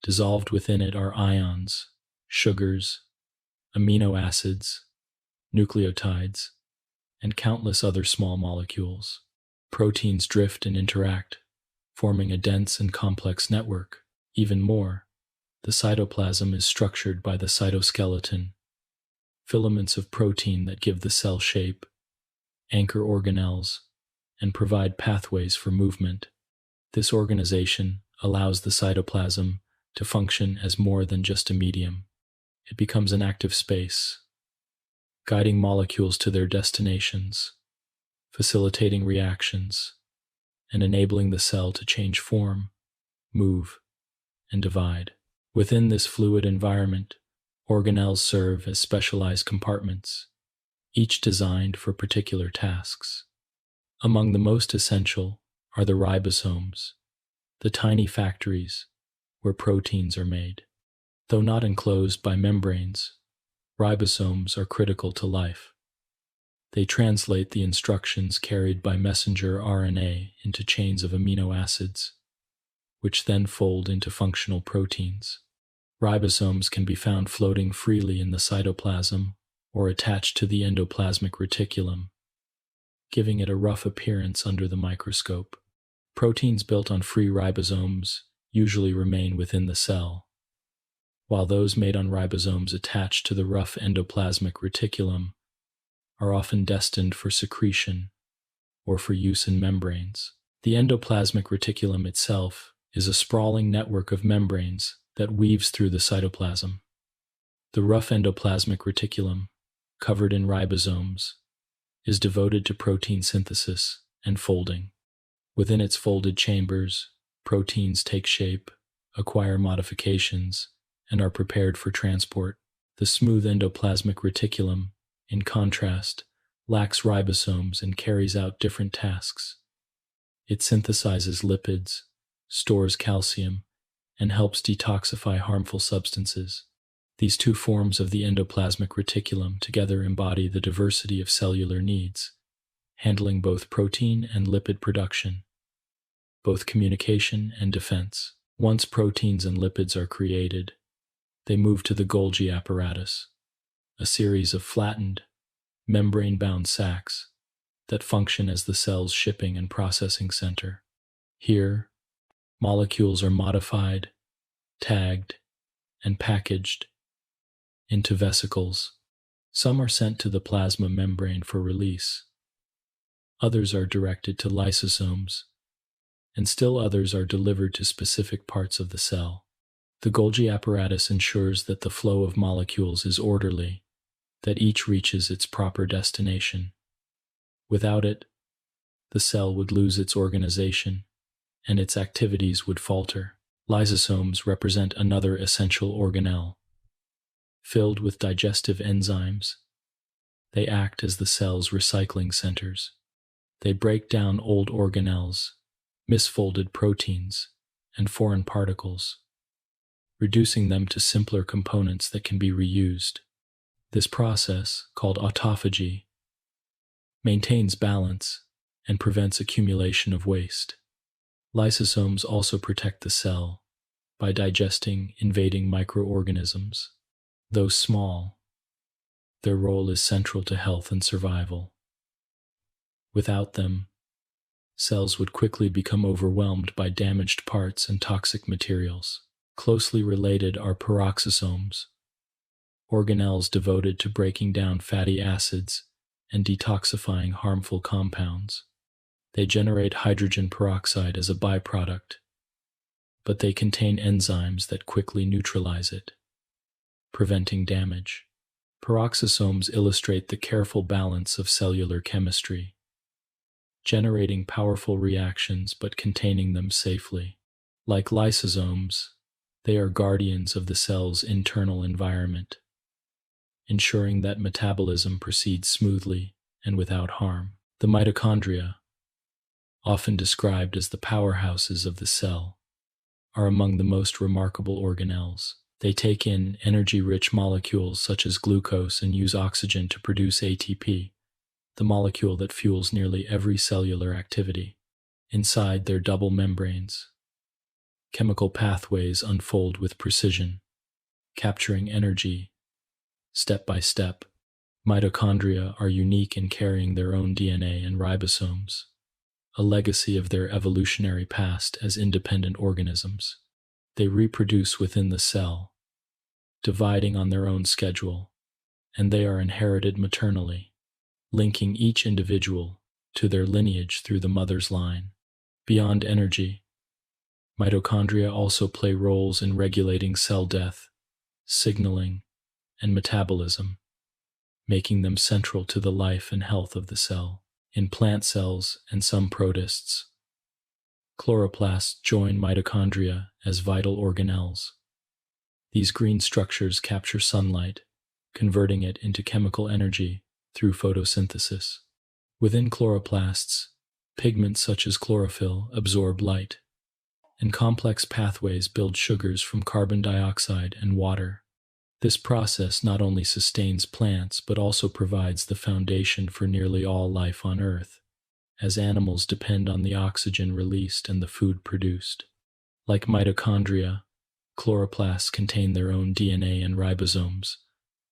Dissolved within it are ions, sugars, amino acids, nucleotides, and countless other small molecules. Proteins drift and interact, forming a dense and complex network. Even more, the cytoplasm is structured by the cytoskeleton, filaments of protein that give the cell shape, anchor organelles, and provide pathways for movement. This organization allows the cytoplasm to function as more than just a medium. It becomes an active space, guiding molecules to their destinations, facilitating reactions, and enabling the cell to change form, move, and divide. Within this fluid environment, organelles serve as specialized compartments, each designed for particular tasks. Among the most essential are the ribosomes, the tiny factories where proteins are made. Though not enclosed by membranes, ribosomes are critical to life. They translate the instructions carried by messenger RNA into chains of amino acids, which then fold into functional proteins. Ribosomes can be found floating freely in the cytoplasm or attached to the endoplasmic reticulum, giving it a rough appearance under the microscope. Proteins built on free ribosomes usually remain within the cell, while those made on ribosomes attached to the rough endoplasmic reticulum are often destined for secretion or for use in membranes. The endoplasmic reticulum itself is a sprawling network of membranes that weaves through the cytoplasm. The rough endoplasmic reticulum, covered in ribosomes, is devoted to protein synthesis and folding. Within its folded chambers, proteins take shape, acquire modifications, and are prepared for transport. The smooth endoplasmic reticulum, in contrast, lacks ribosomes and carries out different tasks. It synthesizes lipids, stores calcium, and helps detoxify harmful substances. These two forms of the endoplasmic reticulum together embody the diversity of cellular needs, handling both protein and lipid production, both communication and defense. Once proteins and lipids are created, they move to the Golgi apparatus, a series of flattened, membrane-bound sacs that function as the cell's shipping and processing center. Here, molecules are modified, tagged, and packaged into vesicles. Some are sent to the plasma membrane for release. Others are directed to lysosomes, and still others are delivered to specific parts of the cell. The Golgi apparatus ensures that the flow of molecules is orderly, that each reaches its proper destination. Without it, the cell would lose its organization, and its activities would falter. Lysosomes represent another essential organelle. Filled with digestive enzymes, they act as the cell's recycling centers. They break down old organelles, misfolded proteins, and foreign particles, reducing them to simpler components that can be reused. This process, called autophagy, maintains balance, and prevents accumulation of waste. Lysosomes also protect the cell by digesting invading microorganisms. Though small, their role is central to health and survival. Without them, cells would quickly become overwhelmed by damaged parts and toxic materials. Closely related are peroxisomes, organelles devoted to breaking down fatty acids and detoxifying harmful compounds. They generate hydrogen peroxide as a byproduct, but they contain enzymes that quickly neutralize it, preventing damage. Peroxisomes illustrate the careful balance of cellular chemistry, generating powerful reactions but containing them safely. Like lysosomes, they are guardians of the cell's internal environment, ensuring that metabolism proceeds smoothly and without harm. The mitochondria, often described as the powerhouses of the cell, are among the most remarkable organelles. They take in energy-rich molecules such as glucose and use oxygen to produce ATP, the molecule that fuels nearly every cellular activity. Inside their double membranes, chemical pathways unfold with precision, capturing energy step by step. Mitochondria are unique in carrying their own DNA and ribosomes, a legacy of their evolutionary past as independent organisms. They reproduce within the cell, dividing on their own schedule, and they are inherited maternally, linking each individual to their lineage through the mother's line. Beyond energy, mitochondria also play roles in regulating cell death, signaling, and metabolism, making them central to the life and health of the cell. In plant cells and some protists, chloroplasts join mitochondria as vital organelles. These green structures capture sunlight, converting it into chemical energy through photosynthesis. Within chloroplasts, pigments such as chlorophyll absorb light, and complex pathways build sugars from carbon dioxide and water. This process not only sustains plants but also provides the foundation for nearly all life on Earth, as animals depend on the oxygen released and the food produced. Like mitochondria, chloroplasts contain their own DNA and ribosomes,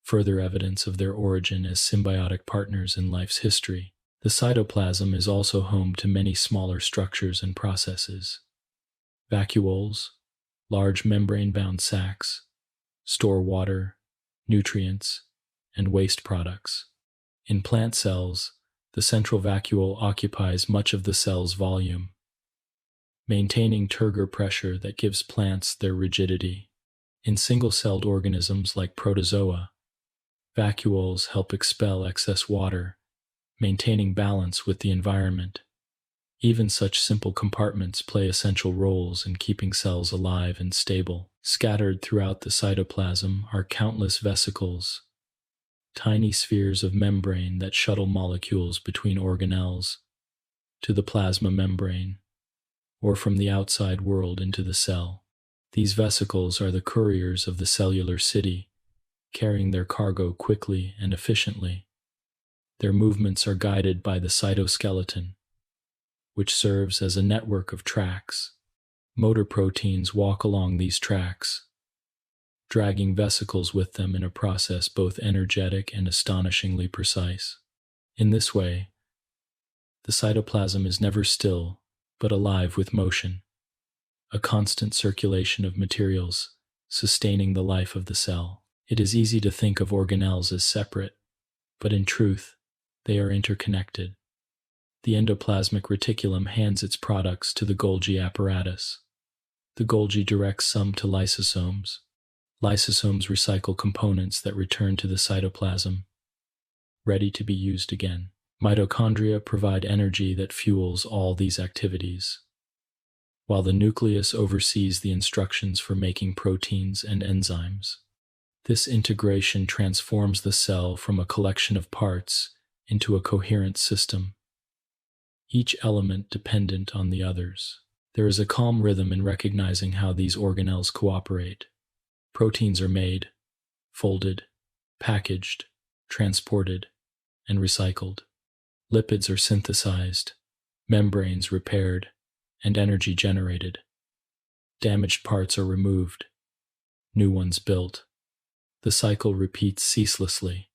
further evidence of their origin as symbiotic partners in life's history. The cytoplasm is also home to many smaller structures and processes. Vacuoles, large membrane-bound sacs, store water, nutrients, and waste products. In plant cells, the central vacuole occupies much of the cell's volume, maintaining turgor pressure that gives plants their rigidity. In single-celled organisms like protozoa, vacuoles help expel excess water, maintaining balance with the environment. Even such simple compartments play essential roles in keeping cells alive and stable. Scattered throughout the cytoplasm are countless vesicles, tiny spheres of membrane that shuttle molecules between organelles to the plasma membrane, or from the outside world into the cell. These vesicles are the couriers of the cellular city, carrying their cargo quickly and efficiently. Their movements are guided by the cytoskeleton, which serves as a network of tracks. Motor proteins walk along these tracks, dragging vesicles with them in a process both energetic and astonishingly precise. In this way, the cytoplasm is never still, but alive with motion, a constant circulation of materials sustaining the life of the cell. It is easy to think of organelles as separate, but in truth, they are interconnected. The endoplasmic reticulum hands its products to the Golgi apparatus. The Golgi directs some to lysosomes. Lysosomes recycle components that return to the cytoplasm, ready to be used again. Mitochondria provide energy that fuels all these activities, while the nucleus oversees the instructions for making proteins and enzymes. This integration transforms the cell from a collection of parts into a coherent system, each element dependent on the others. There is a calm rhythm in recognizing how these organelles cooperate. Proteins are made, folded, packaged, transported, and recycled. Lipids are synthesized, membranes repaired, and energy generated. Damaged parts are removed, new ones built. The cycle repeats ceaselessly,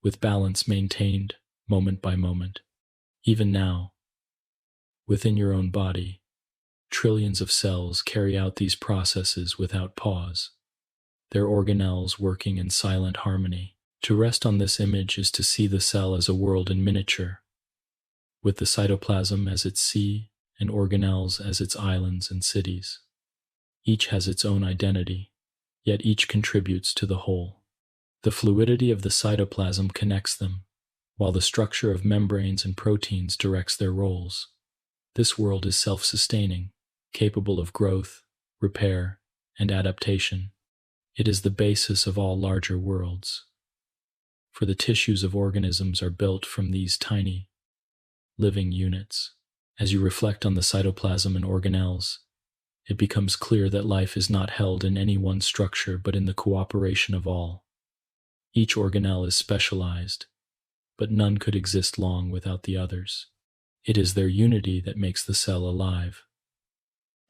with balance maintained moment by moment. Even now, within your own body, trillions of cells carry out these processes without pause, their organelles working in silent harmony. To rest on this image is to see the cell as a world in miniature, with the cytoplasm as its sea and organelles as its islands and cities. Each has its own identity, yet each contributes to the whole. The fluidity of the cytoplasm connects them, while the structure of membranes and proteins directs their roles. This world is self-sustaining, capable of growth, repair, and adaptation. It is the basis of all larger worlds, for the tissues of organisms are built from these tiny, living units. As you reflect on the cytoplasm and organelles, it becomes clear that life is not held in any one structure but in the cooperation of all. Each organelle is specialized, but none could exist long without the others. It is their unity that makes the cell alive,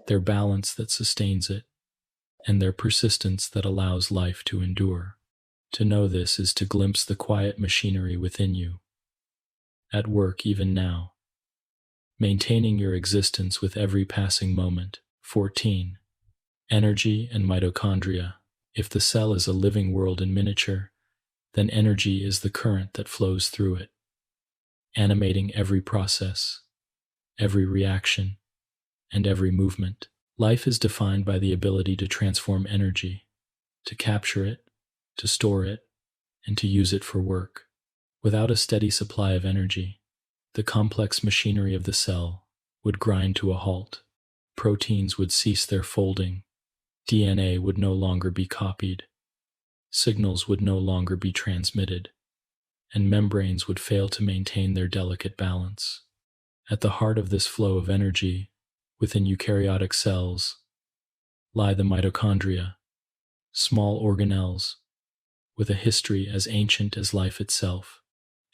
their balance that sustains it, and their persistence that allows life to endure. To know this is to glimpse the quiet machinery within you, at work even now, maintaining your existence with every passing moment. 14. Energy and mitochondria. If the cell is a living world in miniature, then energy is the current that flows through it, animating every process, every reaction, and every movement. Life is defined by the ability to transform energy, to capture it, to store it, and to use it for work. Without a steady supply of energy, the complex machinery of the cell would grind to a halt. Proteins would cease their folding, DNA would no longer be copied, signals would no longer be transmitted, and membranes would fail to maintain their delicate balance. At the heart of this flow of energy, within eukaryotic cells, lie the mitochondria, small organelles, with a history as ancient as life itself.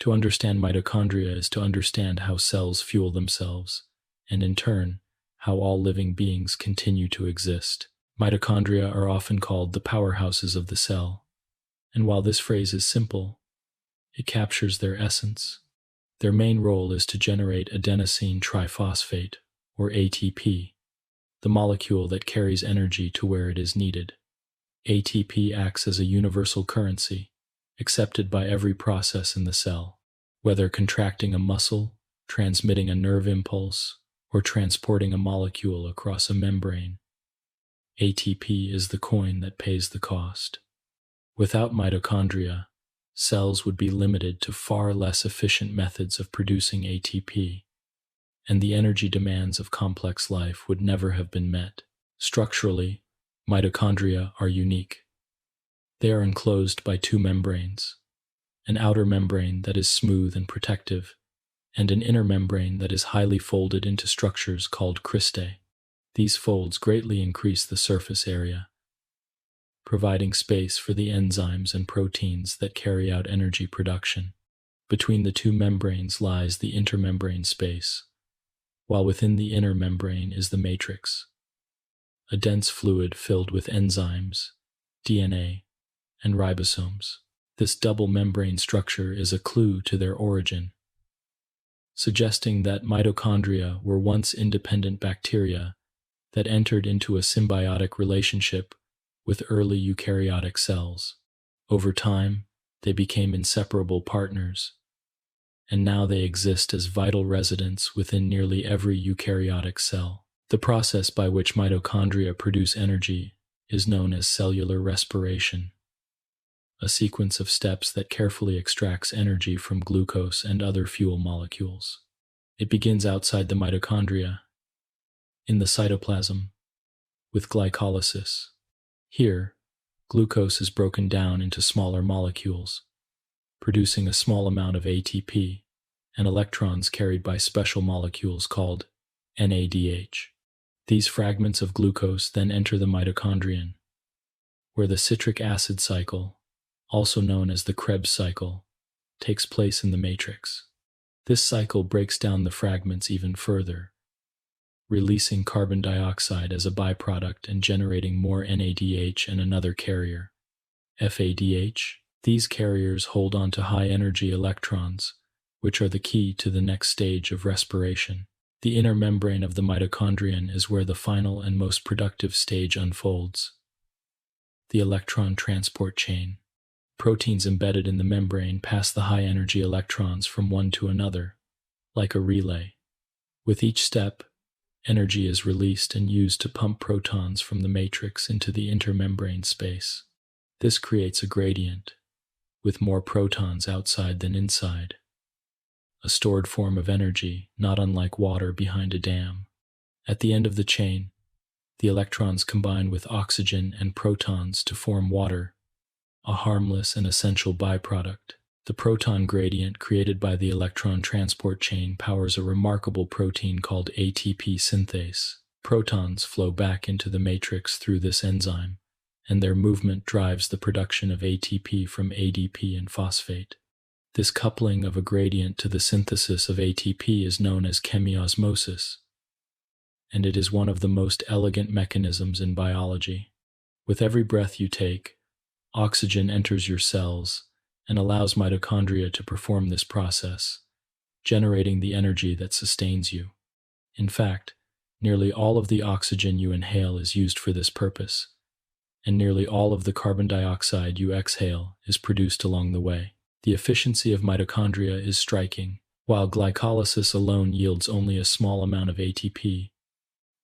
To understand mitochondria is to understand how cells fuel themselves, and in turn, how all living beings continue to exist. Mitochondria are often called the powerhouses of the cell, and while this phrase is simple, it captures their essence. Their main role is to generate adenosine triphosphate, or ATP, the molecule that carries energy to where it is needed. ATP acts as a universal currency, accepted by every process in the cell, whether contracting a muscle, transmitting a nerve impulse, or transporting a molecule across a membrane. ATP is the coin that pays the cost. Without mitochondria, cells would be limited to far less efficient methods of producing ATP, and the energy demands of complex life would never have been met. Structurally, mitochondria are unique. They are enclosed by two membranes, an outer membrane that is smooth and protective, and an inner membrane that is highly folded into structures called cristae. These folds greatly increase the surface area, providing space for the enzymes and proteins that carry out energy production. Between the two membranes lies the intermembrane space, while within the inner membrane is the matrix, a dense fluid filled with enzymes, DNA, and ribosomes. This double membrane structure is a clue to their origin, suggesting that mitochondria were once independent bacteria that entered into a symbiotic relationship with early eukaryotic cells. Over time, they became inseparable partners, and now they exist as vital residents within nearly every eukaryotic cell. The process by which mitochondria produce energy is known as cellular respiration, a sequence of steps that carefully extracts energy from glucose and other fuel molecules. It begins outside the mitochondria, in the cytoplasm, with glycolysis. Here, glucose is broken down into smaller molecules, producing a small amount of ATP and electrons carried by special molecules called NADH. These fragments of glucose then enter the mitochondrion, where the citric acid cycle, also known as the Krebs cycle, takes place in the matrix. This cycle breaks down the fragments even further, releasing carbon dioxide as a byproduct and generating more NADH and another carrier, FADH. These carriers hold on to high-energy electrons, which are the key to the next stage of respiration. The inner membrane of the mitochondrion is where the final and most productive stage unfolds. The electron transport chain. Proteins embedded in the membrane pass the high-energy electrons from one to another, like a relay. With each step, energy is released and used to pump protons from the matrix into the intermembrane space. This creates a gradient, with more protons outside than inside. A stored form of energy, not unlike water behind a dam. At the end of the chain, the electrons combine with oxygen and protons to form water, a harmless and essential byproduct. The proton gradient created by the electron transport chain powers a remarkable protein called ATP synthase. Protons flow back into the matrix through this enzyme, and their movement drives the production of ATP from ADP and phosphate. This coupling of a gradient to the synthesis of ATP is known as chemiosmosis, and it is one of the most elegant mechanisms in biology. With every breath you take, oxygen enters your cells and allows mitochondria to perform this process, generating the energy that sustains you. In fact, nearly all of the oxygen you inhale is used for this purpose, and nearly all of the carbon dioxide you exhale is produced along the way. The efficiency of mitochondria is striking. While glycolysis alone yields only a small amount of ATP,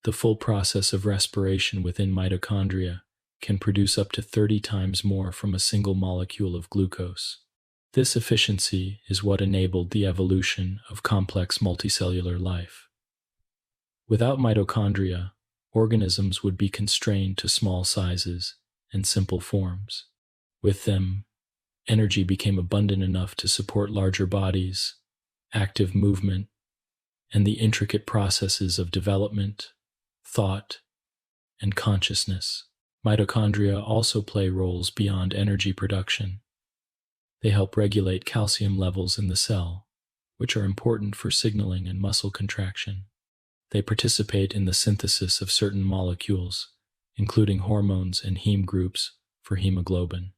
the full process of respiration within mitochondria can produce up to 30 times more from a single molecule of glucose. This efficiency is what enabled the evolution of complex multicellular life. Without mitochondria, organisms would be constrained to small sizes and simple forms. With them, energy became abundant enough to support larger bodies, active movement, and the intricate processes of development, thought, and consciousness. Mitochondria also play roles beyond energy production. They help regulate calcium levels in the cell, which are important for signaling and muscle contraction. They participate in the synthesis of certain molecules, including hormones and heme groups for hemoglobin.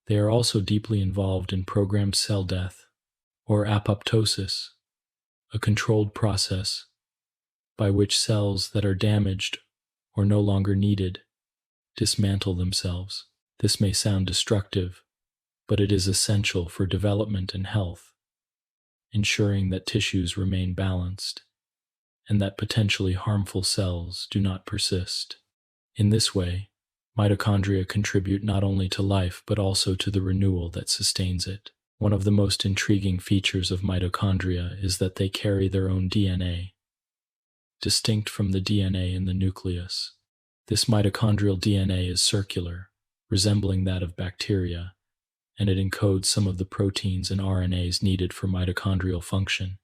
They are also deeply involved in programmed cell death, or apoptosis, a controlled process by which cells that are damaged or no longer needed dismantle themselves. This may sound destructive, but it is essential for development and health, ensuring that tissues remain balanced and that potentially harmful cells do not persist. In this way, mitochondria contribute not only to life but also to the renewal that sustains it. One of the most intriguing features of mitochondria is that they carry their own DNA, distinct from the DNA in the nucleus. This mitochondrial DNA is circular, resembling that of bacteria, and it encodes some of the proteins and RNAs needed for mitochondrial function.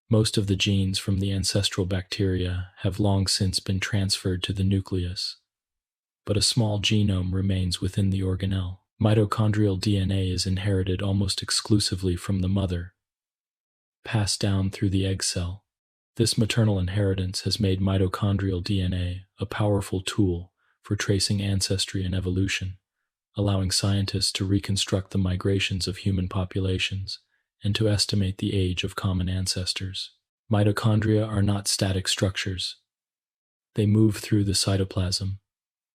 Most of the genes from the ancestral bacteria have long since been transferred to the nucleus, but a small genome remains within the organelle. Mitochondrial DNA is inherited almost exclusively from the mother, passed down through the egg cell. This maternal inheritance has made mitochondrial DNA a powerful tool for tracing ancestry and evolution, allowing scientists to reconstruct the migrations of human populations and to estimate the age of common ancestors. Mitochondria are not static structures. They move through the cytoplasm,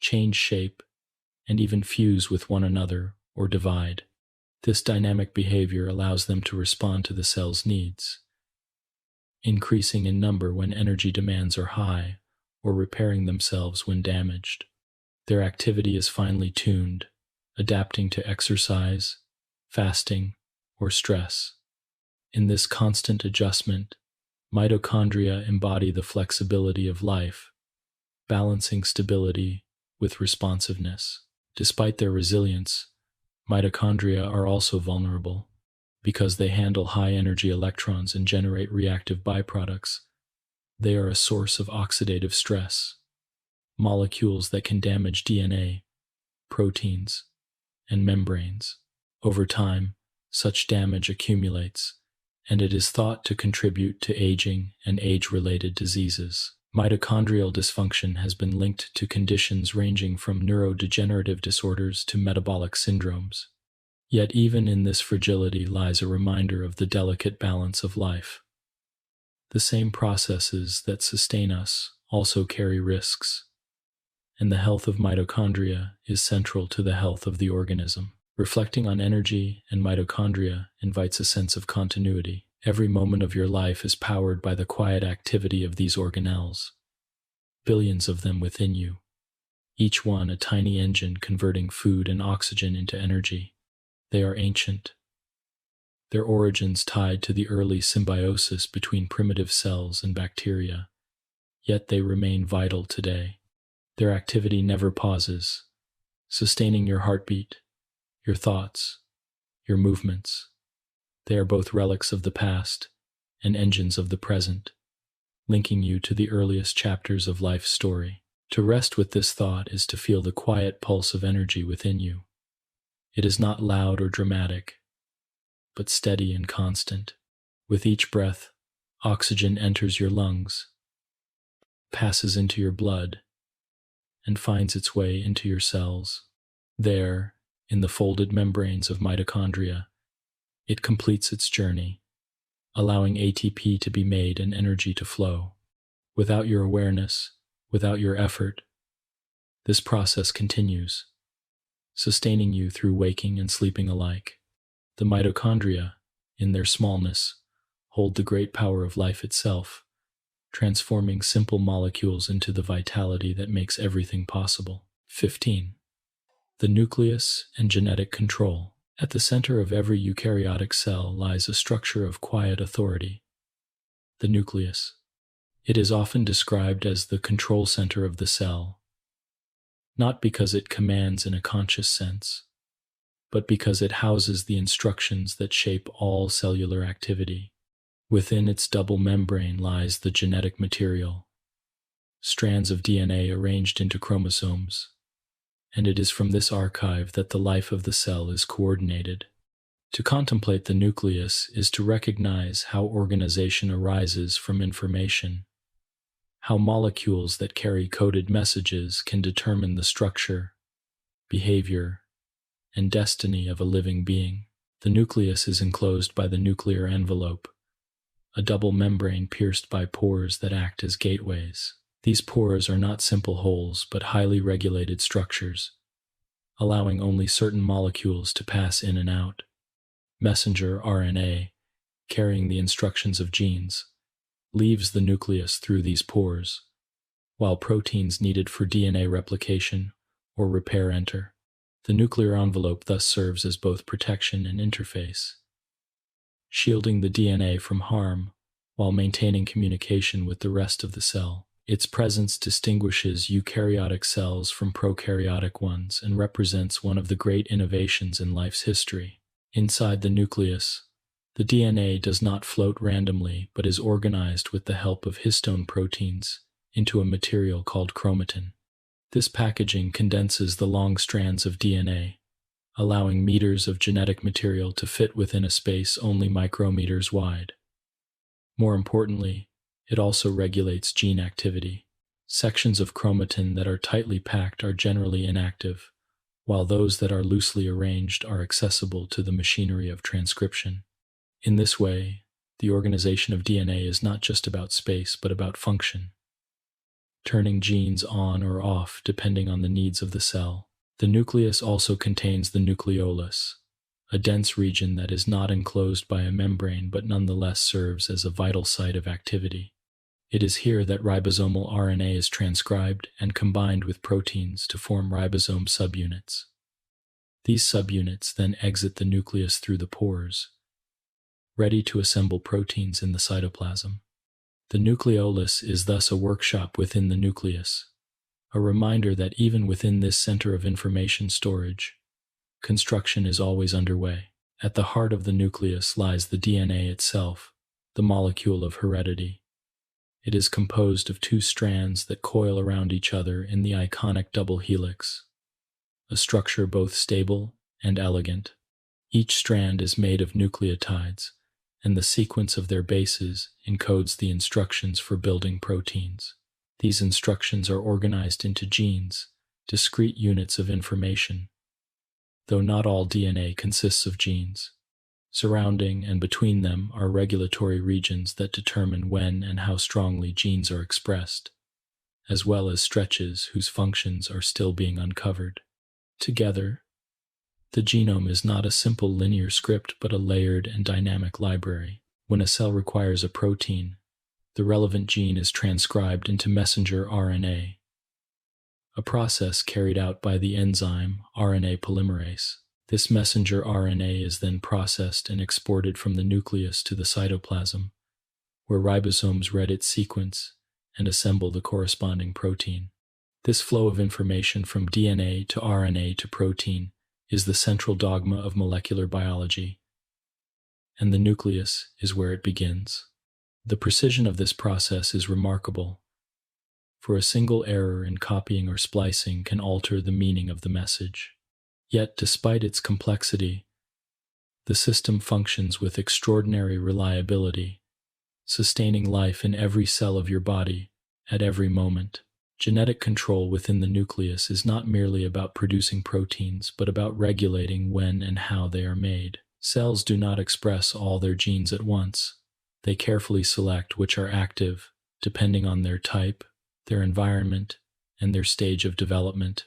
change shape, and even fuse with one another or divide. This dynamic behavior allows them to respond to the cell's needs, increasing in number when energy demands are high or repairing themselves when damaged. Their activity is finely tuned, adapting to exercise, fasting, or stress. In this constant adjustment, mitochondria embody the flexibility of life, balancing stability with responsiveness. Despite their resilience, mitochondria are also vulnerable. Because they handle high-energy electrons and generate reactive byproducts, they are a source of oxidative stress, molecules that can damage DNA, proteins, and membranes. Over time, such damage accumulates, and it is thought to contribute to aging and age-related diseases. Mitochondrial dysfunction has been linked to conditions ranging from neurodegenerative disorders to metabolic syndromes. Yet even in this fragility lies a reminder of the delicate balance of life. The same processes that sustain us also carry risks, and the health of mitochondria is central to the health of the organism. Reflecting on energy and mitochondria invites a sense of continuity. Every moment of your life is powered by the quiet activity of these organelles, billions of them within you, each one a tiny engine converting food and oxygen into energy. They are ancient, their origins tied to the early symbiosis between primitive cells and bacteria, yet they remain vital today. Their activity never pauses, sustaining your heartbeat, your thoughts, your movements. They are both relics of the past and engines of the present, linking you to the earliest chapters of life's story. To rest with this thought is to feel the quiet pulse of energy within you. It is not loud or dramatic, but steady and constant. With each breath, oxygen enters your lungs, passes into your blood, and finds its way into your cells. There, in the folded membranes of mitochondria, it completes its journey, allowing ATP to be made and energy to flow. Without your awareness, without your effort, this process continues, sustaining you through waking and sleeping alike. The mitochondria, in their smallness, hold the great power of life itself, transforming simple molecules into the vitality that makes everything possible. 15. The nucleus and genetic control. At the center of every eukaryotic cell lies a structure of quiet authority, the nucleus. It is often described as the control center of the cell, not because it commands in a conscious sense, but because it houses the instructions that shape all cellular activity. Within its double membrane lies the genetic material, strands of DNA arranged into chromosomes, and it is from this archive that the life of the cell is coordinated. To contemplate the nucleus is to recognize how organization arises from information, how molecules that carry coded messages can determine the structure, behavior, and destiny of a living being. The nucleus is enclosed by the nuclear envelope, a double membrane pierced by pores that act as gateways. These pores are not simple holes, but highly regulated structures, allowing only certain molecules to pass in and out. Messenger RNA, carrying the instructions of genes, leaves the nucleus through these pores, while proteins needed for DNA replication or repair enter. The nuclear envelope thus serves as both protection and interface, shielding the DNA from harm while maintaining communication with the rest of the cell. Its presence distinguishes eukaryotic cells from prokaryotic ones and represents one of the great innovations in life's history. Inside the nucleus, the DNA does not float randomly but is organized with the help of histone proteins into a material called chromatin. This packaging condenses the long strands of DNA, allowing meters of genetic material to fit within a space only micrometers wide. More importantly, it also regulates gene activity. Sections of chromatin that are tightly packed are generally inactive, while those that are loosely arranged are accessible to the machinery of transcription. In this way, the organization of DNA is not just about space but about function, turning genes on or off depending on the needs of the cell. The nucleus also contains the nucleolus, a dense region that is not enclosed by a membrane but nonetheless serves as a vital site of activity. It is here that ribosomal RNA is transcribed and combined with proteins to form ribosome subunits. These subunits then exit the nucleus through the pores, ready to assemble proteins in the cytoplasm. The nucleolus is thus a workshop within the nucleus, a reminder that even within this center of information storage, construction is always underway. At the heart of the nucleus lies the DNA itself, the molecule of heredity. It is composed of two strands that coil around each other in the iconic double helix, a structure both stable and elegant. Each strand is made of nucleotides, and the sequence of their bases encodes the instructions for building proteins. These instructions are organized into genes, discrete units of information. Though not all DNA consists of genes, surrounding and between them are regulatory regions that determine when and how strongly genes are expressed, as well as stretches whose functions are still being uncovered. Together, the genome is not a simple linear script but a layered and dynamic library. When a cell requires a protein, the relevant gene is transcribed into messenger RNA, a process carried out by the enzyme RNA polymerase. This messenger RNA is then processed and exported from the nucleus to the cytoplasm, where ribosomes read its sequence and assemble the corresponding protein. This flow of information from DNA to RNA to protein is the central dogma of molecular biology, and the nucleus is where it begins. The precision of this process is remarkable, for a single error in copying or splicing can alter the meaning of the message. Yet, despite its complexity, the system functions with extraordinary reliability, sustaining life in every cell of your body at every moment. Genetic control within the nucleus is not merely about producing proteins, but about regulating when and how they are made. Cells do not express all their genes at once. They carefully select which are active, depending on their type, their environment, and their stage of development.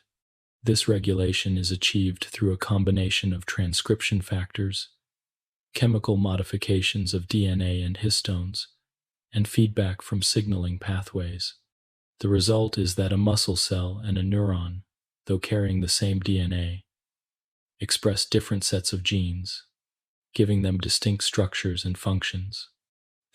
This regulation is achieved through a combination of transcription factors, chemical modifications of DNA and histones, and feedback from signaling pathways. The result is that a muscle cell and a neuron, though carrying the same DNA, express different sets of genes, giving them distinct structures and functions.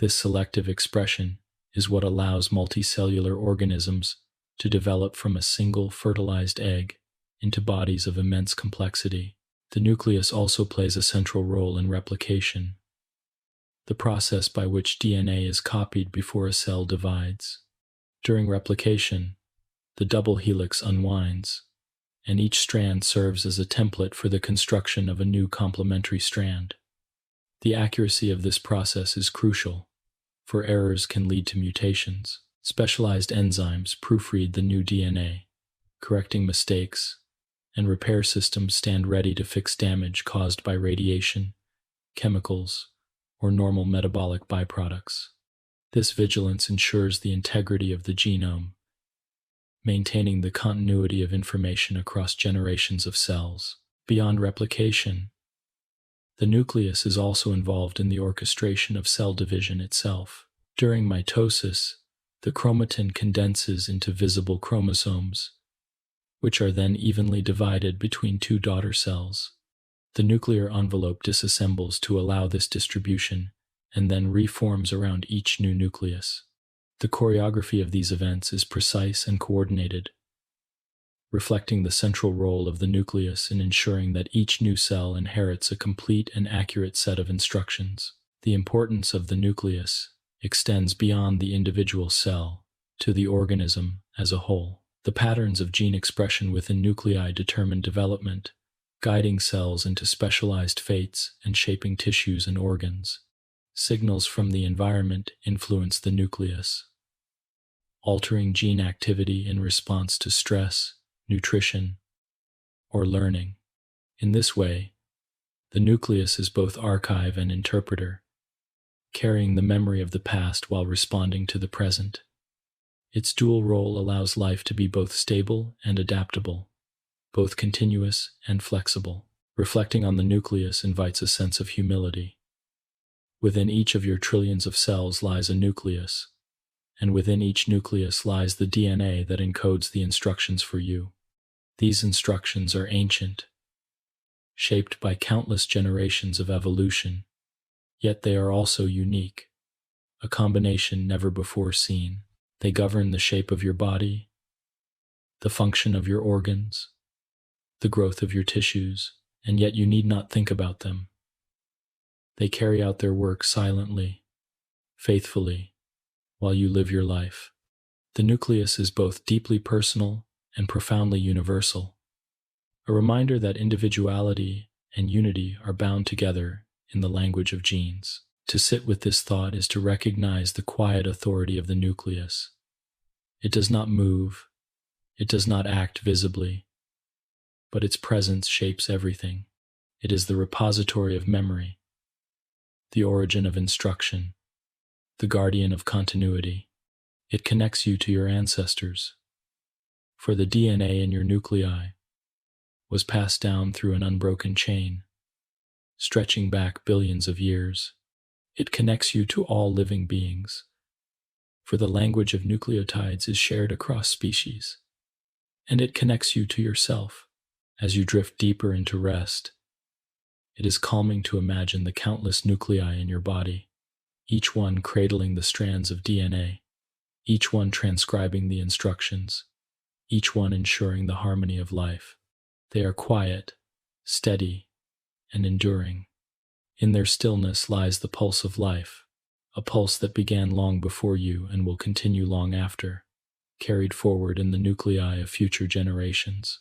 This selective expression is what allows multicellular organisms to develop from a single fertilized egg into bodies of immense complexity. The nucleus also plays a central role in replication, the process by which DNA is copied before a cell divides. During replication, the double helix unwinds, and each strand serves as a template for the construction of a new complementary strand. The accuracy of this process is crucial, for errors can lead to mutations. Specialized enzymes proofread the new DNA, correcting mistakes, and repair systems stand ready to fix damage caused by radiation, chemicals, or normal metabolic byproducts. This vigilance ensures the integrity of the genome, maintaining the continuity of information across generations of cells. Beyond replication, the nucleus is also involved in the orchestration of cell division itself. During mitosis, the chromatin condenses into visible chromosomes, which are then evenly divided between two daughter cells. The nuclear envelope disassembles to allow this distribution, and then reforms around each new nucleus. The choreography of these events is precise and coordinated, reflecting the central role of the nucleus in ensuring that each new cell inherits a complete and accurate set of instructions. The importance of the nucleus extends beyond the individual cell to the organism as a whole. The patterns of gene expression within nuclei determine development, guiding cells into specialized fates and shaping tissues and organs. Signals from the environment influence the nucleus, altering gene activity in response to stress, nutrition, or learning. In this way, the nucleus is both archive and interpreter, carrying the memory of the past while responding to the present. Its dual role allows life to be both stable and adaptable, both continuous and flexible. Reflecting on the nucleus invites a sense of humility. Within each of your trillions of cells lies a nucleus, and within each nucleus lies the DNA that encodes the instructions for you. These instructions are ancient, shaped by countless generations of evolution, yet they are also unique, a combination never before seen. They govern the shape of your body, the function of your organs, the growth of your tissues, and yet you need not think about them. They carry out their work silently, faithfully, while you live your life. The nucleus is both deeply personal and profoundly universal, a reminder that individuality and unity are bound together in the language of genes. To sit with this thought is to recognize the quiet authority of the nucleus. It does not move, it does not act visibly, but its presence shapes everything. It is the repository of memory, the origin of instruction, the guardian of continuity. It connects you to your ancestors, for the DNA in your nuclei was passed down through an unbroken chain, stretching back billions of years. It connects you to all living beings, for the language of nucleotides is shared across species. And it connects you to yourself as you drift deeper into rest. It is calming to imagine the countless nuclei in your body, each one cradling the strands of DNA, each one transcribing the instructions, each one ensuring the harmony of life. They are quiet, steady, and enduring. In their stillness lies the pulse of life, a pulse that began long before you and will continue long after, carried forward in the nuclei of future generations.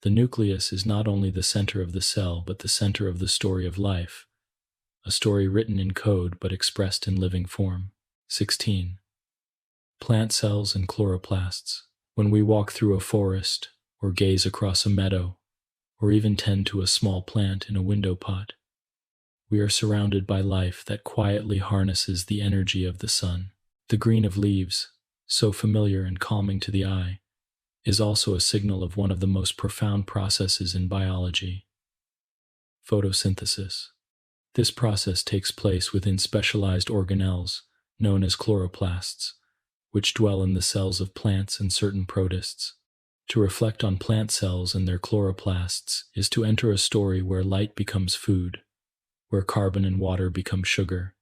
The nucleus is not only the center of the cell, but the center of the story of life, a story written in code but expressed in living form. 16. Plant cells and chloroplasts. When we walk through a forest, or gaze across a meadow, or even tend to a small plant in a window pot, we are surrounded by life that quietly harnesses the energy of the sun. The green of leaves, so familiar and calming to the eye, is also a signal of one of the most profound processes in biology: photosynthesis. This process takes place within specialized organelles known as chloroplasts, which dwell in the cells of plants and certain protists. To reflect on plant cells and their chloroplasts is to enter a story where light becomes food, where carbon and water become sugar,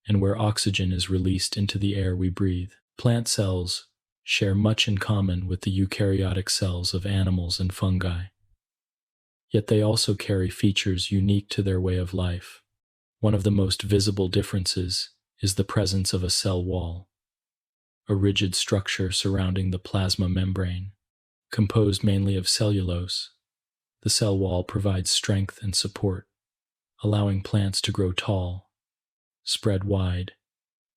and where oxygen is released into the air we breathe. Plant cells share much in common with the eukaryotic cells of animals and fungi. Yet they also carry features unique to their way of life. One of the most visible differences is the presence of a cell wall, a rigid structure surrounding the plasma membrane. Composed mainly of cellulose, the cell wall provides strength and support, allowing plants to grow tall, spread wide,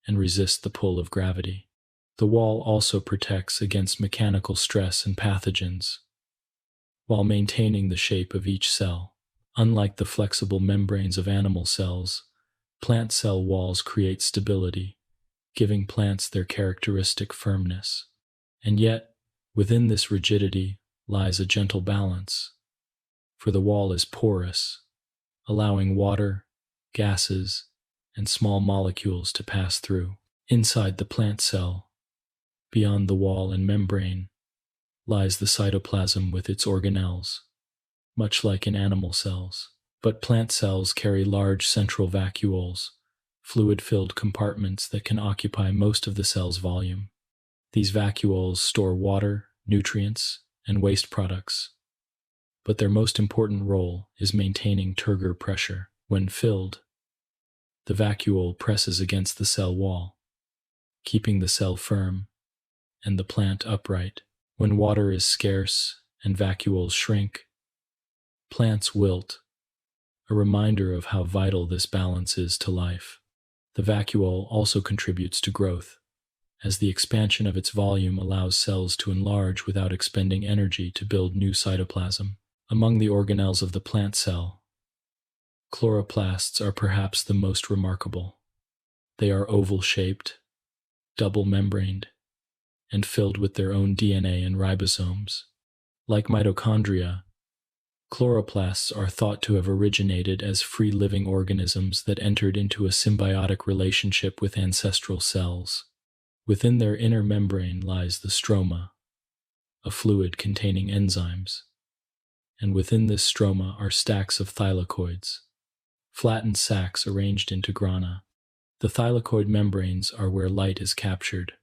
and resist the pull of gravity. The wall also protects against mechanical stress and pathogens, while maintaining the shape of each cell. Unlike the flexible membranes of animal cells, plant cell walls create stability, giving plants their characteristic firmness. And yet, within this rigidity lies a gentle balance, for the wall is porous, allowing water, gases, and small molecules to pass through. Inside the plant cell, beyond the wall and membrane, lies the cytoplasm with its organelles, much like in animal cells. But plant cells carry large central vacuoles, fluid-filled compartments that can occupy most of the cell's volume. These vacuoles store water, nutrients, and waste products, but their most important role is maintaining turgor pressure. When filled, the vacuole presses against the cell wall, keeping the cell firm and the plant upright. When water is scarce and vacuoles shrink, plants wilt, a reminder of how vital this balance is to life. The vacuole also contributes to growth, as the expansion of its volume allows cells to enlarge without expending energy to build new cytoplasm. Among the organelles of the plant cell, chloroplasts are perhaps the most remarkable. They are oval-shaped, double-membraned, and filled with their own DNA and ribosomes. Like mitochondria, chloroplasts are thought to have originated as free-living organisms that entered into a symbiotic relationship with ancestral cells. Within their inner membrane lies the stroma, a fluid containing enzymes, and within this stroma are stacks of thylakoids, flattened sacs arranged into grana. The thylakoid membranes are where light is captured,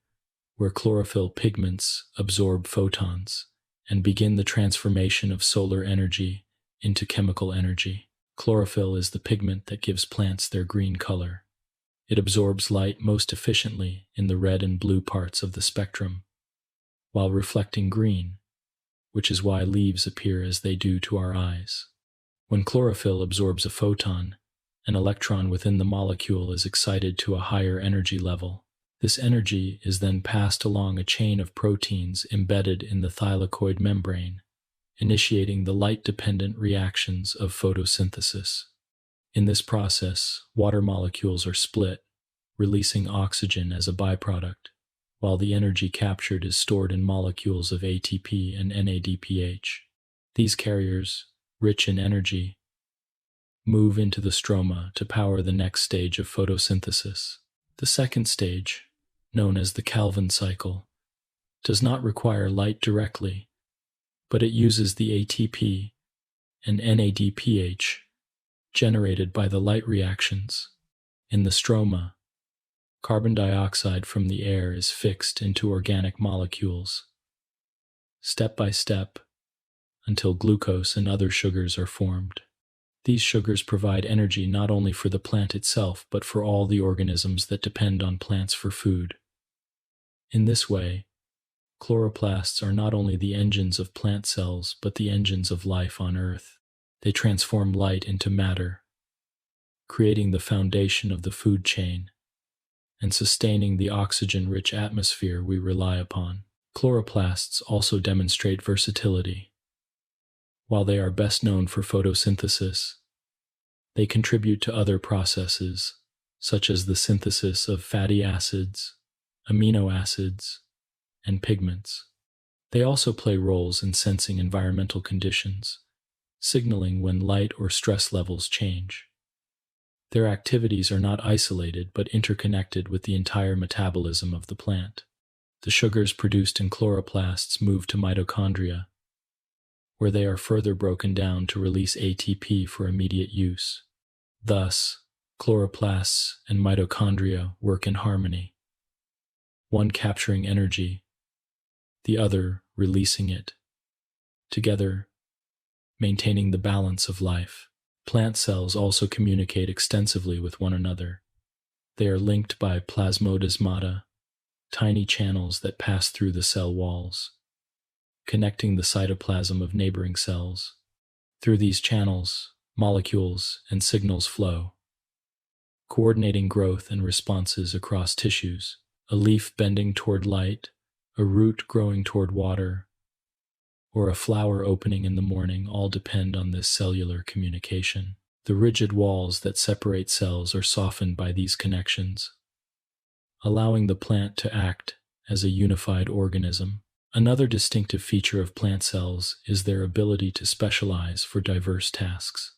where chlorophyll pigments absorb photons and begin the transformation of solar energy into chemical energy. Chlorophyll is the pigment that gives plants their green color. It absorbs light most efficiently in the red and blue parts of the spectrum, while reflecting green, which is why leaves appear as they do to our eyes. When chlorophyll absorbs a photon, An electron within the molecule is excited to a higher energy level. This energy is then passed along a chain of proteins embedded in the thylakoid membrane, initiating the light-dependent reactions of photosynthesis. In this process, water molecules are split, releasing oxygen as a byproduct, while the energy captured is stored in molecules of ATP and NADPH. These carriers, rich in energy, move into the stroma to power the next stage of photosynthesis. The second stage, known as the Calvin cycle, does not require light directly, but it uses the ATP and NADPH generated by the light reactions. In the stroma, carbon dioxide from the air is fixed into organic molecules, step by step, until glucose and other sugars are formed. These sugars provide energy not only for the plant itself, but for all the organisms that depend on plants for food. In this way, chloroplasts are not only the engines of plant cells, but the engines of life on Earth. They transform light into matter, creating the foundation of the food chain and sustaining the oxygen-rich atmosphere we rely upon. Chloroplasts also demonstrate versatility. While they are best known for photosynthesis, they contribute to other processes, such as the synthesis of fatty acids, amino acids, and pigments. They also play roles in sensing environmental conditions, signaling when light or stress levels change. Their activities are not isolated but interconnected with the entire metabolism of the plant. The sugars produced in chloroplasts move to mitochondria, where they are further broken down to release ATP for immediate use. Thus, chloroplasts and mitochondria work in harmony, one capturing energy, the other releasing it, together maintaining the balance of life. Plant cells also communicate extensively with one another. They are linked by plasmodesmata, tiny channels that pass through the cell walls, connecting the cytoplasm of neighboring cells. Through these channels, molecules and signals flow, coordinating growth and responses across tissues. A leaf bending toward light, a root growing toward water, or a flower opening in the morning all depend on this cellular communication. The rigid walls that separate cells are softened by these connections, allowing the plant to act as a unified organism. Another distinctive feature of plant cells is their ability to specialize for diverse tasks.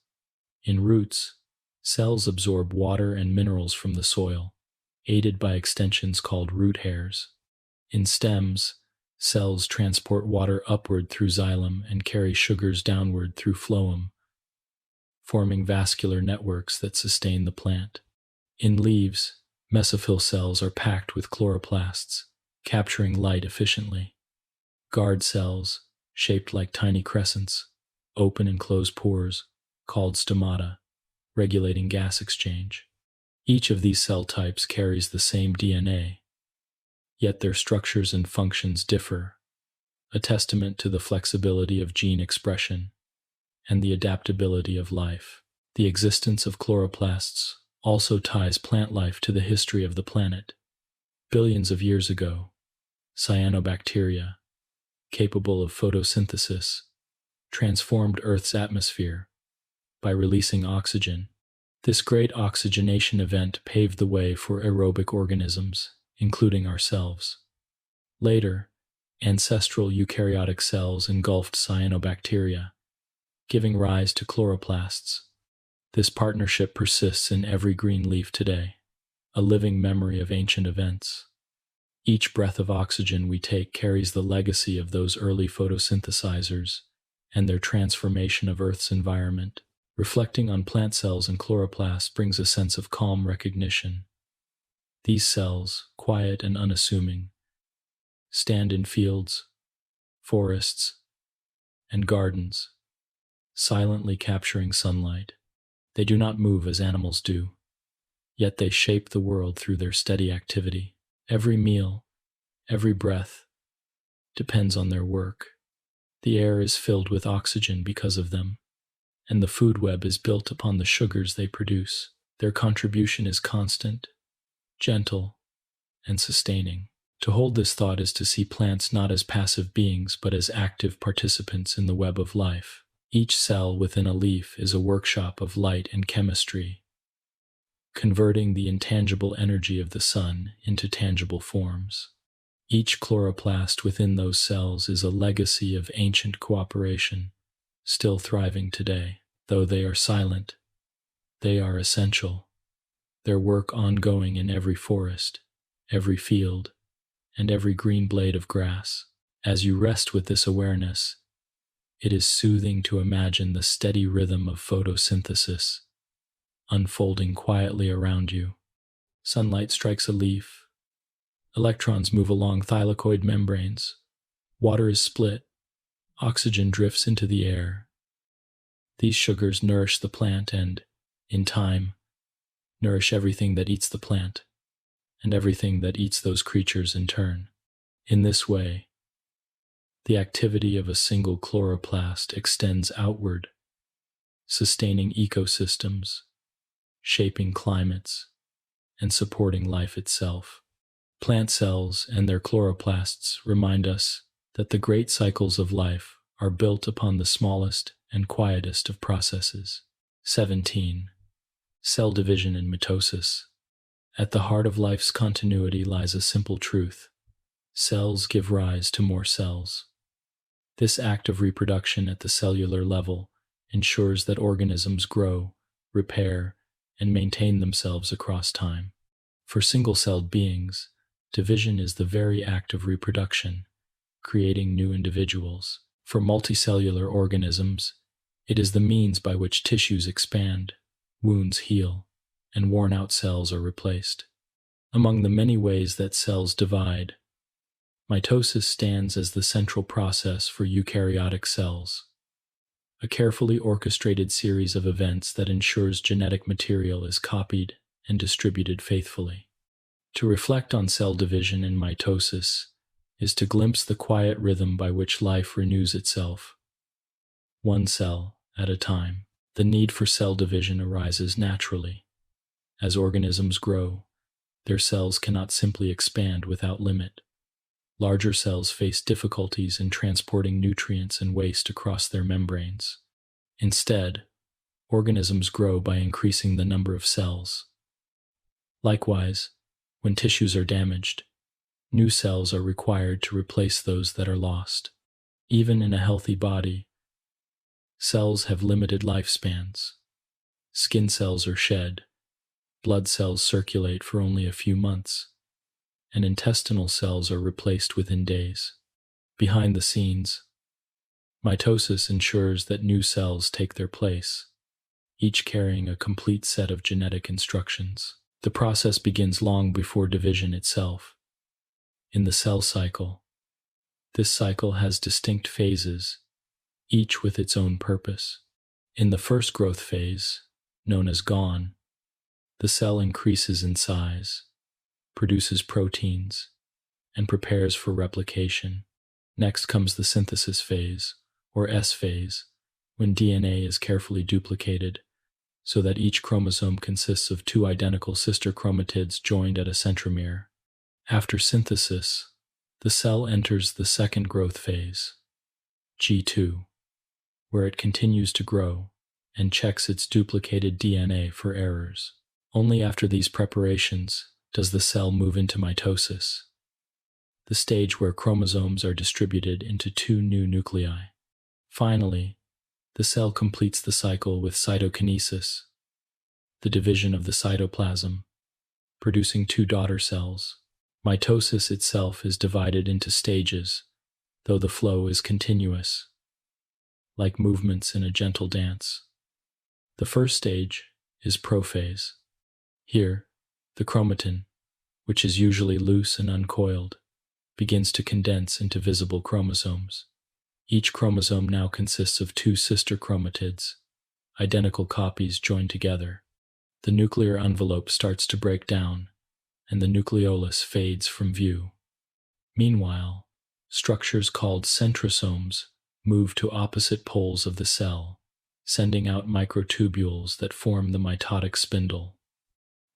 In roots, cells absorb water and minerals from the soil, aided by extensions called root hairs. In stems, cells transport water upward through xylem and carry sugars downward through phloem, forming vascular networks that sustain the plant. In leaves, mesophyll cells are packed with chloroplasts, capturing light efficiently. Guard cells, shaped like tiny crescents, open and close pores, called stomata, regulating gas exchange. Each of these cell types carries the same DNA, yet their structures and functions differ, a testament to the flexibility of gene expression and the adaptability of life. The existence of chloroplasts also ties plant life to the history of the planet. Billions of years ago, cyanobacteria, capable of photosynthesis, transformed Earth's atmosphere by releasing oxygen. This great oxygenation event paved the way for aerobic organisms, including ourselves. Later, ancestral eukaryotic cells engulfed cyanobacteria, giving rise to chloroplasts. This partnership persists in every green leaf today, a living memory of ancient events. Each breath of oxygen we take carries the legacy of those early photosynthesizers and their transformation of Earth's environment. Reflecting on plant cells and chloroplasts brings a sense of calm recognition. These cells, quiet and unassuming, stand in fields, forests, and gardens, silently capturing sunlight. They do not move as animals do, yet they shape the world through their steady activity. Every meal, every breath, depends on their work. The air is filled with oxygen because of them, and the food web is built upon the sugars they produce. Their contribution is constant, gentle, and sustaining. To hold this thought is to see plants not as passive beings but as active participants in the web of life. Each cell within a leaf is a workshop of light and chemistry, converting the intangible energy of the sun into tangible forms. Each chloroplast within those cells is a legacy of ancient cooperation, still thriving today. Though they are silent, they are essential, their work ongoing in every forest, every field, and every green blade of grass. As you rest with this awareness, it is soothing to imagine the steady rhythm of photosynthesis unfolding quietly around you. Sunlight strikes a leaf, electrons move along thylakoid membranes, water is split, oxygen drifts into the air. These sugars nourish the plant and, in time, nourish everything that eats the plant, and everything that eats those creatures in turn. In this way, the activity of a single chloroplast extends outward, sustaining ecosystems, shaping climates, and supporting life itself. Plant cells and their chloroplasts remind us that the great cycles of life are built upon the smallest and quietest of processes. 17. Cell division and mitosis. At the heart of life's continuity lies a simple truth. Cells give rise to more cells. This act of reproduction at the cellular level ensures that organisms grow, repair, and maintain themselves across time. For single-celled beings, division is the very act of reproduction, creating new individuals. For multicellular organisms, it is the means by which tissues expand, wounds heal, and worn-out cells are replaced. Among the many ways that cells divide, mitosis stands as the central process for eukaryotic cells, a carefully orchestrated series of events that ensures genetic material is copied and distributed faithfully. To reflect on cell division and mitosis is to glimpse the quiet rhythm by which life renews itself, one cell at a time. The need for cell division arises naturally. As organisms grow, their cells cannot simply expand without limit. Larger cells face difficulties in transporting nutrients and waste across their membranes. Instead, organisms grow by increasing the number of cells. Likewise, when tissues are damaged, new cells are required to replace those that are lost. Even in a healthy body, cells have limited lifespans. Skin cells are shed, blood cells circulate for only a few months, and intestinal cells are replaced within days. Behind the scenes, mitosis ensures that new cells take their place, each carrying a complete set of genetic instructions. The process begins long before division itself. In the cell cycle, this cycle has distinct phases, each with its own purpose. In the first growth phase, known as GON, the cell increases in size, produces proteins, and prepares for replication. Next comes the synthesis phase, or S phase, when DNA is carefully duplicated so that each chromosome consists of two identical sister chromatids joined at a centromere. After synthesis, the cell enters the second growth phase, G2, where it continues to grow and checks its duplicated DNA for errors. Only after these preparations does the cell move into mitosis, the stage where chromosomes are distributed into two new nuclei. Finally, the cell completes the cycle with cytokinesis, the division of the cytoplasm, producing two daughter cells. Mitosis itself is divided into stages, though the flow is continuous, like movements in a gentle dance. The first stage is prophase. Here, the chromatin, which is usually loose and uncoiled, begins to condense into visible chromosomes. Each chromosome now consists of two sister chromatids, identical copies joined together. The nuclear envelope starts to break down, and the nucleolus fades from view. Meanwhile, structures called centrosomes move to opposite poles of the cell, sending out microtubules that form the mitotic spindle.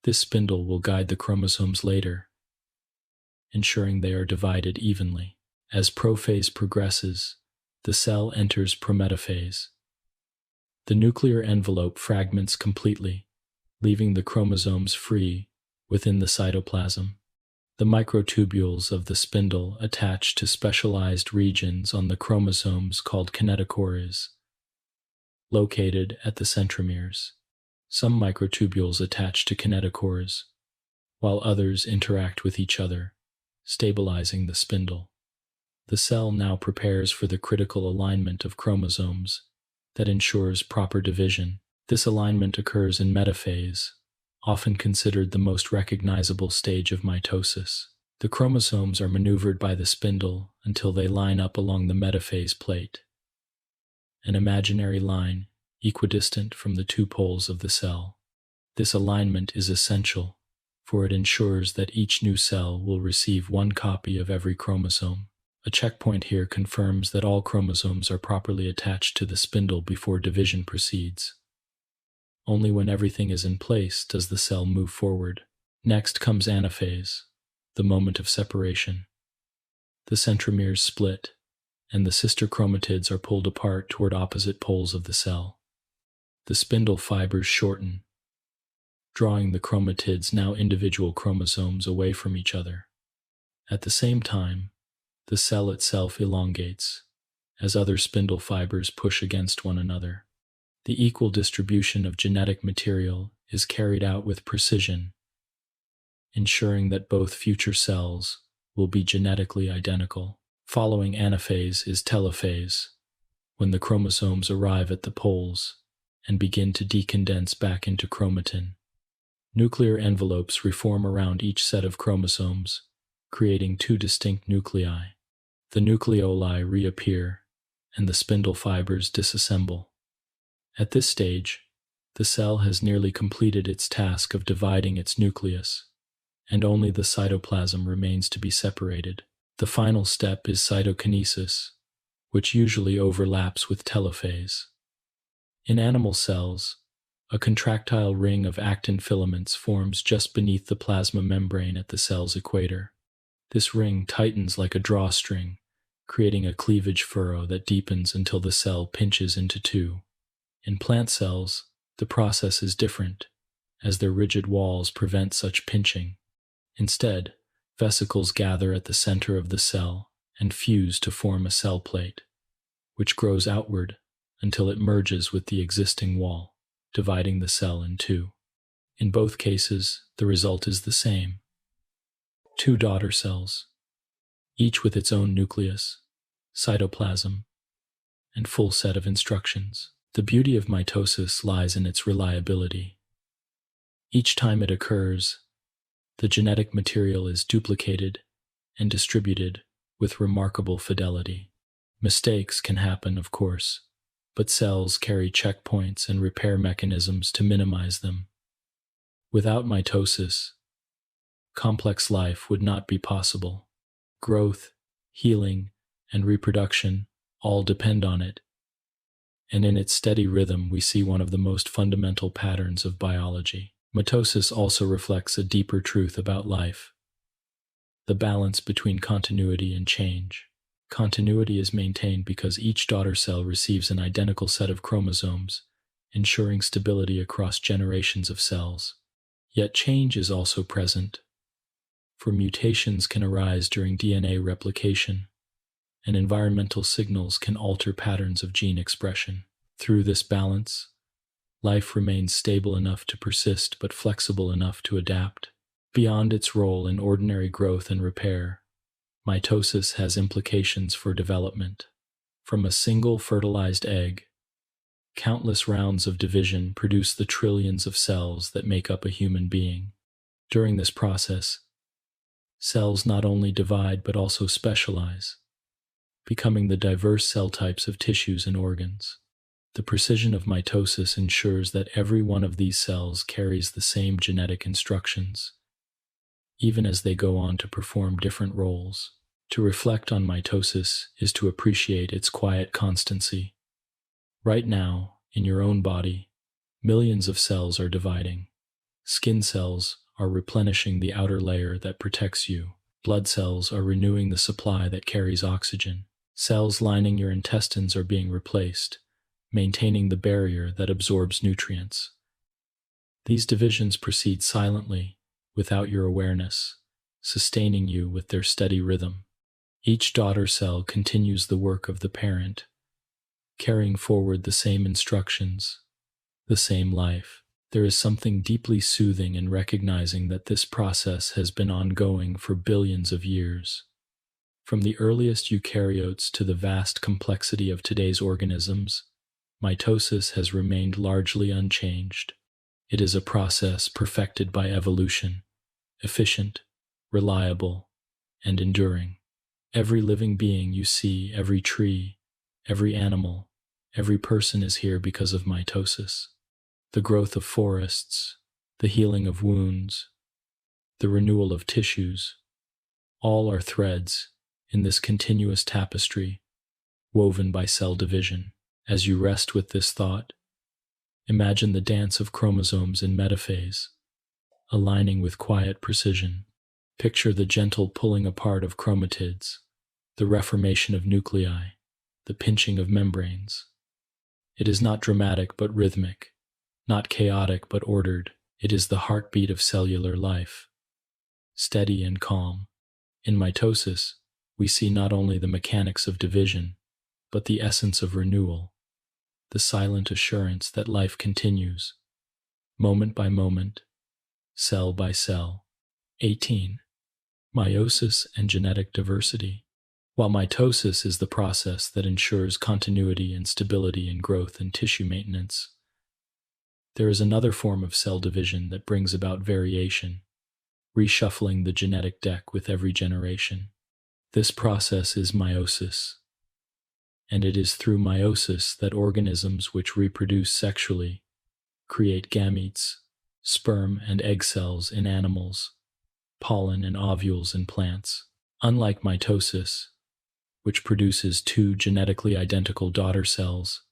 This spindle will guide the chromosomes later, ensuring they are divided evenly. As prophase progresses, the cell enters prometaphase. The nuclear envelope fragments completely, leaving the chromosomes free within the cytoplasm. The microtubules of the spindle attach to specialized regions on the chromosomes called kinetochores, located at the centromeres. Some microtubules attach to kinetochores, while others interact with each other, stabilizing the spindle. The cell now prepares for the critical alignment of chromosomes that ensures proper division. This alignment occurs in metaphase, often considered the most recognizable stage of mitosis. The chromosomes are maneuvered by the spindle until they line up along the metaphase plate, an imaginary line equidistant from the two poles of the cell. This alignment is essential, for it ensures that each new cell will receive one copy of every chromosome. A checkpoint here confirms that all chromosomes are properly attached to the spindle before division proceeds. Only when everything is in place does the cell move forward. Next comes anaphase, the moment of separation. The centromeres split, and the sister chromatids are pulled apart toward opposite poles of the cell. The spindle fibers shorten, drawing the chromatids, now individual chromosomes, away from each other. At the same time, the cell itself elongates, as other spindle fibers push against one another. The equal distribution of genetic material is carried out with precision, ensuring that both future cells will be genetically identical. Following anaphase is telophase, when the chromosomes arrive at the poles and begin to decondense back into chromatin. Nuclear envelopes reform around each set of chromosomes, creating two distinct nuclei. The nucleoli reappear, and the spindle fibers disassemble. At this stage, the cell has nearly completed its task of dividing its nucleus, and only the cytoplasm remains to be separated. The final step is cytokinesis, which usually overlaps with telophase. In animal cells, a contractile ring of actin filaments forms just beneath the plasma membrane at the cell's equator. This ring tightens like a drawstring, creating a cleavage furrow that deepens until the cell pinches into two. In plant cells, the process is different, as their rigid walls prevent such pinching. Instead, vesicles gather at the center of the cell and fuse to form a cell plate, which grows outward until it merges with the existing wall, dividing the cell in two. In both cases, the result is the same: two daughter cells, each with its own nucleus, cytoplasm, and full set of instructions. The beauty of mitosis lies in its reliability. Each time it occurs, the genetic material is duplicated and distributed with remarkable fidelity. Mistakes can happen, of course, but cells carry checkpoints and repair mechanisms to minimize them. Without mitosis, complex life would not be possible. Growth, healing, and reproduction all depend on it, and in its steady rhythm we see one of the most fundamental patterns of biology. Mitosis also reflects a deeper truth about life: the balance between continuity and change. Continuity is maintained because each daughter cell receives an identical set of chromosomes, ensuring stability across generations of cells. Yet change is also present, for mutations can arise during DNA replication, and environmental signals can alter patterns of gene expression. Through this balance, life remains stable enough to persist but flexible enough to adapt. Beyond its role in ordinary growth and repair, mitosis has implications for development. From a single fertilized egg, countless rounds of division produce the trillions of cells that make up a human being. During this process, cells not only divide but also specialize, becoming the diverse cell types of tissues and organs. The precision of mitosis ensures that every one of these cells carries the same genetic instructions, even as they go on to perform different roles. To reflect on mitosis is to appreciate its quiet constancy. Right now, in your own body, millions of cells are dividing, Skin cells are replenishing the outer layer that protects you. Blood cells are renewing the supply that carries oxygen. Cells lining your intestines are being replaced, maintaining the barrier that absorbs nutrients. These divisions proceed silently, without your awareness, sustaining you with their steady rhythm. Each daughter cell continues the work of the parent, carrying forward the same instructions, the same life. There is something deeply soothing in recognizing that this process has been ongoing for billions of years. From the earliest eukaryotes to the vast complexity of today's organisms, mitosis has remained largely unchanged. It is a process perfected by evolution, efficient, reliable, and enduring. Every living being you see, every tree, every animal, every person is here because of mitosis. The growth of forests, the healing of wounds, the renewal of tissues, all are threads in this continuous tapestry woven by cell division. As you rest with this thought, imagine the dance of chromosomes in metaphase, aligning with quiet precision. Picture the gentle pulling apart of chromatids, the reformation of nuclei, the pinching of membranes. It is not dramatic but rhythmic, not chaotic but ordered. It is the heartbeat of cellular life, steady and calm. In mitosis, we see not only the mechanics of division, but the essence of renewal, the silent assurance that life continues, moment by moment, cell by cell. 18. Meiosis and genetic diversity. While mitosis is the process that ensures continuity and stability in growth and tissue maintenance, there is another form of cell division that brings about variation, reshuffling the genetic deck with every generation. This process is meiosis, and it is through meiosis that organisms which reproduce sexually create gametes, sperm and egg cells in animals, pollen and ovules in plants. Unlike mitosis, which produces 2 genetically identical daughter cells,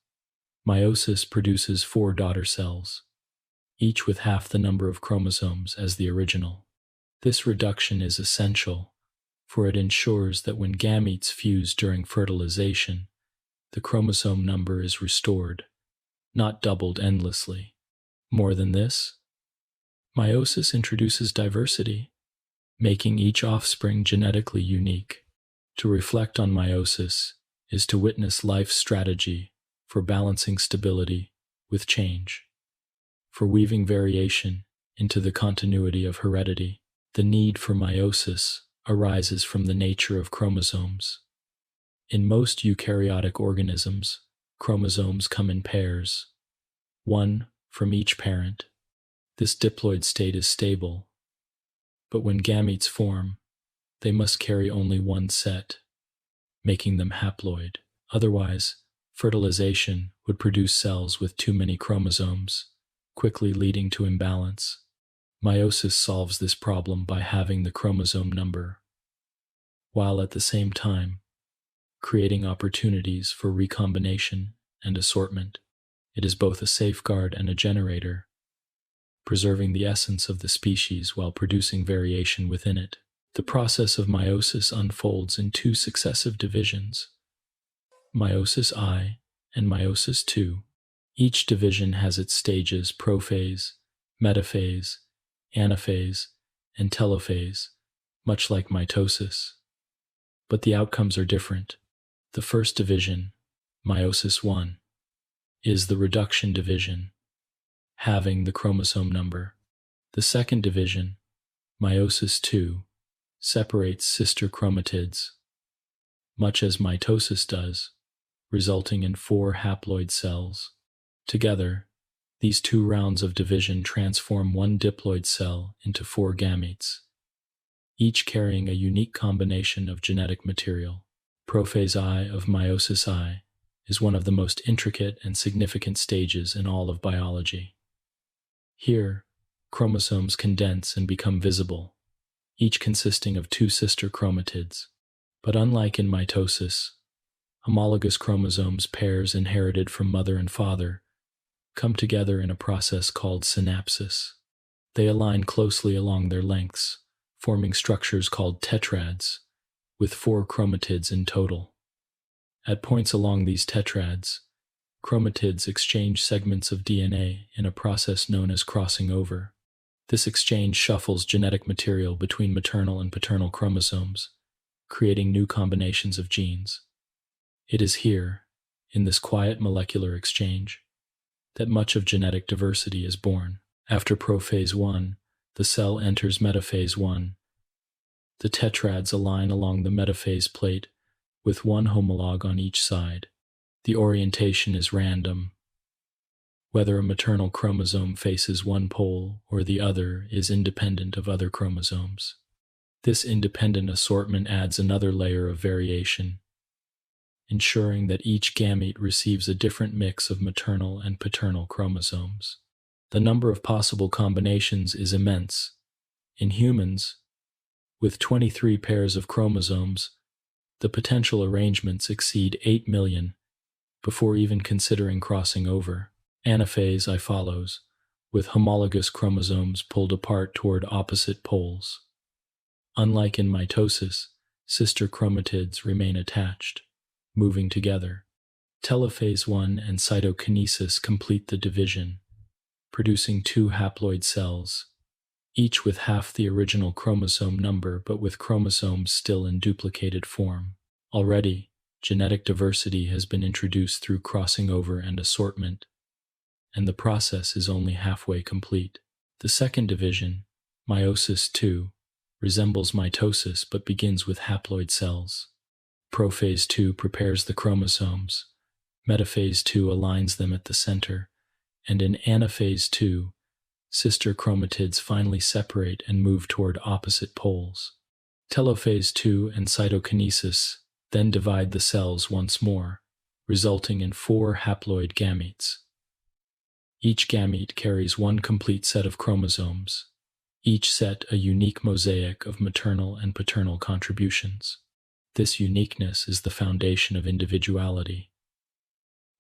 meiosis produces 4 daughter cells, each with half the number of chromosomes as the original. This reduction is essential, for it ensures that when gametes fuse during fertilization, the chromosome number is restored, not doubled endlessly. More than this, meiosis introduces diversity, making each offspring genetically unique. To reflect on meiosis is to witness life's strategy for balancing stability with change, for weaving variation into the continuity of heredity. The need for meiosis arises from the nature of chromosomes. In most eukaryotic organisms, chromosomes come in pairs, one from each parent. This diploid state is stable, but when gametes form, they must carry only one set, making them haploid. Otherwise, fertilization would produce cells with too many chromosomes, quickly leading to imbalance. Meiosis solves this problem by halving the chromosome number, while at the same time creating opportunities for recombination and assortment. It is both a safeguard and a generator, preserving the essence of the species while producing variation within it. The process of meiosis unfolds in 2 successive divisions, meiosis I and meiosis II. Each division has its stages: prophase, metaphase, anaphase, and telophase, much like mitosis. But the outcomes are different. The first division, meiosis I, is the reduction division, halving the chromosome number. The second division, meiosis II, separates sister chromatids, much as mitosis does, resulting in 4 haploid cells. Together, these 2 rounds of division transform one diploid cell into 4 gametes, each carrying a unique combination of genetic material. Prophase I of meiosis I is one of the most intricate and significant stages in all of biology. Here, chromosomes condense and become visible, each consisting of 2 sister chromatids. But unlike in mitosis, homologous chromosomes, pairs inherited from mother and father, come together in a process called synapsis. They align closely along their lengths, forming structures called tetrads, with 4 chromatids in total. At points along these tetrads, chromatids exchange segments of DNA in a process known as crossing over. This exchange shuffles genetic material between maternal and paternal chromosomes, creating new combinations of genes. It is here, in this quiet molecular exchange, that much of genetic diversity is born. After prophase 1, the cell enters metaphase 1. The tetrads align along the metaphase plate, with 1 homologue on each side. The orientation is random. Whether a maternal chromosome faces one pole or the other is independent of other chromosomes. This independent assortment adds another layer of variation, ensuring that each gamete receives a different mix of maternal and paternal chromosomes. The number of possible combinations is immense. In humans, with 23 pairs of chromosomes, the potential arrangements exceed 8 million before even considering crossing over. Anaphase follows, with homologous chromosomes pulled apart toward opposite poles. Unlike in mitosis, sister chromatids remain attached, moving together. Telophase 1 and cytokinesis complete the division, producing 2 haploid cells, each with half the original chromosome number but with chromosomes still in duplicated form. Already, genetic diversity has been introduced through crossing over and assortment, and the process is only halfway complete. The second division, meiosis II, resembles mitosis but begins with haploid cells. Prophase 2 prepares the chromosomes, metaphase 2 aligns them at the center, and in anaphase 2, sister chromatids finally separate and move toward opposite poles. Telophase 2 and cytokinesis then divide the cells once more, resulting in 4 haploid gametes. Each gamete carries 1 complete set of chromosomes, each set a unique mosaic of maternal and paternal contributions. This uniqueness is the foundation of individuality,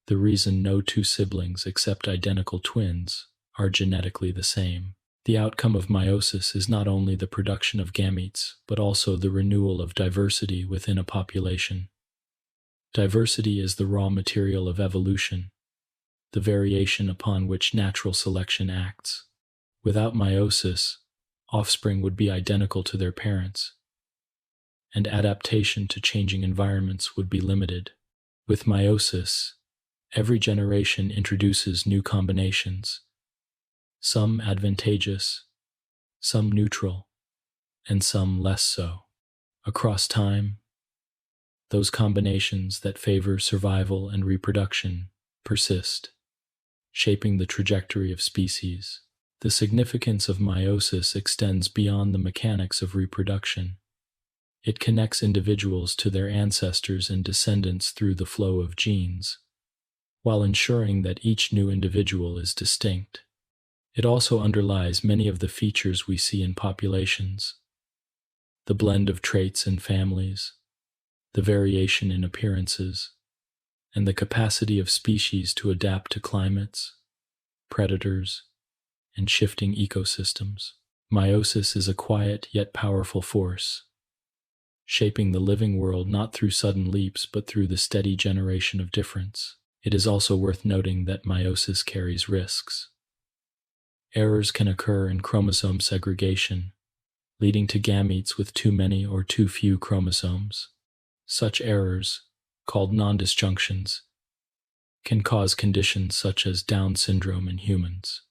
the reason no 2 siblings except identical twins are genetically the same. The outcome of meiosis is not only the production of gametes, but also the renewal of diversity within a population. Diversity is the raw material of evolution, the variation upon which natural selection acts. Without meiosis, offspring would be identical to their parents, and adaptation to changing environments would be limited. With meiosis, every generation introduces new combinations, some advantageous, some neutral, and some less so. Across time, those combinations that favor survival and reproduction persist, shaping the trajectory of species. The significance of meiosis extends beyond the mechanics of reproduction. It connects individuals to their ancestors and descendants through the flow of genes, while ensuring that each new individual is distinct. It also underlies many of the features we see in populations: the blend of traits in families, the variation in appearances, and the capacity of species to adapt to climates, predators, and shifting ecosystems. Meiosis is a quiet yet powerful force, shaping the living world not through sudden leaps but through the steady generation of difference. It is also worth noting that meiosis carries risks. Errors can occur in chromosome segregation, leading to gametes with too many or too few chromosomes. Such errors, called non-disjunctions, can cause conditions such as Down syndrome in humans.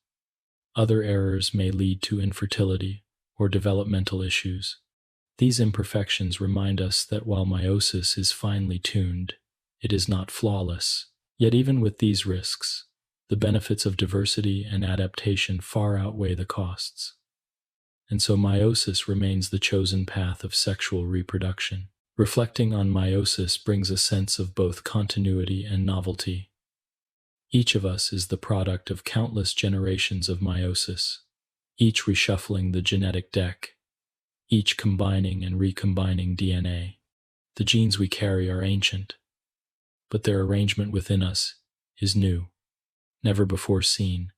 Other errors may lead to infertility or developmental issues. These imperfections remind us that while meiosis is finely tuned, it is not flawless. Yet even with these risks, the benefits of diversity and adaptation far outweigh the costs. And so meiosis remains the chosen path of sexual reproduction. Reflecting on meiosis brings a sense of both continuity and novelty. Each of us is the product of countless generations of meiosis, each reshuffling the genetic deck, each combining and recombining DNA. The genes we carry are ancient, but their arrangement within us is new, never before seen,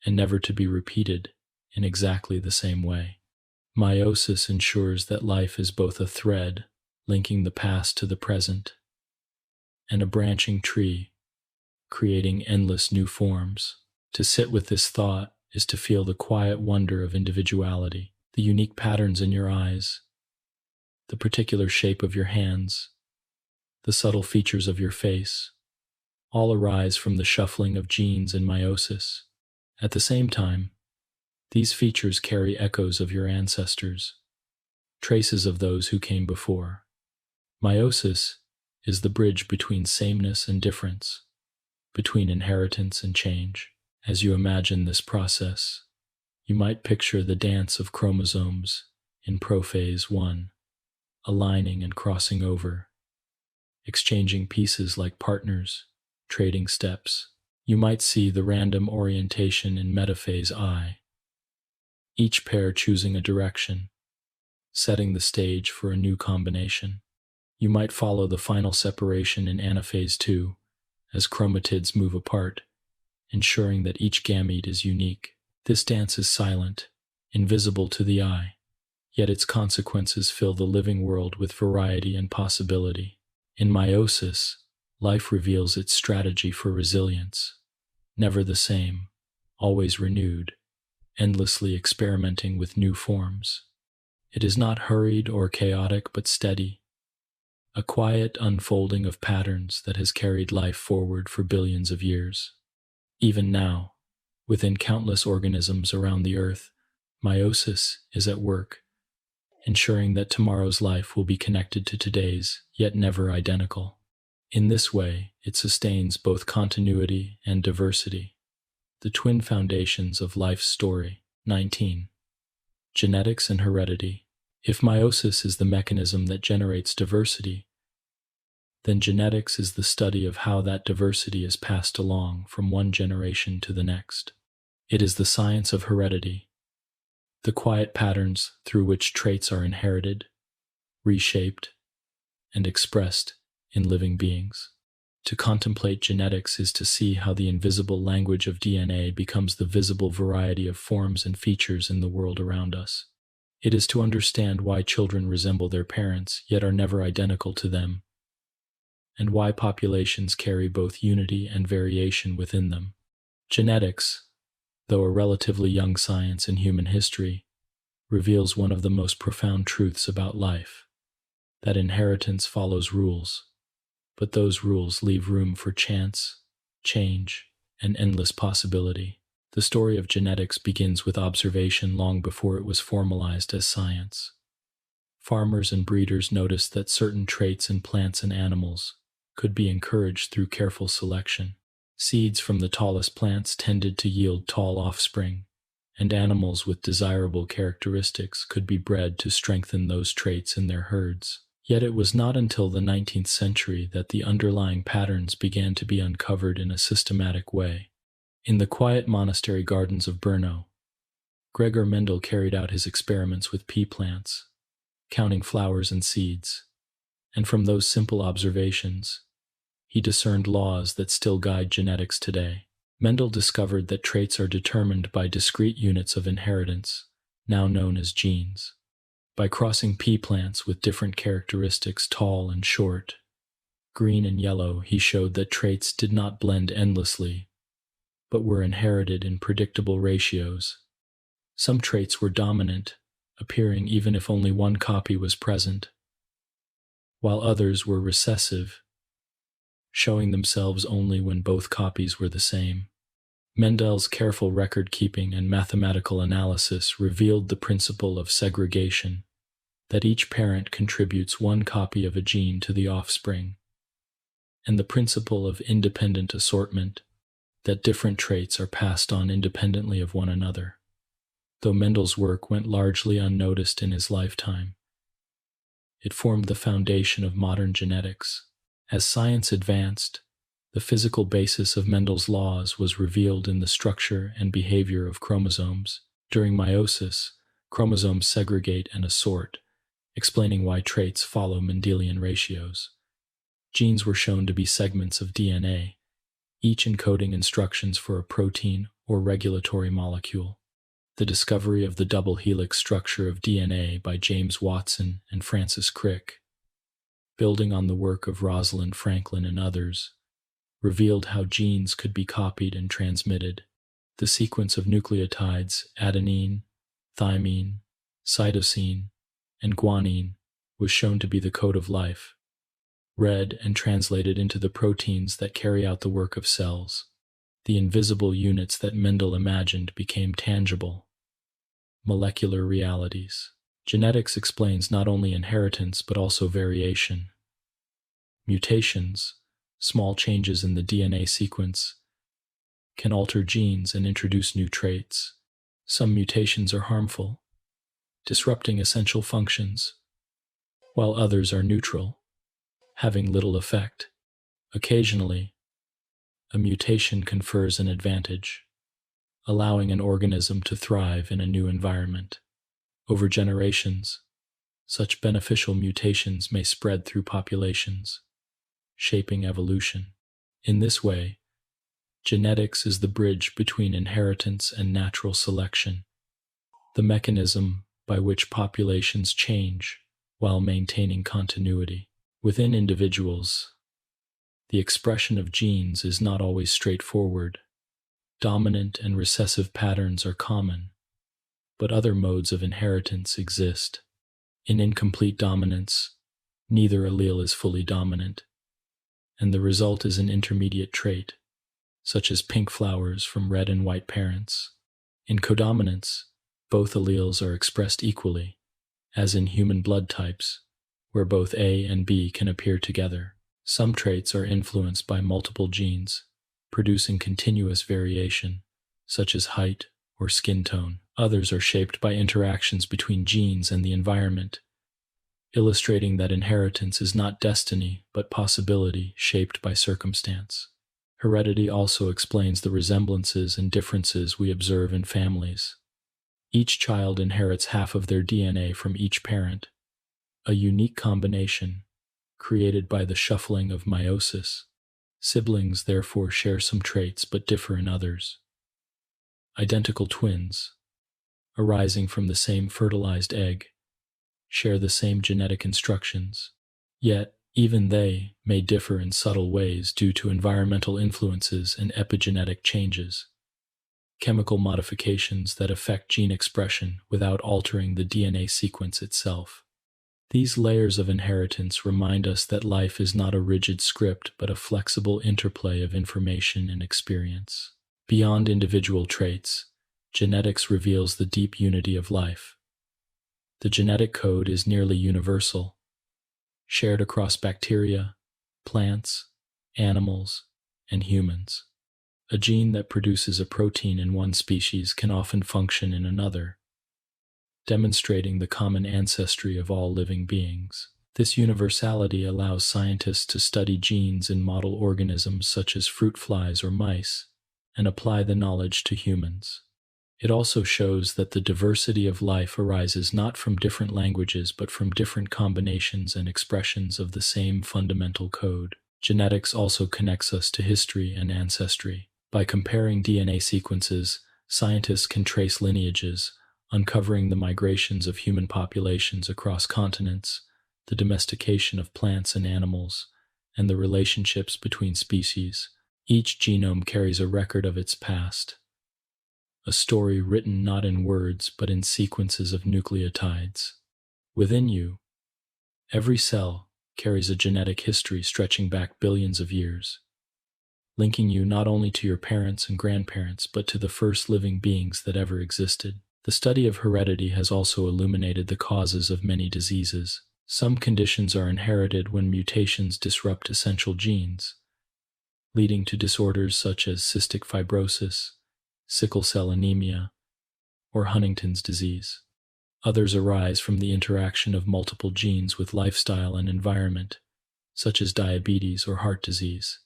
and never to be repeated in exactly the same way. Meiosis ensures that life is both a thread linking the past to the present and a branching tree creating endless new forms. To sit with this thought is to feel the quiet wonder of individuality, the unique patterns in your eyes, the particular shape of your hands, the subtle features of your face, all arise from the shuffling of genes in meiosis. At the same time, these features carry echoes of your ancestors, traces of those who came before. Meiosis is the bridge between sameness and difference, between inheritance and change. As you imagine this process, you might picture the dance of chromosomes in prophase 1, aligning and crossing over, exchanging pieces like partners, trading steps. You might see the random orientation in metaphase I, each pair choosing a direction, setting the stage for a new combination. You might follow the final separation in anaphase 2, as chromatids move apart, ensuring that each gamete is unique. This dance is silent, invisible to the eye, yet its consequences fill the living world with variety and possibility. In meiosis, life reveals its strategy for resilience, never the same, always renewed, endlessly experimenting with new forms. It is not hurried or chaotic but steady, a quiet unfolding of patterns that has carried life forward for billions of years. Even now, within countless organisms around the earth, meiosis is at work, ensuring that tomorrow's life will be connected to today's, yet never identical. In this way, it sustains both continuity and diversity, the twin foundations of life's story. 19. Genetics and heredity. If meiosis is the mechanism that generates diversity, then genetics is the study of how that diversity is passed along from one generation to the next. It is the science of heredity, the quiet patterns through which traits are inherited, reshaped, and expressed in living beings. To contemplate genetics is to see how the invisible language of DNA becomes the visible variety of forms and features in the world around us. It is to understand why children resemble their parents yet are never identical to them, and why populations carry both unity and variation within them. Genetics, though a relatively young science in human history, reveals one of the most profound truths about life, that inheritance follows rules, but those rules leave room for chance, change, and endless possibility. The story of genetics begins with observation long before it was formalized as science. Farmers and breeders noticed that certain traits in plants and animals could be encouraged through careful selection. Seeds from the tallest plants tended to yield tall offspring, and animals with desirable characteristics could be bred to strengthen those traits in their herds. Yet it was not until the 19th century that the underlying patterns began to be uncovered in a systematic way. In the quiet monastery gardens of Brno, Gregor Mendel carried out his experiments with pea plants, counting flowers and seeds, and from those simple observations, he discerned laws that still guide genetics today. Mendel discovered that traits are determined by discrete units of inheritance, now known as genes. By crossing pea plants with different characteristics, tall and short, green and yellow, he showed that traits did not blend endlessly, but were inherited in predictable ratios. Some traits were dominant, appearing even if only one copy was present, while others were recessive, showing themselves only when both copies were the same. Mendel's careful record-keeping and mathematical analysis revealed the principle of segregation, that each parent contributes one copy of a gene to the offspring, and the principle of independent assortment, that different traits are passed on independently of one another. Though Mendel's work went largely unnoticed in his lifetime, it formed the foundation of modern genetics. As science advanced, the physical basis of Mendel's laws was revealed in the structure and behavior of chromosomes. During meiosis, chromosomes segregate and assort, explaining why traits follow Mendelian ratios. Genes were shown to be segments of DNA, each encoding instructions for a protein or regulatory molecule. The discovery of the double helix structure of DNA by James Watson and Francis Crick, building on the work of Rosalind Franklin and others, revealed how genes could be copied and transmitted. The sequence of nucleotides adenine, thymine, cytosine, and guanine was shown to be the code of life, read and translated into the proteins that carry out the work of cells. The invisible units that Mendel imagined became tangible, molecular realities. Genetics explains not only inheritance but also variation. Mutations, small changes in the DNA sequence, can alter genes and introduce new traits. Some mutations are harmful, disrupting essential functions, while others are neutral, having little effect. Occasionally, a mutation confers an advantage, allowing an organism to thrive in a new environment. Over generations, such beneficial mutations may spread through populations, shaping evolution. In this way, genetics is the bridge between inheritance and natural selection, the mechanism by which populations change while maintaining continuity. Within individuals, the expression of genes is not always straightforward. Dominant and recessive patterns are common, but other modes of inheritance exist. In incomplete dominance, neither allele is fully dominant, and the result is an intermediate trait, such as pink flowers from red and white parents. In codominance, both alleles are expressed equally, as in human blood types, where both A and B can appear together. Some traits are influenced by multiple genes, producing continuous variation, such as height or skin tone. Others are shaped by interactions between genes and the environment, illustrating that inheritance is not destiny but possibility shaped by circumstance. Heredity also explains the resemblances and differences we observe in families. Each child inherits half of their DNA from each parent, a unique combination created by the shuffling of meiosis. Siblings therefore share some traits but differ in others. Identical twins, arising from the same fertilized egg, share the same genetic instructions, yet even they may differ in subtle ways due to environmental influences and epigenetic changes, chemical modifications that affect gene expression without altering the DNA sequence itself. These layers of inheritance remind us that life is not a rigid script but a flexible interplay of information and experience. Beyond individual traits, genetics reveals the deep unity of life. The genetic code is nearly universal, shared across bacteria, plants, animals, and humans. A gene that produces a protein in one species can often function in another, demonstrating the common ancestry of all living beings. This universality allows scientists to study genes in model organisms such as fruit flies or mice and apply the knowledge to humans. It also shows that the diversity of life arises not from different languages but from different combinations and expressions of the same fundamental code. Genetics also connects us to history and ancestry. By comparing DNA sequences, scientists can trace lineages, uncovering the migrations of human populations across continents, the domestication of plants and animals, and the relationships between species. Each genome carries a record of its past, a story written not in words but in sequences of nucleotides. Within you, every cell carries a genetic history stretching back billions of years, linking you not only to your parents and grandparents but to the first living beings that ever existed. The study of heredity has also illuminated the causes of many diseases. Some conditions are inherited when mutations disrupt essential genes, leading to disorders such as cystic fibrosis, sickle cell anemia, or Huntington's disease. Others arise from the interaction of multiple genes with lifestyle and environment, such as diabetes or heart disease.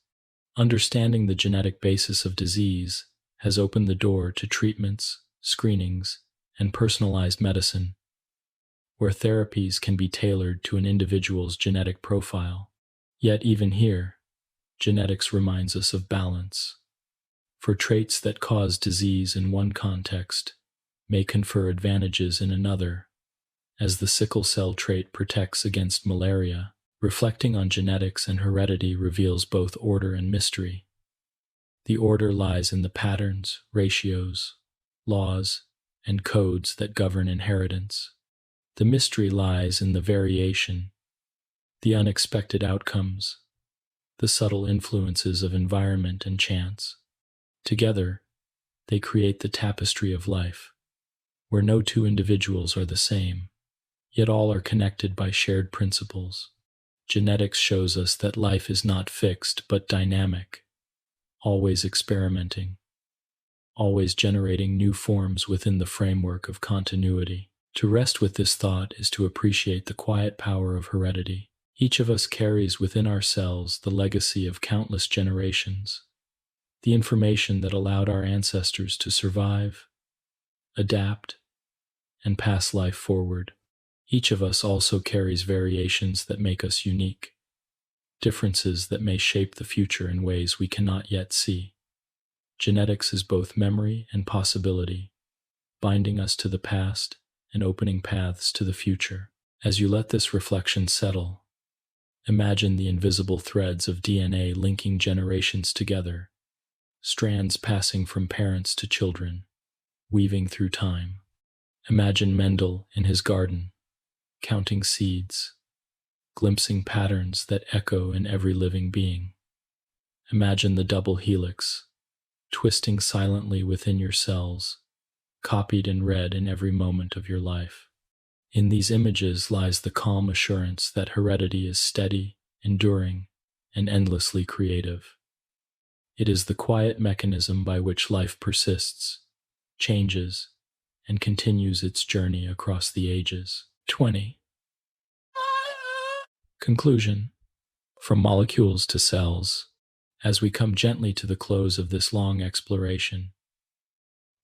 Understanding the genetic basis of disease has opened the door to treatments, screenings, and personalized medicine, where therapies can be tailored to an individual's genetic profile. Yet even here, genetics reminds us of balance. For traits that cause disease in one context, may confer advantages in another, as the sickle cell trait protects against malaria. Reflecting on genetics and heredity reveals both order and mystery. The order lies in the patterns, ratios, laws, and codes that govern inheritance. The mystery lies in the variation, the unexpected outcomes, the subtle influences of environment and chance. Together, they create the tapestry of life, where no two individuals are the same, yet all are connected by shared principles. Genetics shows us that life is not fixed but dynamic, always experimenting, always generating new forms within the framework of continuity. To rest with this thought is to appreciate the quiet power of heredity. Each of us carries within ourselves the legacy of countless generations, the information that allowed our ancestors to survive, adapt, and pass life forward. Each of us also carries variations that make us unique, differences that may shape the future in ways we cannot yet see. Genetics is both memory and possibility, binding us to the past and opening paths to the future. As you let this reflection settle, imagine the invisible threads of DNA linking generations together, strands passing from parents to children, weaving through time. Imagine Mendel in his garden, counting seeds, glimpsing patterns that echo in every living being. Imagine the double helix, twisting silently within your cells, copied and read in every moment of your life. In these images lies the calm assurance that heredity is steady, enduring, and endlessly creative. It is the quiet mechanism by which life persists, changes, and continues its journey across the ages. 20. Conclusion. From molecules to cells, as we come gently to the close of this long exploration,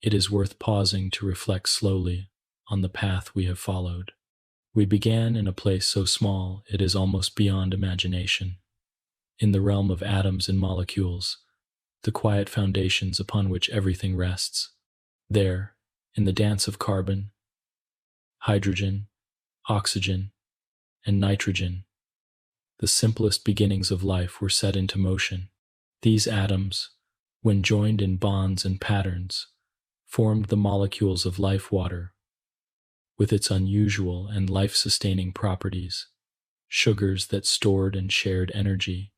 it is worth pausing to reflect slowly on the path we have followed. We began in a place so small it is almost beyond imagination, in the realm of atoms and molecules, the quiet foundations upon which everything rests. There, in the dance of carbon, hydrogen, oxygen, and nitrogen, the simplest beginnings of life were set into motion. These atoms, when joined in bonds and patterns, formed the molecules of life water, with its unusual and life-sustaining properties, sugars that stored and shared energy,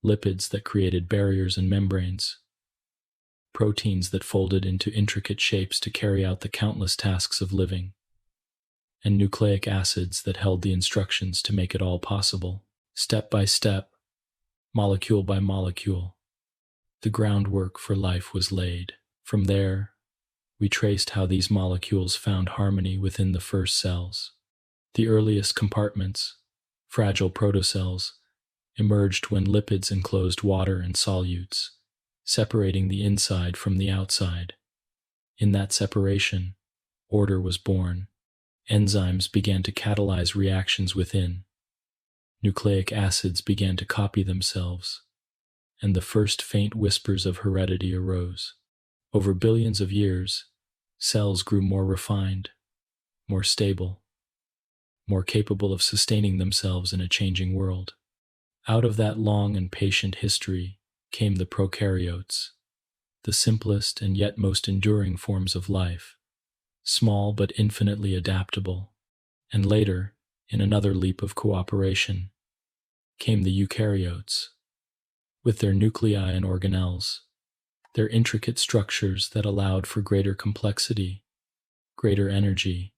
lipids that created barriers and membranes, proteins that folded into intricate shapes to carry out the countless tasks of living, and nucleic acids that held the instructions to make it all possible. Step by step, molecule by molecule, the groundwork for life was laid. From there, we traced how these molecules found harmony within the first cells. The earliest compartments, fragile protocells, emerged when lipids enclosed water and solutes, separating the inside from the outside. In that separation, order was born. Enzymes began to catalyze reactions within. Nucleic acids began to copy themselves, and the first faint whispers of heredity arose. Over billions of years, cells grew more refined, more stable, more capable of sustaining themselves in a changing world. Out of that long and patient history came the prokaryotes, the simplest and yet most enduring forms of life, small but infinitely adaptable. And later, in another leap of cooperation, came the eukaryotes, with their nuclei and organelles, their intricate structures that allowed for greater complexity, greater energy,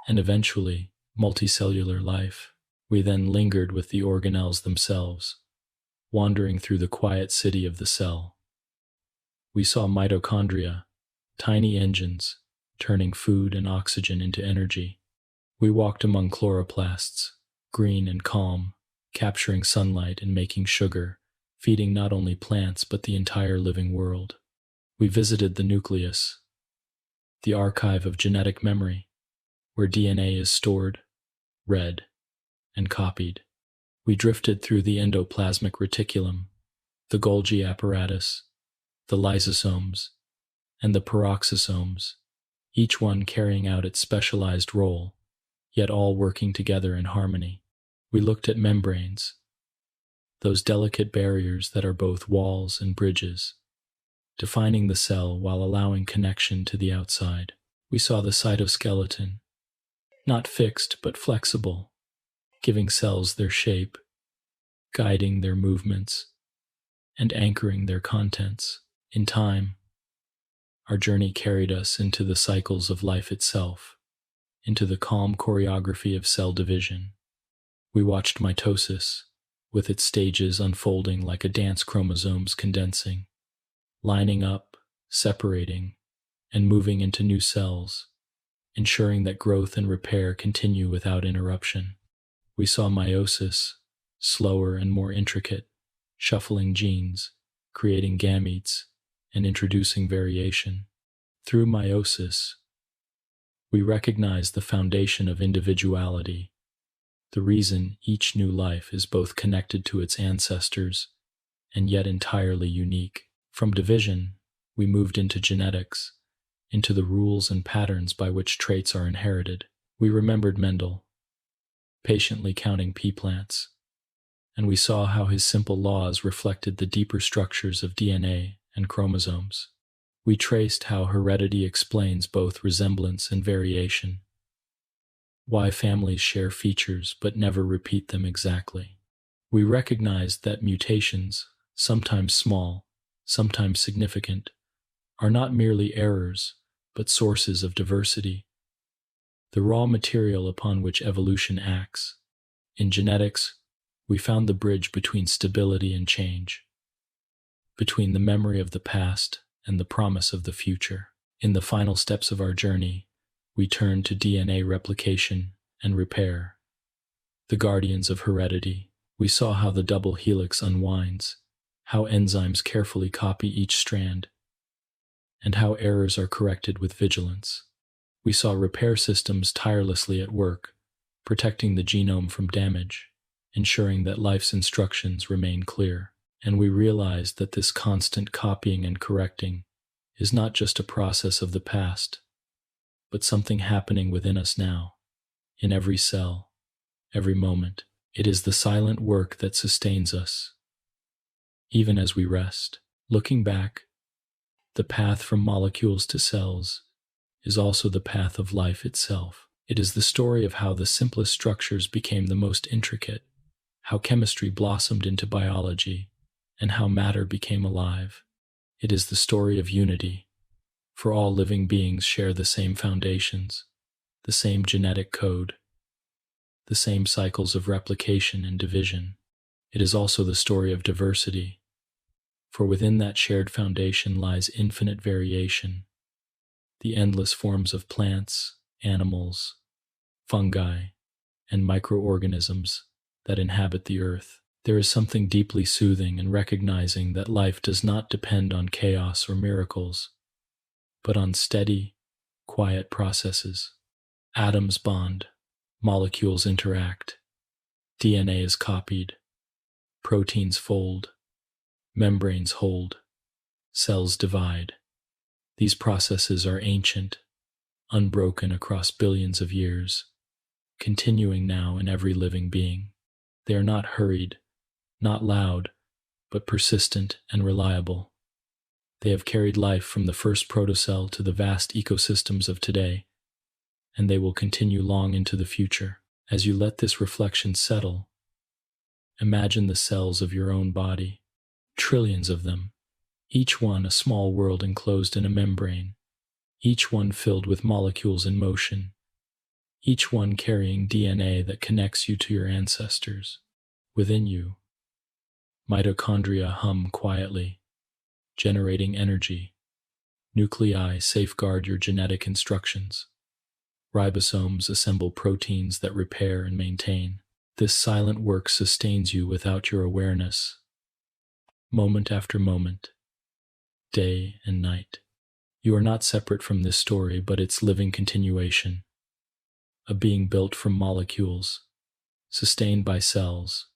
and eventually multicellular life. We then lingered with the organelles themselves, wandering through the quiet city of the cell. We saw mitochondria, tiny engines, turning food and oxygen into energy. We walked among chloroplasts, green and calm, capturing sunlight and making sugar, feeding not only plants but the entire living world. We visited the nucleus, the archive of genetic memory, where DNA is stored, read, and copied. We drifted through the endoplasmic reticulum, the Golgi apparatus, the lysosomes, and the peroxisomes, each one carrying out its specialized role, yet all working together in harmony. We looked at membranes, those delicate barriers that are both walls and bridges, defining the cell while allowing connection to the outside. We saw the cytoskeleton, not fixed but flexible, giving cells their shape, guiding their movements, and anchoring their contents. In time, our journey carried us into the cycles of life itself, into the calm choreography of cell division. We watched mitosis, with its stages unfolding like a dance, chromosomes condensing, lining up, separating, and moving into new cells, ensuring that growth and repair continue without interruption. We saw meiosis, slower and more intricate, shuffling genes, creating gametes, and introducing variation. Through meiosis, we recognize the foundation of individuality, the reason each new life is both connected to its ancestors and yet entirely unique. From division, we moved into genetics, into the rules and patterns by which traits are inherited. We remembered Mendel, patiently counting pea plants, and we saw how his simple laws reflected the deeper structures of DNA and chromosomes. We traced how heredity explains both resemblance and variation, why families share features but never repeat them exactly. We recognized that mutations, sometimes small, sometimes significant, are not merely errors, but sources of diversity, the raw material upon which evolution acts. In genetics, we found the bridge between stability and change, between the memory of the past and the promise of the future. In the final steps of our journey, we turned to DNA replication and repair, the guardians of heredity. We saw how the double helix unwinds, how enzymes carefully copy each strand, and how errors are corrected with vigilance. We saw repair systems tirelessly at work, protecting the genome from damage, ensuring that life's instructions remain clear. And we realized that this constant copying and correcting is not just a process of the past, but something happening within us now, in every cell, every moment. It is the silent work that sustains us, even as we rest. Looking back, the path from molecules to cells is also the path of life itself. It is the story of how the simplest structures became the most intricate, how chemistry blossomed into biology, and how matter became alive. It is the story of unity, for all living beings share the same foundations, the same genetic code, the same cycles of replication and division. It is also the story of diversity, for within that shared foundation lies infinite variation, the endless forms of plants, animals, fungi, and microorganisms that inhabit the earth. There is something deeply soothing in recognizing that life does not depend on chaos or miracles, but on steady, quiet processes. Atoms bond, molecules interact, DNA is copied, proteins fold, membranes hold, cells divide. These processes are ancient, unbroken across billions of years, continuing now in every living being. They are not hurried, not loud, but persistent and reliable. They have carried life from the first protocell to the vast ecosystems of today, and they will continue long into the future. As you let this reflection settle, imagine the cells of your own body, trillions of them, each one a small world enclosed in a membrane, each one filled with molecules in motion, each one carrying DNA that connects you to your ancestors. Within you, mitochondria hum quietly, generating energy. Nuclei safeguard your genetic instructions. Ribosomes assemble proteins that repair and maintain. This silent work sustains you without your awareness, moment after moment, day and night. You are not separate from this story, but its living continuation, a being built from molecules, sustained by cells,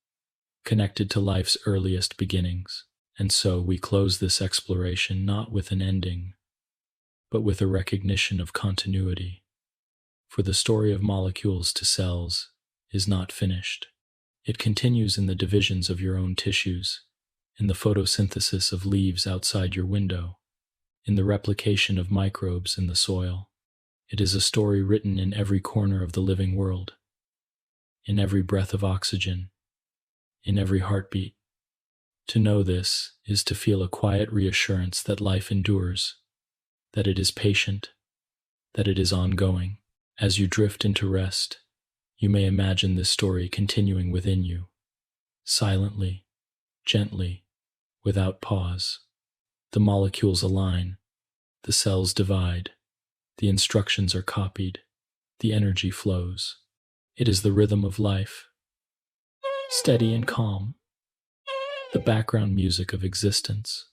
connected to life's earliest beginnings. And so we close this exploration not with an ending, but with a recognition of continuity. For the story of molecules to cells is not finished. It continues in the divisions of your own tissues, in the photosynthesis of leaves outside your window, in the replication of microbes in the soil. It is a story written in every corner of the living world, in every breath of oxygen, in every heartbeat. To know this is to feel a quiet reassurance that life endures, that it is patient, that it is ongoing. As you drift into rest, you may imagine this story continuing within you, silently, gently, without pause. The molecules align, the cells divide, the instructions are copied, the energy flows. It is the rhythm of life, steady and calm, the background music of existence.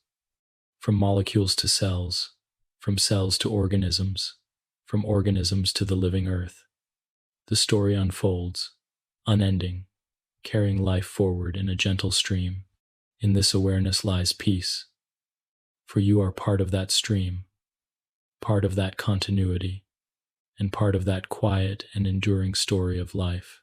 From molecules to cells, from cells to organisms, from organisms to the living earth, the story unfolds, unending, carrying life forward in a gentle stream. In this awareness lies peace, for you are part of that stream, part of that continuity, and part of that quiet and enduring story of life.